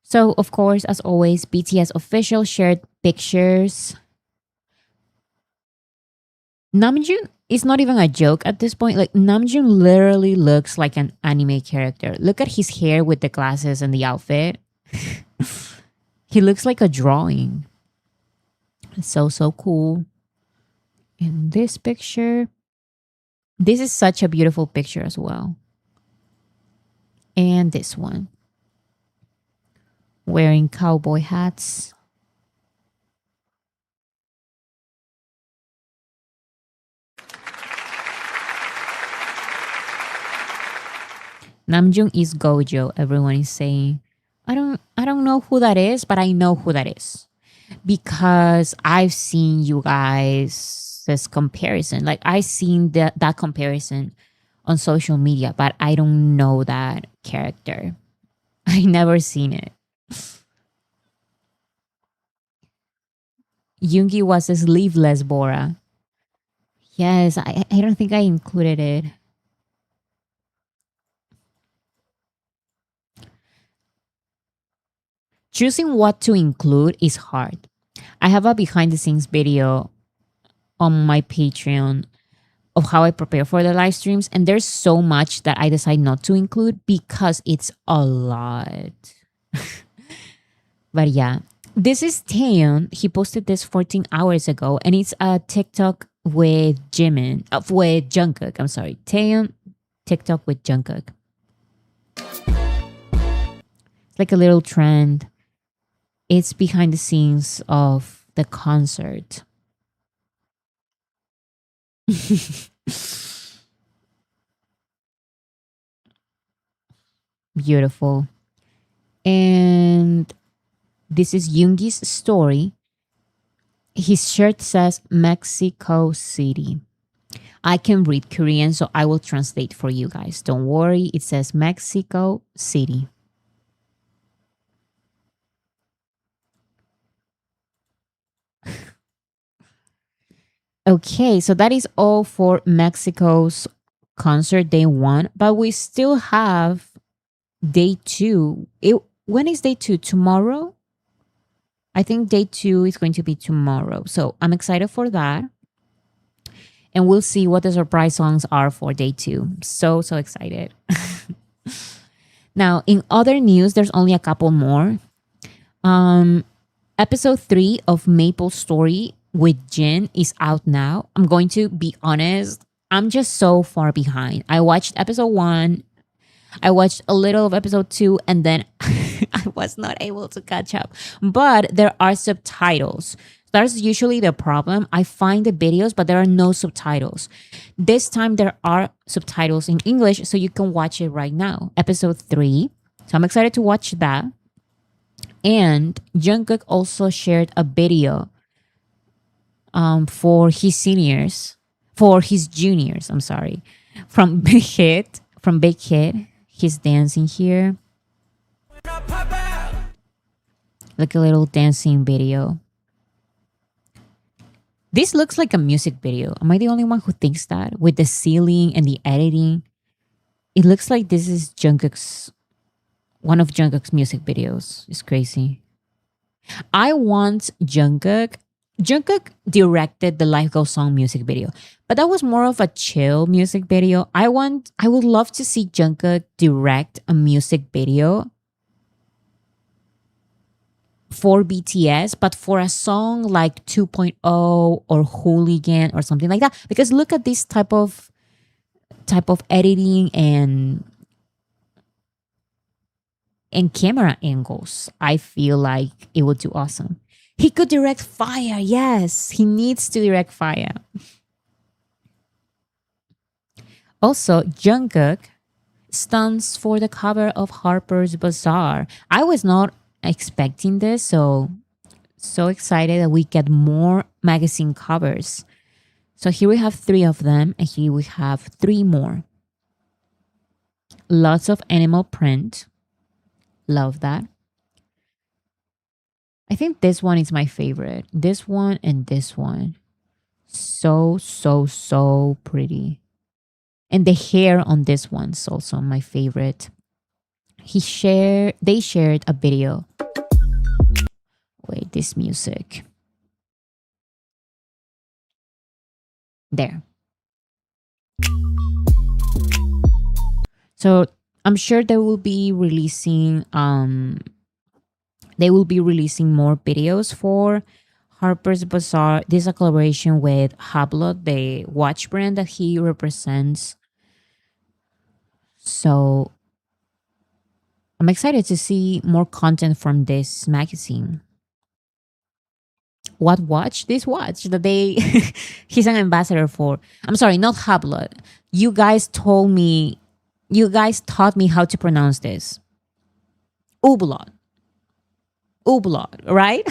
So, of course, as always, BTS official shared pictures. Namjoon is not even a joke at this point. Like, Namjoon literally looks like an anime character. Look at his hair with the glasses and the outfit. He looks like a drawing. So, so cool. In this picture, this is such a beautiful picture as well. And this one. Wearing cowboy hats. Namjoon is Gojo, everyone is saying. I don't know who that is, but I know who that is. Because I've seen you guys this comparison. Like I've seen that comparison on social media, but I don't know that character. I never seen it. Yoongi was a sleeveless Bora. Yes, I don't think I included it. Choosing what to include is hard. I have a behind the scenes video on my Patreon of how I prepare for the live streams, and there's so much that I decide not to include because it's a lot. But yeah, this is Taeyeon. He posted this 14 hours ago, and it's a TikTok with with Jungkook. I'm sorry, Taeyeon TikTok with Jungkook. It's like a little trend. It's behind the scenes of the concert. Beautiful. And this is Yoongi's story. His shirt says Mexico City. I can read Korean, so I will translate for you guys. Don't worry. It says Mexico City. Okay, so that is all for Mexico's concert day 1, but we still have day 2. When is day 2? Tomorrow? I think day 2 is going to be tomorrow. So I'm excited for that. And we'll see what the surprise songs are for day 2. So excited. Now, in other news, there's only a couple more. Episode 3 of Maple Story with Jin is out now. I'm going to be honest. I'm just so far behind. I watched episode 1. I watched a little of episode 2, and then I was not able to catch up. But there are subtitles. That's usually the problem. I find the videos, but there are no subtitles. This time there are subtitles in English, so you can watch it right now. Episode 3. So I'm excited to watch that. And Jungkook also shared a video for his juniors, I'm sorry, from Big Hit. He's dancing here. Like a little dancing video. This looks like a music video. Am I the only one who thinks that? With the ceiling and the editing. It looks like this is one of Jungkook's music videos. It's crazy. I want Jungkook Jungkook directed the Life Goes On music video, but that was more of a chill music video. I would love to see Jungkook direct a music video for BTS, but for a song like 2.0 or Hooligan or something like that. Because look at this type of editing and camera angles. I feel like it would do awesome. He could direct Fire. Yes, he needs to direct Fire. Also, Jungkook stands for the cover of Harper's Bazaar. I was not expecting this, so excited that we get more magazine covers. So here we have 3 of them, and here we have 3 more. Lots of animal print. Love that. I think this one is my favorite. This one and this one. So pretty. And the hair on this one's also my favorite. They shared a video. Wait, this music. There. So I'm sure they will be releasing more videos for Harper's Bazaar. This is a collaboration with Hublot, the watch brand that he represents. So I'm excited to see more content from this magazine. What watch? This watch that he's an ambassador for. I'm sorry, not Hublot. You guys taught me how to pronounce this. Hublot, right?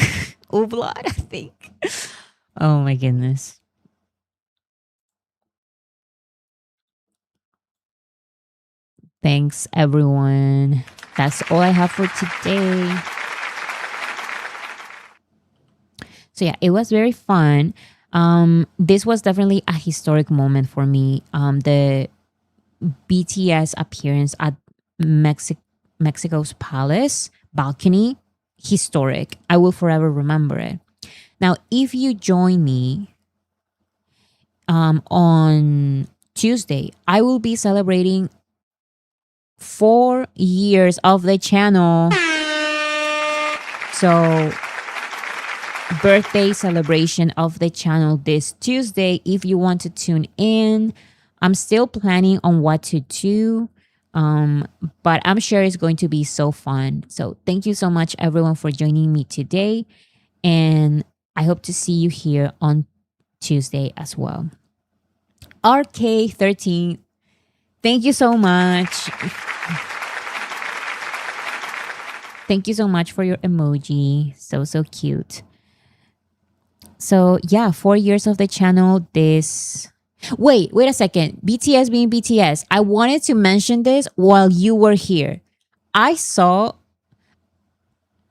Hublot, I think. Oh my goodness. Thanks, everyone. That's all I have for today. So yeah, it was very fun. This was definitely a historic moment for me. The BTS appearance at Mexico's palace balcony, historic. I will forever remember it. Now, if you join me on Tuesday, I will be celebrating 4 years of the channel. So, birthday celebration of the channel this Tuesday. If you want to tune in, I'm still planning on what to do, but I'm sure it's going to be so fun. So thank you so much, everyone, for joining me today. And I hope to see you here on Tuesday as well. RK13, thank you so much. Thank you so much for your emoji. So cute. So yeah, 4 years of the channel. Wait a second. BTS being BTS. I wanted to mention this while you were here. I saw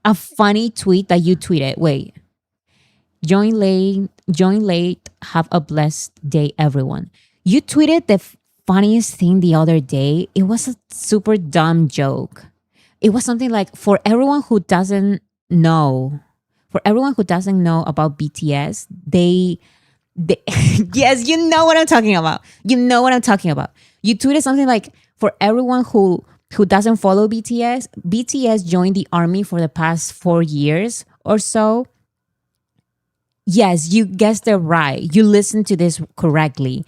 a funny tweet that you tweeted. Wait. Join late. Have a blessed day, everyone. You tweeted the funniest thing the other day. It was a super dumb joke. It was something like, for everyone who doesn't know about BTS, they yes, you know what I'm talking about. You tweeted something like, for everyone who doesn't follow BTS joined the army for the past 4 years or so. Yes, you guessed it right. You listened to this correctly.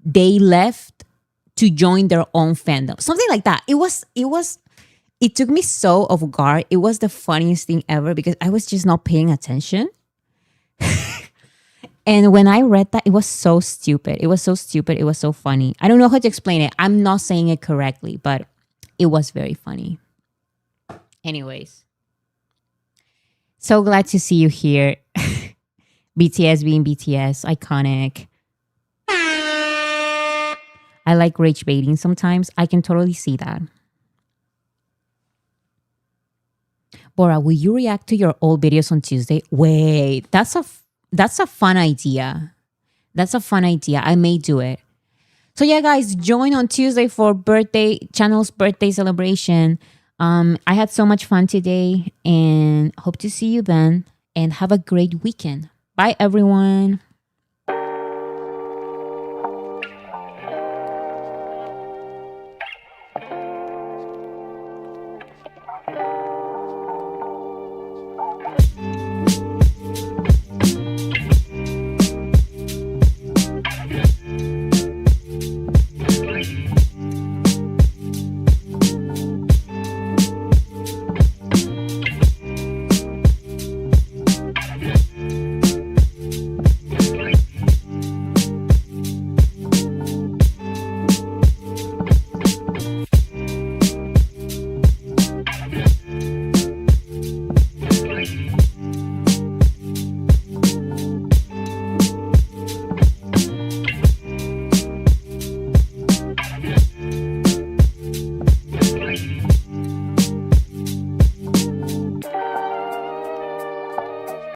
They left to join their own fandom. Something like that. It took me so off guard. It was the funniest thing ever because I was just not paying attention. And when I read that, it was so stupid. It was so funny. I don't know how to explain it. I'm not saying it correctly, but it was very funny. Anyways, so glad to see you here. BTS being BTS, iconic. I like rage baiting sometimes. I can totally see that. Bora, will you react to your old videos on Tuesday? Wait, that's a fun idea. I may do it. So yeah, guys, join on Tuesday for channel's birthday celebration. I had so much fun today and hope to see you then, and have a great weekend. Bye, everyone.